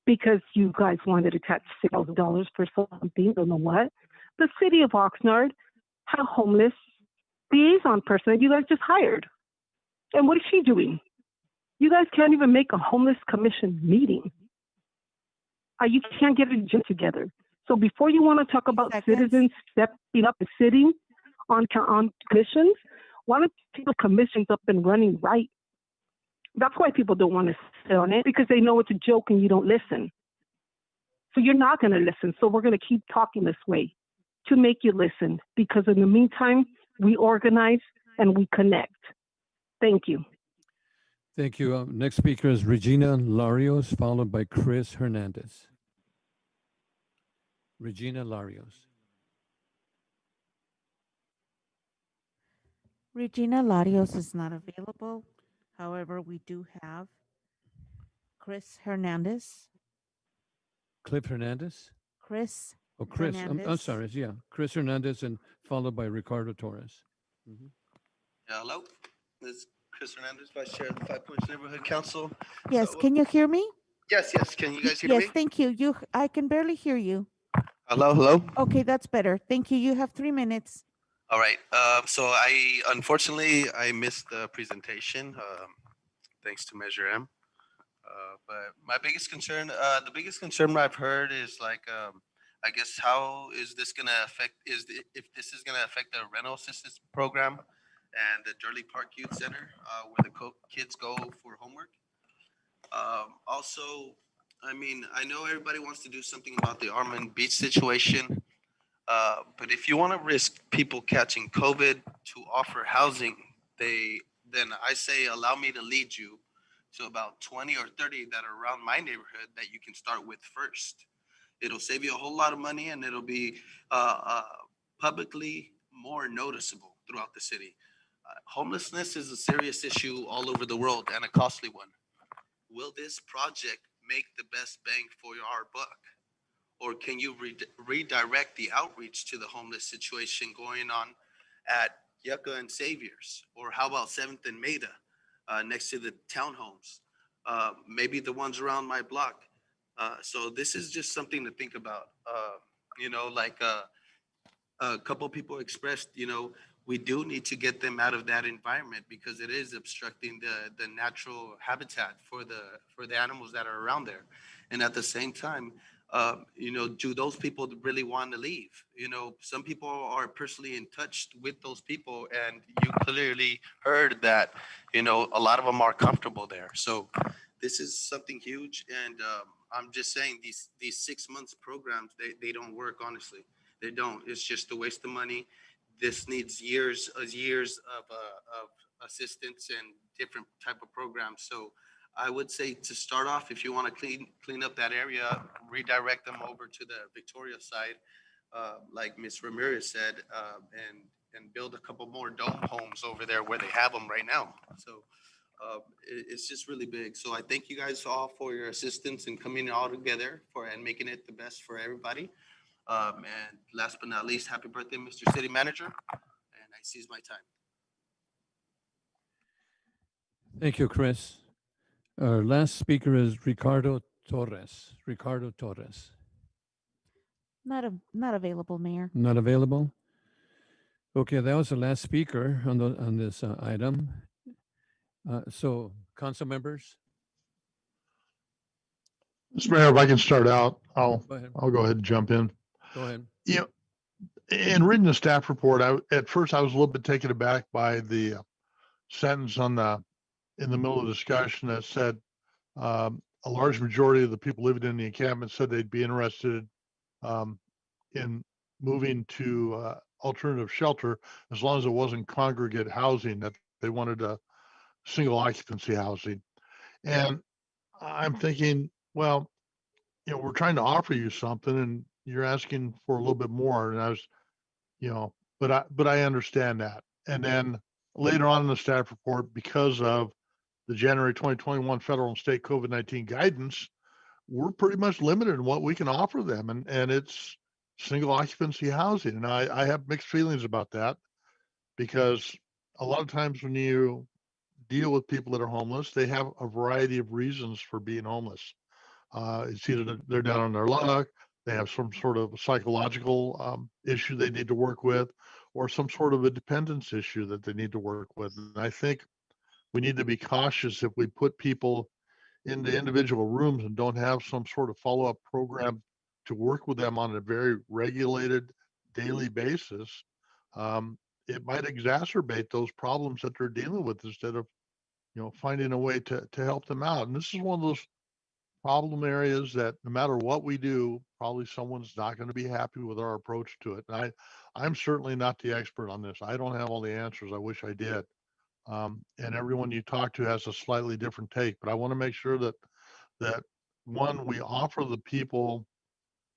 because you guys wanted to catch $6,000 for something, don't know what. The city of Oxnard had a homeless liaison person that you guys just hired. And what is she doing? You guys can't even make a homeless commission meeting. You can't get a gym together. So before you want to talk about citizens stepping up and sitting on commissions, why don't you keep the commissions up and running right? That's why people don't want to sit on it, because they know it's a joke and you don't listen. So you're not going to listen. So we're going to keep talking this way to make you listen, because in the meantime, we organize and we connect. Thank you. Thank you. Next speaker is Regina Larios, followed by Chris Hernandez. Regina Larios. Regina Larios is not available. However, we do have Chris Hernandez. Cliff Hernandez? Chris. Oh, Chris. I'm Hernandez. sorry. Yeah. Chris Hernandez, and followed by Ricardo Torres. Yeah, hello, this is Chris Hernandez, Vice Chair of the 5 Points Neighborhood Council. Yes, can you hear me? Yes, can you guys hear Yes, me? thank you. I can barely hear you. Hello? Okay, that's better. Thank you. You have 3 minutes. All right, so unfortunately, I missed the presentation, thanks to Measure M. But my biggest concern, the biggest concern I've heard is like, I guess, how is this gonna affect, if this is gonna affect the rental assistance program and the Durley Park Youth Center, where the kids go for homework. Also, I mean, I know everybody wants to do something about the Armand Beach situation, but if you want to risk people catching COVID to offer housing, then I say allow me to lead you to about 20 or 30 that are around my neighborhood that you can start with first. It'll save you a whole lot of money, and it'll be publicly more noticeable throughout the city. Homelessness is a serious issue all over the world and a costly one. Will this project make the best bang for our buck? Or can you redirect the outreach to the homeless situation going on at Yucca and Saviors? Or how about 7th and Maida, next to the townhomes? Maybe the ones around my block. So this is just something to think about. Like a couple people expressed, we do need to get them out of that environment because it is obstructing the natural habitat for the animals that are around there. And at the same time, do those people really want to leave? Some people are personally in touch with those people, and you clearly heard that, a lot of them are comfortable there. So this is something huge. And I'm just saying these 6 months programs, they don't work, honestly. They don't. It's just a waste of money. This needs years of assistance and different type of programs. So I would say to start off, if you want to clean up that area, redirect them over to the Victoria side, like Ms. Ramirez said, and build a couple more dome homes over there where they have them right now. So it's just really big. So I thank you guys all for your assistance and coming all together and making it the best for everybody. And last but not least, happy birthday, Mr. City Manager. And I seize my time. Thank you, Chris. Our last speaker is Ricardo Torres. Ricardo Torres. Not available, Mayor. Not available? Okay, that was the last speaker on this item. So, council members? Mr. Mayor, if I can start out, Go ahead. I'll go ahead and jump in. Go ahead. You know, in reading the staff report, at first I was a little bit taken aback by the sentence in the middle of the discussion that said a large majority of the people living in the encampment said they'd be interested in moving to alternative shelter as long as it wasn't congregate housing, that they wanted a single occupancy housing. And I'm thinking, well, you know, we're trying to offer you something and you're asking for a little bit more. And I was, you know, but I understand that. And then later on in the staff report, because of the January 2021 federal and state COVID-19 guidance, we're pretty much limited in what we can offer them. And it's single occupancy housing. And I have mixed feelings about that, because a lot of times when you deal with people that are homeless, they have a variety of reasons for being homeless. It's either that they're down on their luck, they have some sort of psychological issue they need to work with, or some sort of a dependence issue that they need to work with. And I think we need to be cautious if we put people into individual rooms and don't have some sort of follow-up program to work with them on a very regulated daily basis. It might exacerbate those problems that they're dealing with instead of, you know, finding a way to help them out. And this is one of those problem areas that no matter what we do, probably someone's not going to be happy with our approach to it. And I'm certainly not the expert on this. I don't have all the answers. I wish I did. And everyone you talk to has a slightly different take, but I want to make sure that one, we offer the people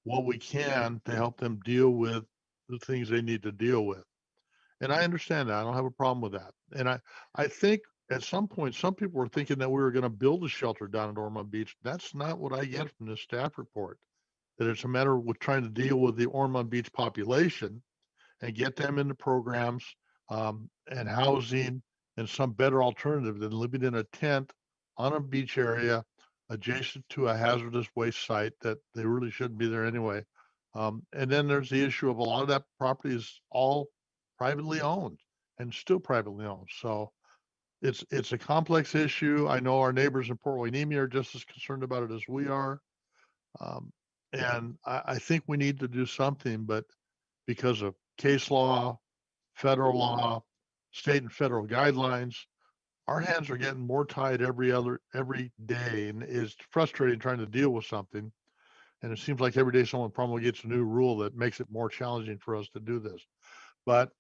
what we can to help them deal with the things they need to deal with. And I understand that. I don't have a problem with that. And I think at some point, some people were thinking that we were going to build a shelter down at Ormond Beach. That's not what I get from this staff report, that it's a matter of trying to deal with the Ormond Beach population and get them into programs and housing and some better alternative than living in a tent on a beach area adjacent to a hazardous waste site that they really shouldn't be there anyway. And then there's the issue of a lot of that property is all privately owned and still privately owned. So it's a complex issue. I know our neighbors in Port Hueneme are just as concerned about it as we are. And I think we need to do something, but because of case law, federal law, state and federal guidelines, our hands are getting more tied every day, and it's frustrating trying to deal with something. And it seems like every day someone promulgates a new rule that makes it more challenging for us to do this. But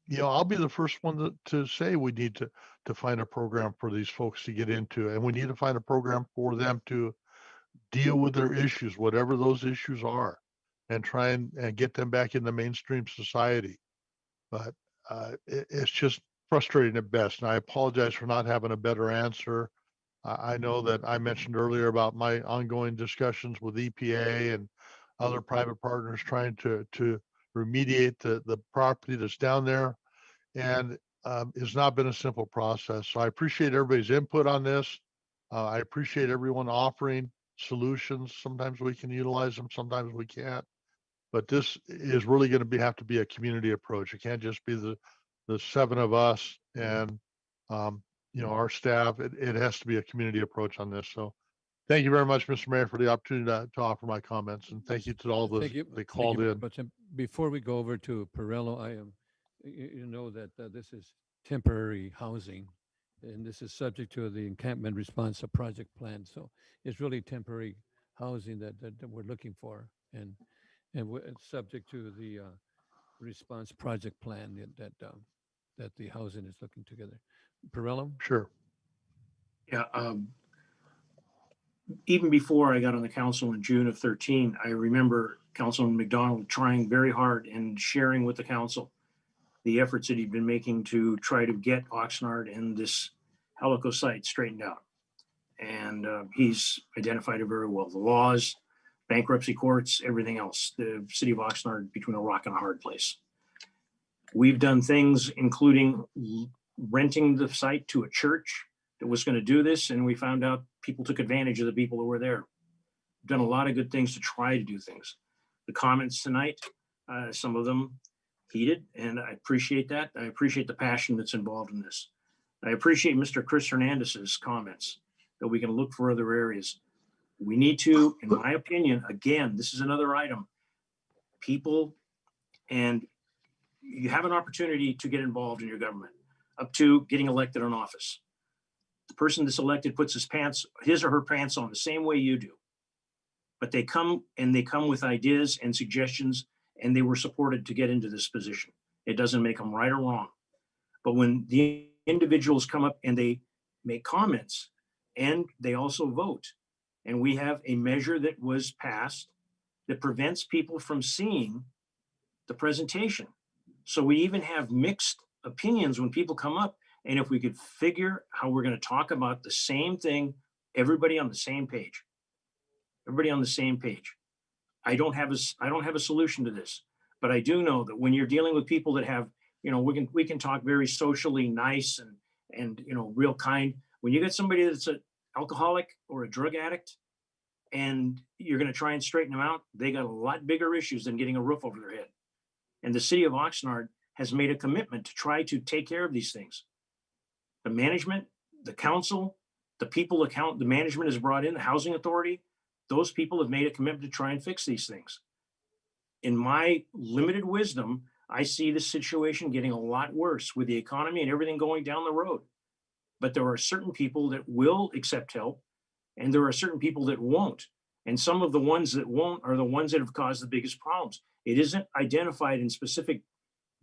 you know, I'll be the first one to say we need to find a program for these folks to get into, and we need to find a program for them to deal with their issues, whatever those issues are, and try and get them back into mainstream society. But it's just frustrating at best. And I apologize for not having a better answer. I know that I mentioned earlier about my ongoing discussions with EPA and other private partners trying to remediate the property that's down there. And it's not been a simple process. So I appreciate everybody's input on this. I appreciate everyone offering solutions. Sometimes we can utilize them, sometimes we can't. But this is really going to have to be a community approach. It can't just be the seven of us and you know, our staff. It has to be a community approach on this. So thank you very much, Mr. Mayor, for the opportunity to offer my comments, and thank you to all those that called in. But before we go over to Perello, I am, you know that this is temporary housing, and this is subject to the encampment response project plan. So it's really temporary housing that we're looking for, and it's subject to the response project plan that the housing is looking together. Perello? Sure. Yeah. Even before I got on the council in June of 13, I remember Councilman McDonald trying very hard and sharing with the council the efforts that he'd been making to try to get Oxnard and this Helico site straightened out. And he's identified it very well. The laws, bankruptcy courts, everything else. The city of Oxnard between a rock and a hard place. We've done things, including renting the site to a church that was going to do this, and we found out people took advantage of the people who were there. Done a lot of good things to try to do things. The comments tonight, some of them heated, and I appreciate that. I appreciate the passion that's involved in this. I appreciate Mr. Chris Hernandez's comments that we can look for other areas. We need to, in my opinion, again, this is another item, people, and you have an opportunity to get involved in your government up to getting elected in office. The person that's elected puts his or her pants on the same way you do. But they come with ideas and suggestions, and they were supported to get into this position. It doesn't make them right or wrong. But when the individuals come up and they make comments and they also vote, and we have a measure that was passed that prevents people from seeing the presentation. So we even have mixed opinions when people come up. And if we could figure how we're going to talk about the same thing, everybody on the same page. Everybody on the same page. I don't have a solution to this, but I do know that when you're dealing with people that have, we can talk very socially nice and real kind. When you get somebody that's an alcoholic or a drug addict, and you're going to try and straighten them out, they got a lot bigger issues than getting a roof over their head. And the city of Oxnard has made a commitment to try to take care of these things. The management, the council, the management is brought in, the housing authority, those people have made a commitment to try and fix these things. In my limited wisdom, I see the situation getting a lot worse with the economy and everything going down the road. But there are certain people that will accept help, and there are certain people that won't. And some of the ones that won't are the ones that have caused the biggest problems. It isn't identified in specific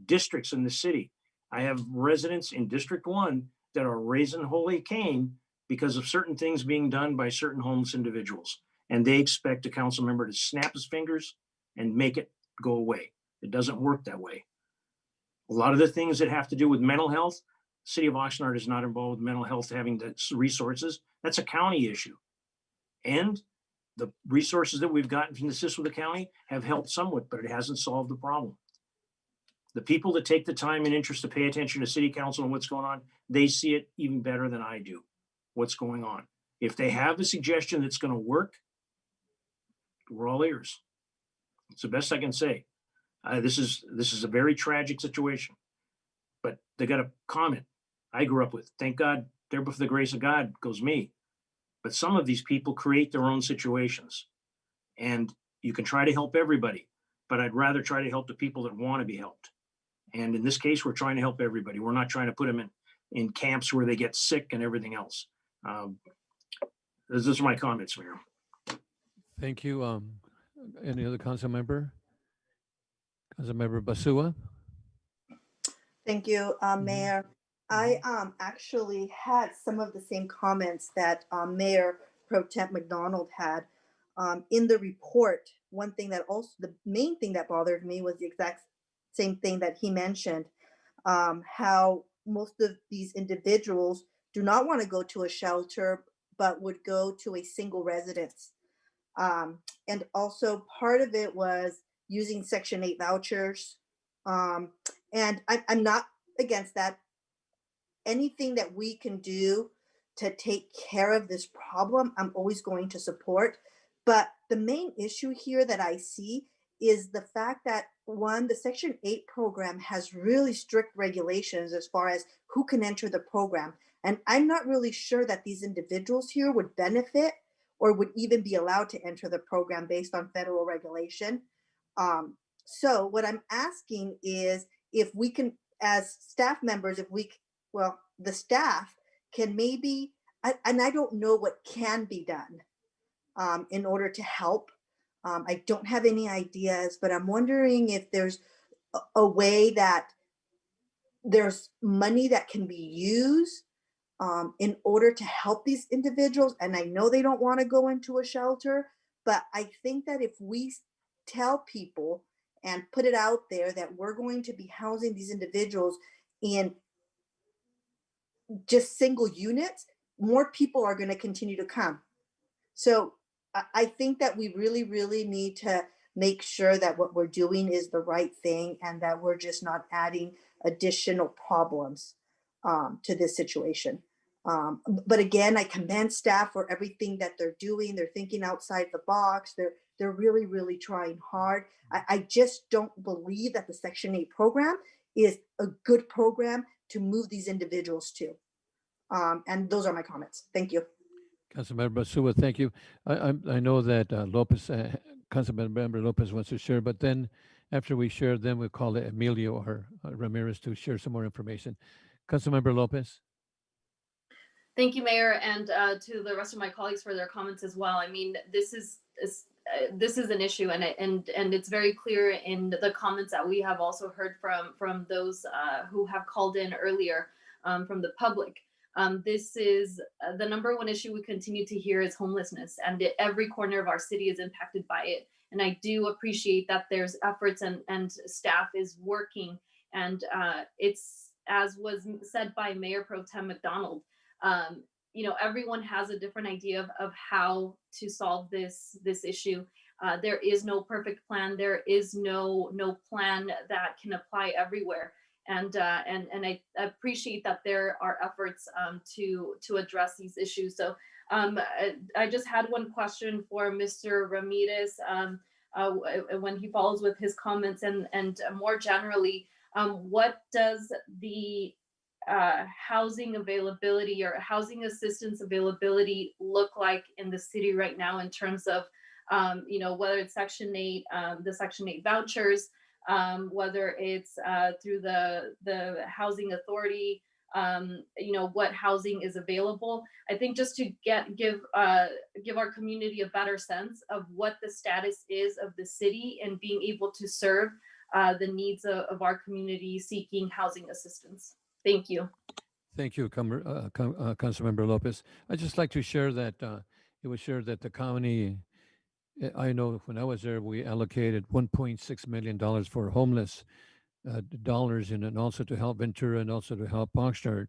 districts in the city. I have residents in District 1 that are raising holy Cain because of certain things being done by certain homeless individuals. And they expect a council member to snap his fingers and make it go away. It doesn't work that way. A lot of the things that have to do with mental health, the city of Oxnard is not involved with mental health having the resources. That's a county issue. And the resources that we've gotten from the system of the county have helped somewhat, but it hasn't solved the problem. The people that take the time and interest to pay attention to city council and what's going on, they see it even better than I do, what's going on. If they have a suggestion that's going to work, we're all ears. It's the best I can say. This is a very tragic situation, but they got a comment I grew up with. Thank God, there for the grace of God goes me. But some of these people create their own situations, and you can try to help everybody, but I'd rather try to help the people that want to be helped. And in this case, we're trying to help everybody. We're not trying to put them in camps where they get sick and everything else. Those are my comments, Mayor. Thank you. Any other council member? Council member Basua? Thank you, Mayor. I actually had some of the same comments that Mayor Pro Tem McDonald had in the report. One thing that also, the main thing that bothered me was the exact same thing that he mentioned, how most of these individuals do not want to go to a shelter, but would go to a single residence. And also part of it was using Section 8 vouchers. And I'm not against that. Anything that we can do to take care of this problem, I'm always going to support. But the main issue here that I see is the fact that, one, the Section 8 program has really strict regulations as far as who can enter the program. And I'm not really sure that these individuals here would benefit or would even be allowed to enter the program based on federal regulation. So what I'm asking is if we can, as staff members, the staff can maybe, and I don't know what can be done in order to help. I don't have any ideas, but I'm wondering if there's a way that there's money that can be used in order to help these individuals. And I know they don't want to go into a shelter, but I think that if we tell people and put it out there that we're going to be housing these individuals in just single units, more people are going to continue to come. So I think that we really, really need to make sure that what we're doing is the right thing and that we're just not adding additional problems. to this situation. But again, I commend staff for everything that they're doing. They're thinking outside the box. They're really, really trying hard. I just don't believe that the Section 8 program is a good program to move these individuals to. And those are my comments. Thank you. Councilmember Basua, thank you. I know that Lopez, Councilmember Lopez wants to share, but then after we share, then we'll call it Emilio or Ramirez to share some more information. Councilmember Lopez. Thank you, Mayor, and to the rest of my colleagues for their comments as well. I mean, this is an issue, and it's very clear in the comments that we have also heard from those who have called in earlier from the public. This is the number one issue we continue to hear is homelessness, and every corner of our city is impacted by it. And I do appreciate that there's efforts and staff is working, and it's, as was said by Mayor Pro Tem McDonald, everyone has a different idea of how to solve this issue. There is no perfect plan. There is no plan that can apply everywhere. And I appreciate that there are efforts to address these issues. So I just had one question for Mr. Ramirez when he follows with his comments, and more generally, what does the housing availability or housing assistance availability look like in the city right now in terms of, whether it's Section 8, the Section 8 vouchers, whether it's through the housing authority, what housing is available. I think just to give our community a better sense of what the status is of the city and being able to serve the needs of our community seeking housing assistance. Thank you. Thank you, Councilmember Lopez. I'd just like to share that it was shared that the county, I know when I was there, we allocated $1.6 million for homeless dollars, and also to help Ventura and also to help Oxnard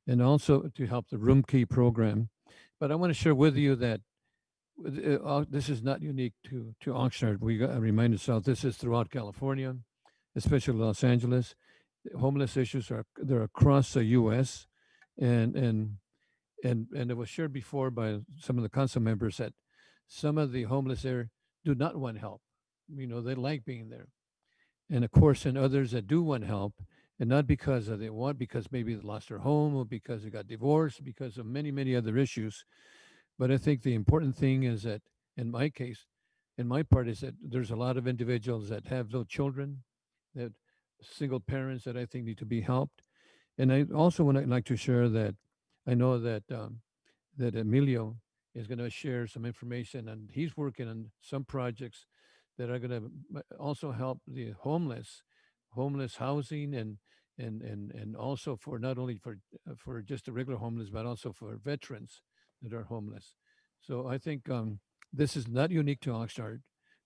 and also to help the Room Key program. But I want to share with you that this is not unique to Oxnard. We got to remind ourselves this is throughout California, especially Los Angeles. Homeless issues they're across the U.S. and it was shared before by some of the council members that some of the homeless there do not want help. They like being there, and of course, and others that do want help, and not because they want, because maybe they lost their home or because they got divorced, because of many other issues. But I think the important thing is that in my case, in my part, is that there's a lot of individuals that have little children, that single parents that I think need to be helped. And I also would like to share that I know that that Emilio is going to share some information, and he's working on some projects that are going to also help the homeless housing, and also for not only for just the regular homeless, but also for veterans that are homeless. So I think this is not unique to Oxnard,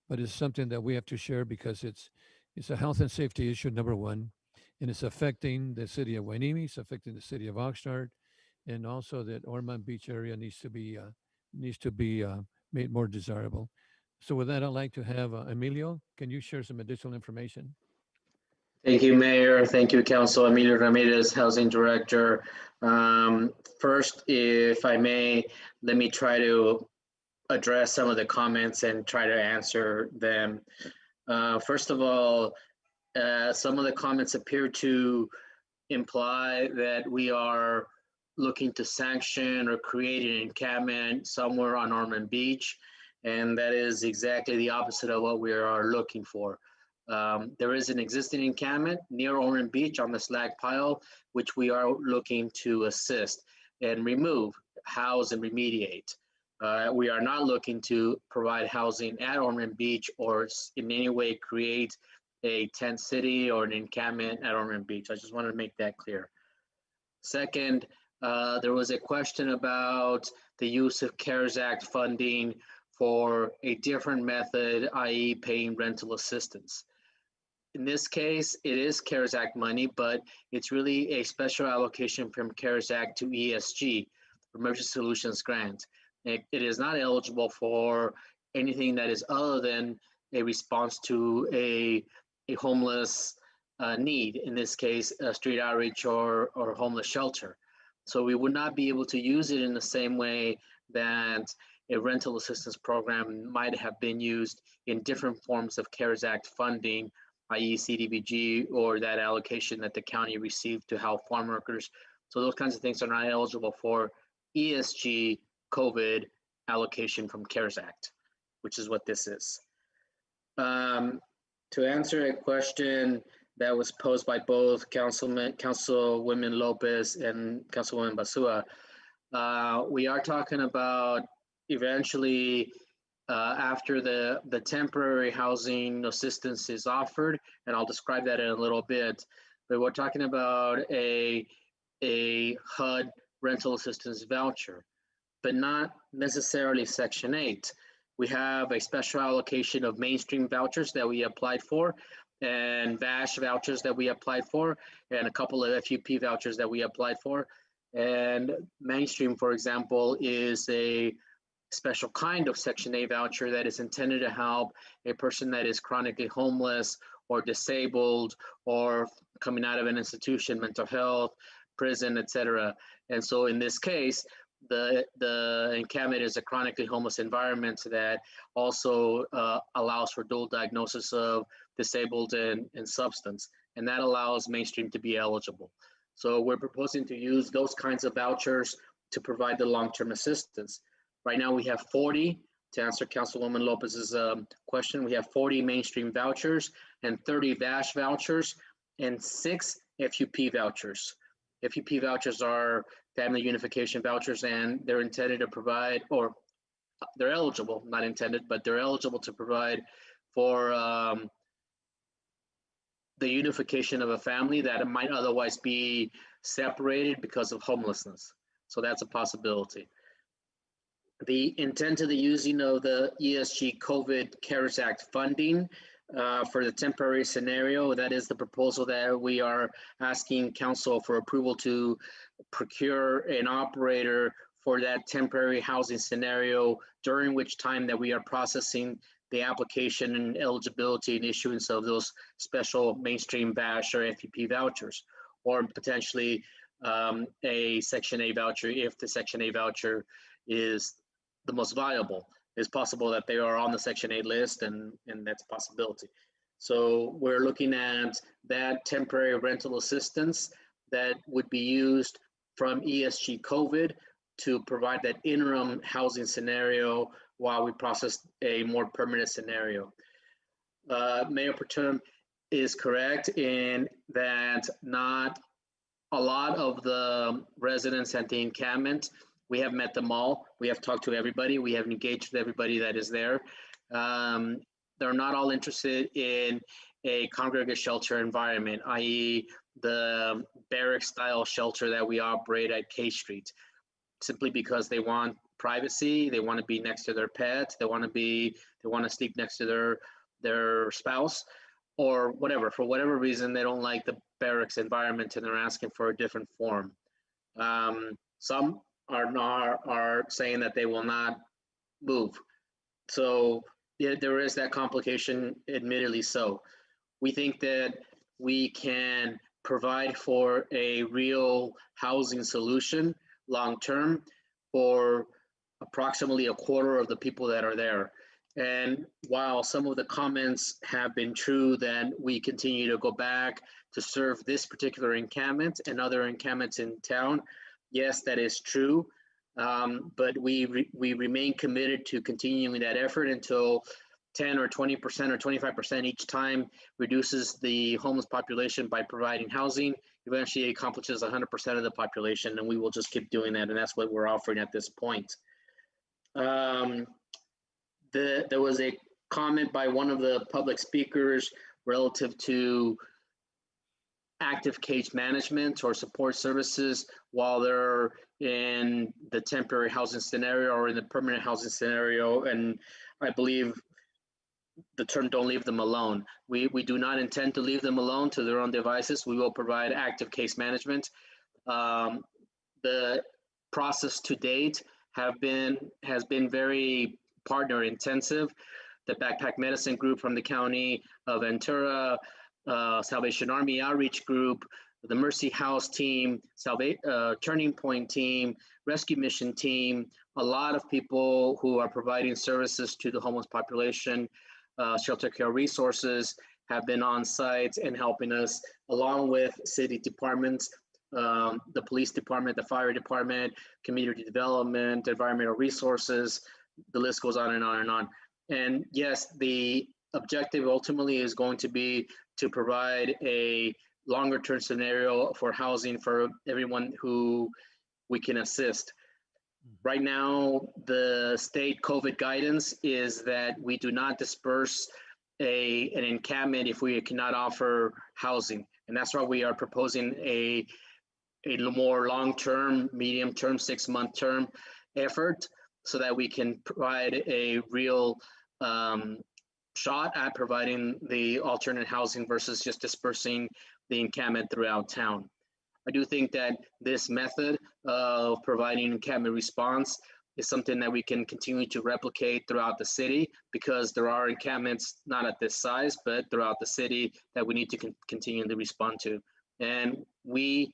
but it's something that we have to share because it's a health and safety issue, number one, and it's affecting the city of Hueneme, it's affecting the city of Oxnard, and also that Ormond Beach area needs to be made more desirable. So with that, I'd like to have Emilio. Can you share some additional information? Thank you, Mayor. Thank you, Council. Emilio Ramirez, Housing Director. First, if I may, let me try to address some of the comments and try to answer them. First of all, some of the comments appear to imply that we are looking to sanction or create an encampment somewhere on Ormond Beach, and that is exactly the opposite of what we are looking for. There is an existing encampment near Ormond Beach on the slag pile, which we are looking to assist and remove, house, and remediate. We are not looking to provide housing at Ormond Beach or in any way create a tent city or an encampment at Ormond Beach. I just wanted to make that clear. Second, there was a question about the use of CARES Act funding for a different method, i.e. paying rental assistance. In this case, it is CARES Act money, but it's really a special allocation from CARES Act to ESG, Emergency Solutions Grant. It is not eligible for anything that is other than a response to a homeless need, in this case, a street outreach or homeless shelter. So we would not be able to use it in the same way that a rental assistance program might have been used in different forms of CARES Act funding, i.e. CDBG, or that allocation that the county received to help farm workers. So those kinds of things are not eligible for ESG COVID allocation from CARES Act, which is what this is. To answer a question that was posed by both Councilwoman Lopez and Councilwoman Basua, we are talking about eventually after the temporary housing assistance is offered, and I'll describe that in a little bit, but we're talking about a HUD rental assistance voucher, but not necessarily Section 8. We have a special allocation of mainstream vouchers that we applied for, and VASH vouchers that we applied for, and a couple of FUP vouchers that we applied for. And mainstream, for example, is a special kind of Section 8 voucher that is intended to help a person that is chronically homeless or disabled or coming out of an institution, mental health, prison, etc. And so in this case, the encampment is a chronically homeless environment that also allows for dual diagnosis of disabled and substance, and that allows mainstream to be eligible. So we're proposing to use those kinds of vouchers to provide the long-term assistance. Right now we have 40, to answer Councilwoman Lopez's question, we have 40 mainstream vouchers and 30 VASH vouchers and 6 FUP vouchers. FUP vouchers are family unification vouchers, and they're intended to provide, or they're eligible, not intended, but they're eligible to provide for the unification of a family that might otherwise be separated because of homelessness. So that's a possibility. The intent of the using of the ESG COVID CARES Act funding for the temporary scenario, that is the proposal that we are asking council for approval to procure an operator for that temporary housing scenario, during which time that we are processing the application and eligibility and issuance of those special mainstream VASH or FUP vouchers, or potentially a Section 8 voucher if the Section 8 voucher is the most viable. It's possible that they are on the Section 8 list, and that's a possibility. So we're looking at that temporary rental assistance that would be used from ESG COVID to provide that interim housing scenario while we process a more permanent scenario. Mayor Protem is correct in that not a lot of the residents at the encampment, we have met them all. We have talked to everybody. We have engaged with everybody that is there. They're not all interested in a congregate shelter environment, i.e. the barrack style shelter that we operate at K Street, simply because they want privacy. They want to be next to their pet. They want to sleep next to their spouse, or whatever. For whatever reason, they don't like the barracks environment and they're asking for a different form. Some are saying that they will not move. So yeah, there is that complication, admittedly so. We think that we can provide for a real housing solution long-term for approximately a quarter of the people that are there. And while some of the comments have been true, that we continue to go back to serve this particular encampment and other encampments in town, yes, that is true. But we remain committed to continuing that effort until 10 or 20% or 25% each time reduces the homeless population by providing housing. Eventually it accomplishes 100% of the population, and we will just keep doing that, and that's what we're offering at this point. There was a comment by one of the public speakers relative to active case management or support services while they're in the temporary housing scenario or in the permanent housing scenario. And I believe the term "don't leave them alone." We do not intend to leave them alone to their own devices. We will provide active case management. The process to date has been very partner intensive. The Backpack Medicine Group from the County of Ventura, Salvation Army Outreach Group, the Mercy House team, Turning Point team, Rescue Mission team, a lot of people who are providing services to the homeless population, shelter care resources have been on site and helping us, along with city departments, the police department, the fire department, community development, environmental resources, the list goes on and on and on. And yes, the objective ultimately is going to be to provide a longer term scenario for housing for everyone who we can assist. Right now, the state COVID guidance is that we do not disperse an encampment if we cannot offer housing. And that's why we are proposing a more long-term, medium-term, 6-month term effort so that we can provide a real shot at providing the alternate housing versus just dispersing the encampment throughout town. I do think that this method of providing encampment response is something that we can continue to replicate throughout the city, because there are encampments, not at this size, but throughout the city that we need to continue to respond to. And we,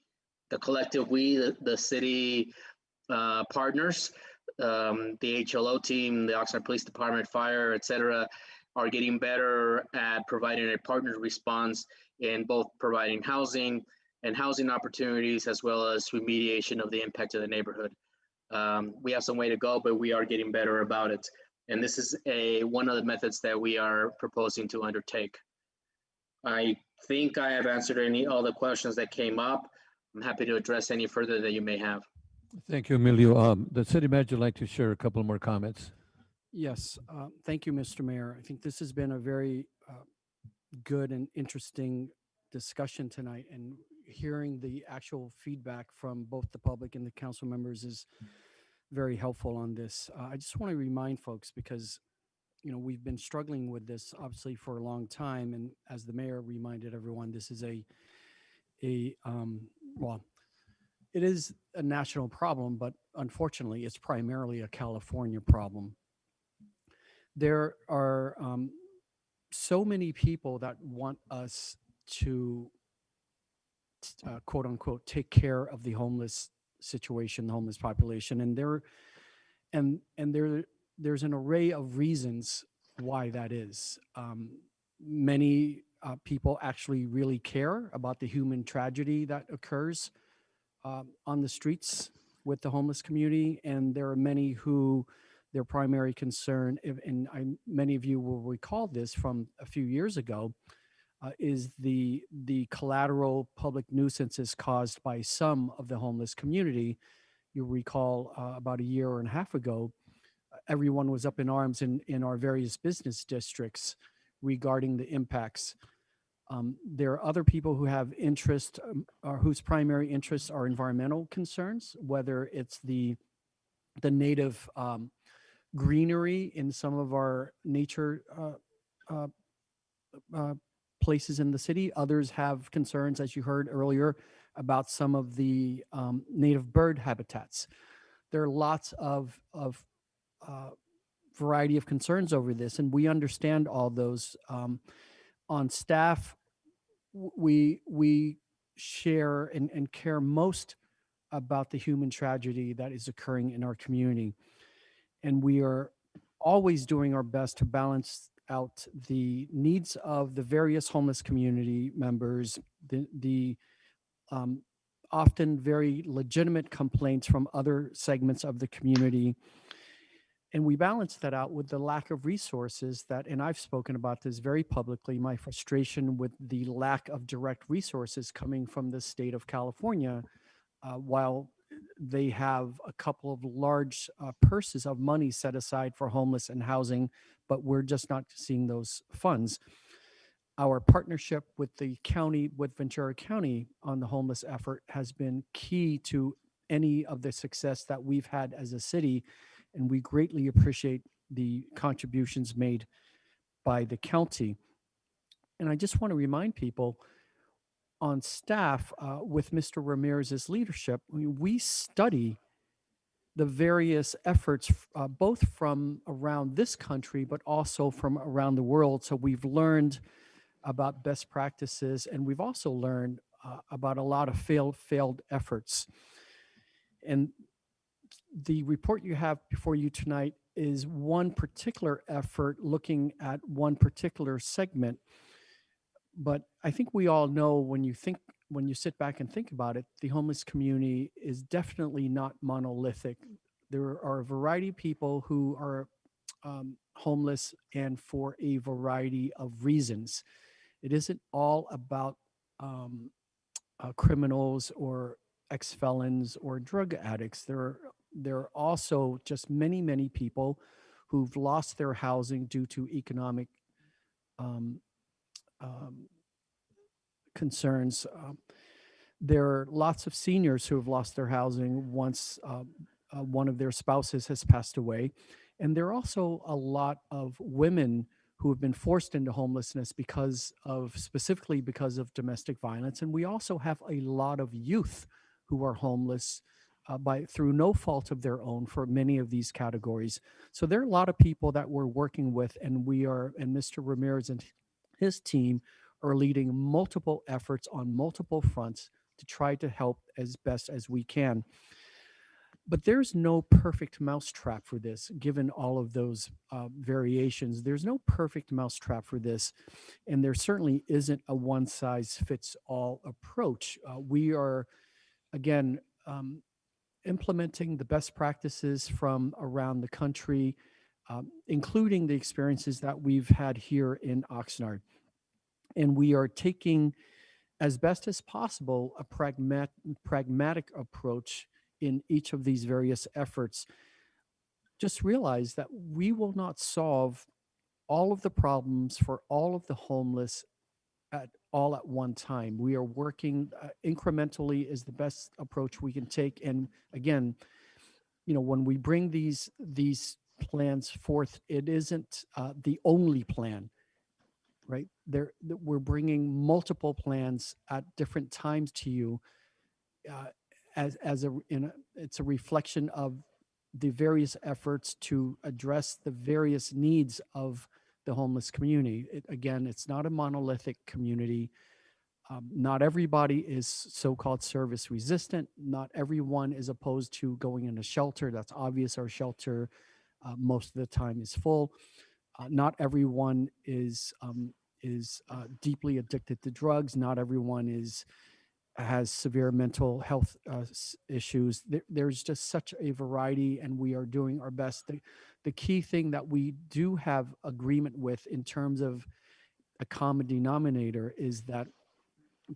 the collective, the city partners, the HLO team, the Oxnard Police Department, fire, et cetera, are getting better at providing a partnered response in both providing housing and housing opportunities, as well as remediation of the impact of the neighborhood. We have some way to go, but we are getting better about it. And this is one of the methods that we are proposing to undertake. I think I have answered all the questions that came up. I'm happy to address any further that you may have. Thank you, Emilio. The city manager would like to share a couple more comments. Yes, thank you, Mr. Mayor. I think this has been a very good and interesting discussion tonight, and hearing the actual feedback from both the public and the council members is very helpful on this. I just want to remind folks, because we've been struggling with this obviously for a long time, and as the mayor reminded everyone, this is well, it is a national problem, but unfortunately it's primarily a California problem. There are so many people that want us to quote unquote take care of the homeless situation, the homeless population, and there's an array of reasons why that is. Many people actually really care about the human tragedy that occurs on the streets with the homeless community, and there are many who their primary concern, many of you will recall this from a few years ago, is the collateral public nuisances caused by some of the homeless community. You'll recall about a year and a half ago, everyone was up in arms in our various business districts regarding the impacts. There are other people who have interest, or whose primary interests are environmental concerns, whether it's the native greenery in some of our nature places in the city. Others have concerns, as you heard earlier, about some of the native bird habitats. There are lots of variety of concerns over this, and we understand all those. On staff, we share and care most about the human tragedy that is occurring in our community. And we are always doing our best to balance out the needs of the various homeless community members, the often very legitimate complaints from other segments of the community. And we balance that out with the lack of resources and I've spoken about this very publicly, my frustration with the lack of direct resources coming from the state of California, while they have a couple of large purses of money set aside for homeless and housing, but we're just not seeing those funds. Our partnership with the county, with Ventura County on the homeless effort has been key to any of the success that we've had as a city, and we greatly appreciate the contributions made by the county. And I just want to remind people, on staff, with Mr. Ramirez's leadership, we study the various efforts, both from around this country, but also from around the world. So we've learned about best practices, and we've also learned about a lot of failed efforts. And the report you have before you tonight is one particular effort looking at one particular segment. But I think we all know when you sit back and think about it, the homeless community is definitely not monolithic. There are a variety of people who are homeless, and for a variety of reasons. It isn't all about criminals or ex-felons or drug addicts. There are also just many people who've lost their housing due to economic um, um, concerns. There are lots of seniors who have lost their housing once one of their spouses has passed away. And there are also a lot of women who have been forced into homelessness specifically because of domestic violence. And we also have a lot of youth who are homeless through no fault of their own for many of these categories. So there are a lot of people that we're working with, and Mr. Ramirez and his team are leading multiple efforts on multiple fronts to try to help as best as we can. But there's no perfect mousetrap for this, given all of those variations. There's no perfect mousetrap for this, and there certainly isn't a one-size-fits-all approach. We are, again, implementing the best practices from around the country, including the experiences that we've had here in Oxnard. And we are taking, as best as possible, a pragmatic approach in each of these various efforts. Just realize that we will not solve all of the problems for all of the homeless at one time. We are working incrementally is the best approach we can take. And again, when we bring these plans forth, it isn't the only plan, right? We're bringing multiple plans at different times to you. It's a reflection of the various efforts to address the various needs of the homeless community. Again, it's not a monolithic community. Not everybody is so-called service resistant. Not everyone is opposed to going in a shelter. That's obvious. Our shelter most of the time is full. Not everyone is deeply addicted to drugs. Not everyone has severe mental health issues. There's just such a variety, and we are doing our best. The key thing that we do have agreement with in terms of a common denominator is that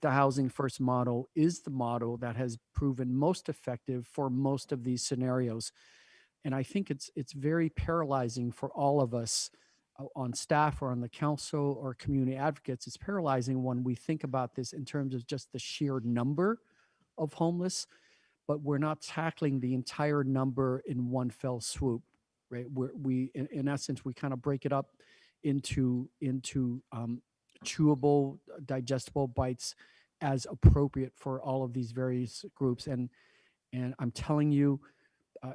the Housing First model is the model that has proven most effective for most of these scenarios. And I think it's very paralyzing for all of us on staff or on the council or community advocates. It's paralyzing when we think about this in terms of just the sheer number of homeless, but we're not tackling the entire number in one fell swoop, right? We in essence, we kind of break it up into chewable, digestible bites as appropriate for all of these various groups. And I'm telling you,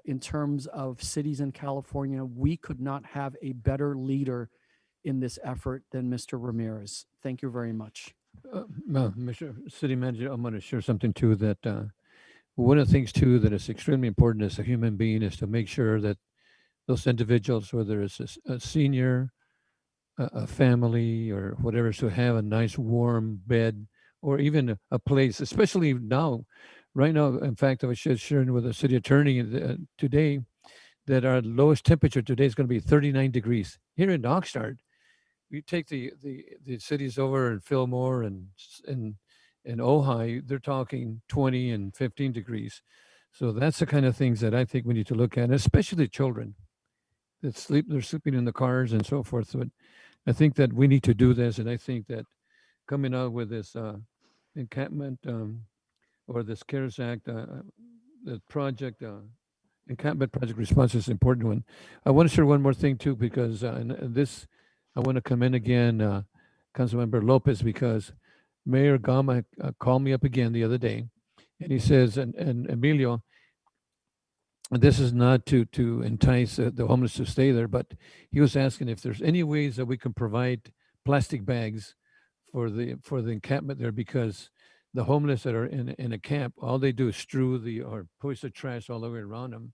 in terms of cities in California, we could not have a better leader in this effort than Mr. Ramirez. Thank you very much. Mr. City Manager, I'm going to share something too that one of the things too that is extremely important as a human being is to make sure that those individuals, whether it's a senior, a family, or whatever, to have a nice warm bed or even a place, especially now. Right now, in fact, I was just sharing with the city attorney today that our lowest temperature today is going to be 39 degrees. Here in Oxnard, you take the cities over in Fillmore and Ojai, they're talking 20 and 15 degrees. So that's the kind of things that I think we need to look at, especially children that they're sleeping in the cars and so forth. So I think that we need to do this, and I think that coming out with this encampment or this CARES Act, the project, encampment project response is an important one. I want to share one more thing too, because this, I want to commend again Councilmember Lopez, because Mayor Gama called me up again the other day, and he says, and Emilio, this is not to entice the homeless to stay there, but he was asking if there's any ways that we can provide plastic bags for the encampment there, because the homeless that are in a camp, all they do is strew or push the trash all the way around them,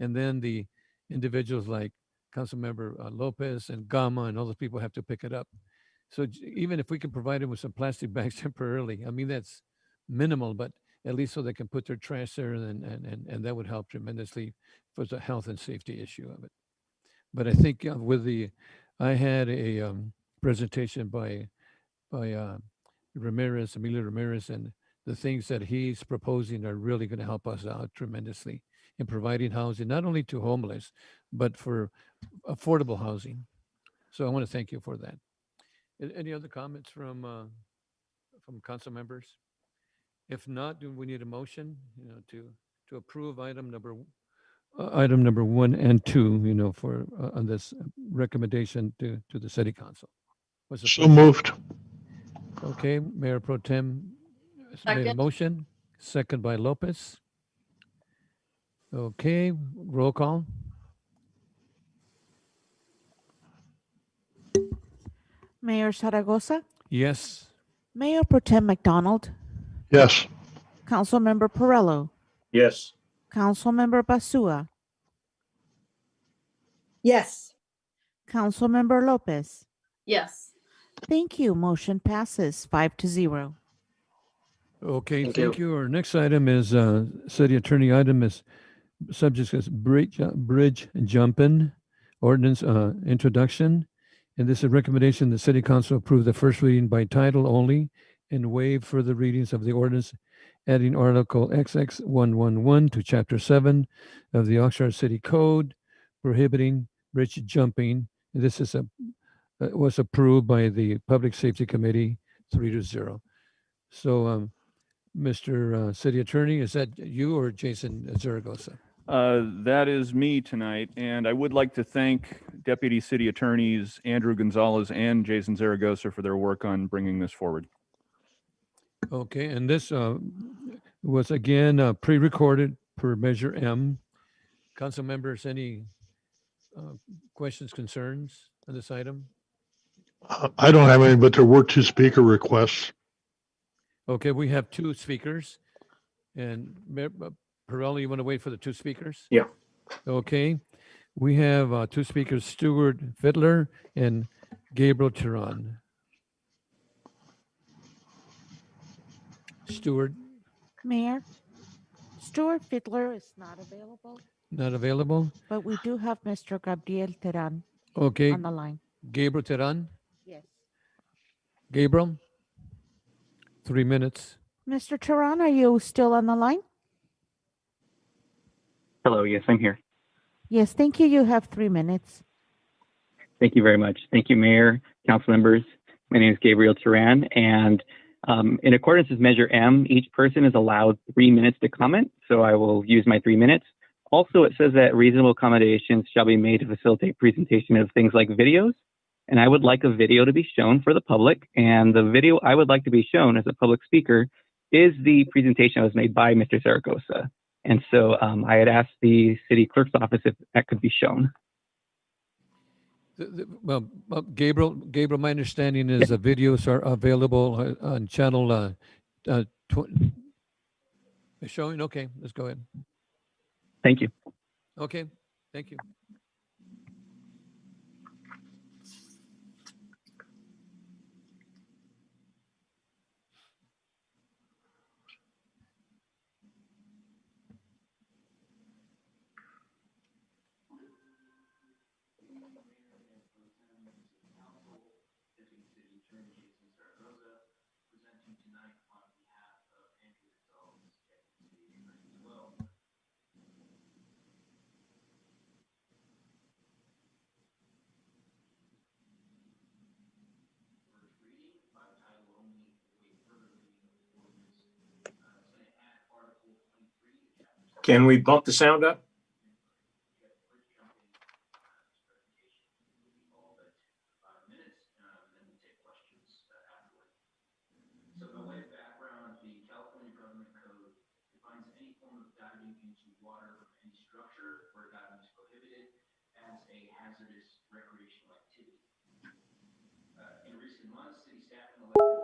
and then the individuals like Councilmember Lopez and Gama and all those people have to pick it up. So even if we can provide them with some plastic bags temporarily, I mean, that's minimal, but at least so they can put their trash there, and that would help tremendously for the health and safety issue of it. But I think I had a presentation by Emilio Ramirez, and the things that he's proposing are really going to help us out tremendously in providing housing, not only to homeless, but for affordable housing. So I want to thank you for that. Any other comments from council members? If not, do we need a motion, to approve item number 1 and 2, for on this recommendation to the city council? What's the So pleasure? moved. Okay, Mayor Pro Tem has made a Second. motion, second by Lopez. Okay, roll call. Mayor Zaragoza, Yes. Mayor Pro Tem McDonald, Yes. Councilmember Perello, Yes. Councilmember Basua, Yes. Councilmember Lopez. Yes. Thank you. Motion passes 5-0. Okay, Thank thank you. you. Our next item is city attorney item is subject is bridge jumping ordinance introduction. And this is a recommendation the city council approve the first reading by title only and waive further readings of the ordinance, adding Article XX 111 to Chapter 7 of the Oxnard City Code, prohibiting bridge jumping. This is was approved by the Public Safety Committee 3-0. So, Mr. City Attorney, is that you or Jason Zaragoza? That is me tonight, and I would like to thank Deputy City Attorneys Andrew Gonzalez and Jason Zaragoza for their work on bringing this forward. Okay, and this was again pre-recorded per Measure M. Council members, any questions, concerns on this item? I don't have any, but there were 2 speaker requests. Okay, we have 2 speakers, and Pirelli, you want to wait for the 2 speakers? Yeah. Okay, we have 2 speakers, Stuart Fiddler and Gabriel Tehran. Stuart, Mayor, Stuart Fiddler is not available, not available? but we do have Mr. Gabriel Teran Okay, on the line. Gabriel Tehran? Yes. Gabriel? 3 minutes. Mr. Teran, are you still on the line? Hello, yes, I'm here. Yes, thank you. You have 3 minutes. Thank you very much. Thank you, Mayor, council members. My name is Gabriel Turan, and in accordance with Measure M, each person is allowed 3 minutes to comment, so I will use my 3 minutes. Also, it says that reasonable accommodations shall be made to facilitate presentation of things like videos, and I would like a video to be shown for the public, and the video I would like to be shown as a public speaker is the presentation that was made by Mr. Zaragoza. And so I had asked the city clerk's office if that could be shown. Well, Gabriel, my understanding is the videos are available on channel showing. Okay, let's go ahead. Thank you. Okay, thank you. Can we bump the sound up? So by way of background, the California Government Code defines any form of diving into water from any structure where diving is prohibited as a hazardous recreational activity. In recent months, city staff and elected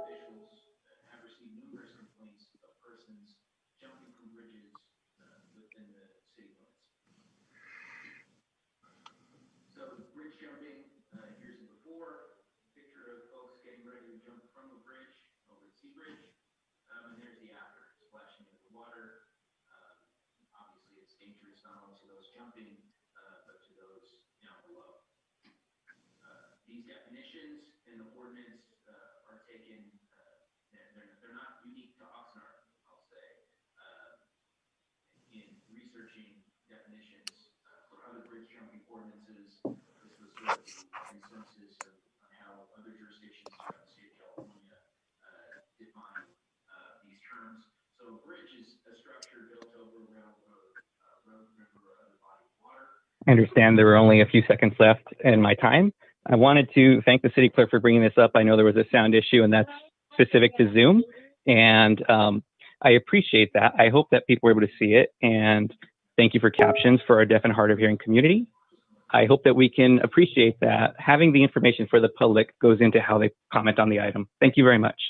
I understand there were only a few seconds left in my time. I wanted to thank the city clerk for bringing this up. I know there was a sound issue, and that's specific to Zoom. And I appreciate that. I hope that people were able to see it. And thank you for captions for our deaf and hard of hearing community. I hope that we can appreciate that having the information for the public goes into how they comment on the item. Thank you very much.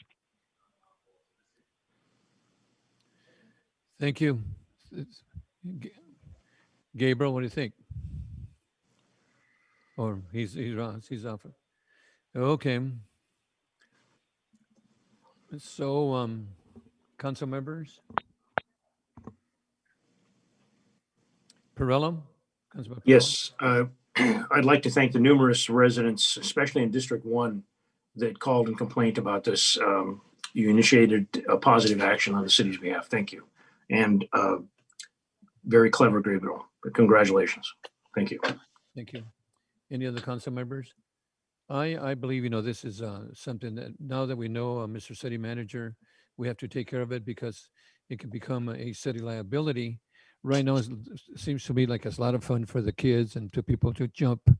Thank you. Gabriel, what do you think? Or he's off. Okay. So, council members? Perello? Councilman Perello? Yes, I'd like to thank the numerous residents, especially in District 1, that called and complained about this. You initiated a positive action on the city's behalf. Thank you. And very clever, Gabriel. Congratulations. Thank you. Thank you. Any other council members? I believe, this is something that now that we know, Mr. City Manager, we have to take care of it because it can become a city liability. Right now, it seems to me like it's a lot of fun for the kids and to people to jump.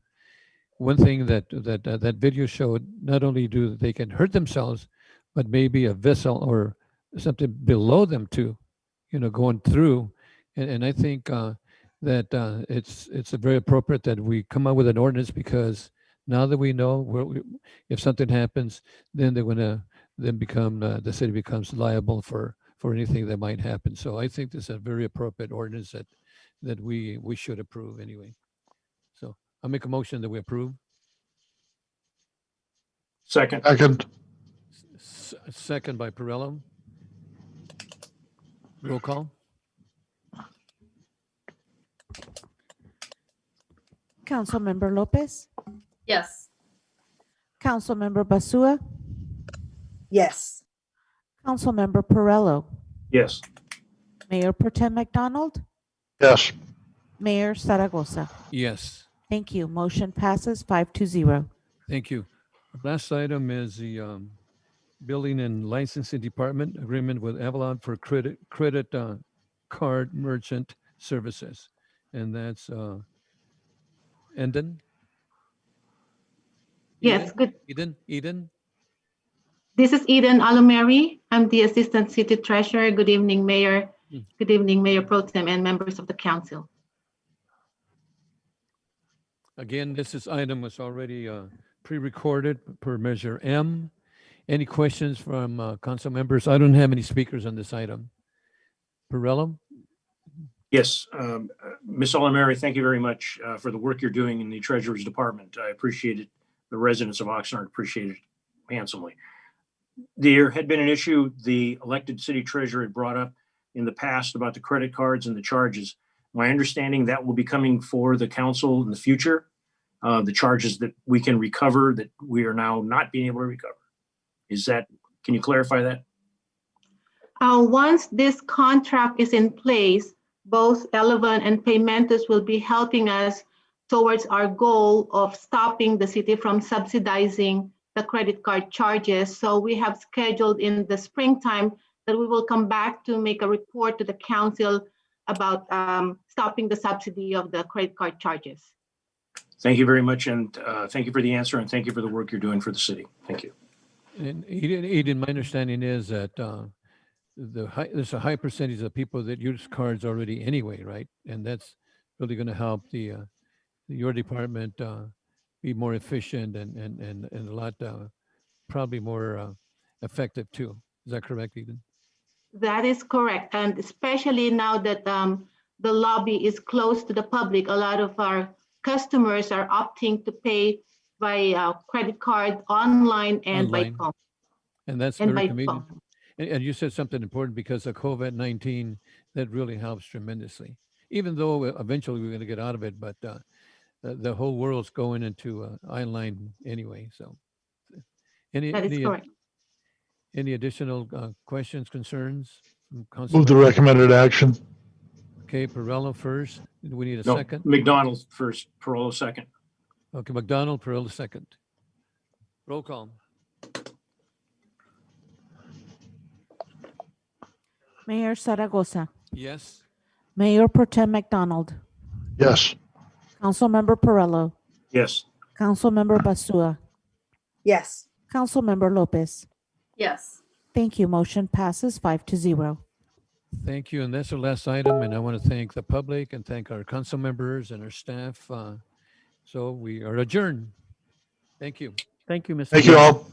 One thing that video showed, not only do they can hurt themselves, but maybe a vessel or something below them too, going through. And I think that it's very appropriate that we come up with an ordinance because now that we know if something happens, then they're going to become the city becomes liable for anything that might happen. So I think this is a very appropriate ordinance that we should approve anyway. So I'll make a motion that we approve. Second. Second by Perello. Roll call. Councilmember Lopez, Yes. Councilmember Basua, Yes. Councilmember Perello, Yes. Mayor Pro Tem McDonald, Yes. Mayor Zaragoza. Yes. Thank you. Motion passes 5-0. Thank you. Last item is the Building and Licensing Department agreement with Avalon for credit card merchant services. And that's Eden? Yes, good. Eden? This is Eden Alomeri. I'm the Assistant City Treasurer. Good evening, Mayor. Good evening, Mayor Pro Tem and members of the council. Again, this item was already pre-recorded per Measure M. Any questions from council members? I don't have any speakers on this item. Perello? Yes, Ms. Olamary, thank you very much for the work you're doing in the Treasurer's Department. I appreciate it. The residents of Oxnard appreciate it handsomely. There had been an issue the elected city treasurer had brought up in the past about the credit cards and the charges. My understanding that will be coming for the council in the future, the charges that we can recover that we are now not being able to recover. Can you clarify that? Once this contract is in place, both Eleven and Paymentus will be helping us towards our goal of stopping the city from subsidizing the credit card charges. So we have scheduled in the springtime that we will come back to make a report to the council about stopping the subsidy of the credit card charges. Thank you very much. And thank you for the answer and thank you for the work you're doing for the city. Thank you. And Eden, my understanding is that there's a high percentage of people that use cards already anyway, right? And that's really going to help your department be more efficient and a lot probably more effective too. Is that correct, Eden? That is correct. And especially now that the lobby is closed to the public, a lot of our customers are opting to pay by credit card online and by phone. And that's very convenient. And you said something important because of COVID-19, that really helps tremendously. even though eventually we're going to get out of it, but the whole world's going into I-line anyway. So any, That is any, correct. any additional questions, concerns from council Move the members? recommended action. Okay, Perello first. Do we need a No, second? McDonald first, Perolo second. Okay, McDonald, Perello second. Roll call. Mayor Zaragoza, Yes. Mayor Pro Tem McDonald, Yes. Councilmember Perello, Yes. Councilmember Basua, Yes. Councilmember Lopez. Yes. Thank you. Motion passes 5-0. Thank you. And that's our last item. And I want to thank the public and thank our council members and our staff. So we are adjourned. Thank you. Thank you, Mr. Thank you Mayor. all.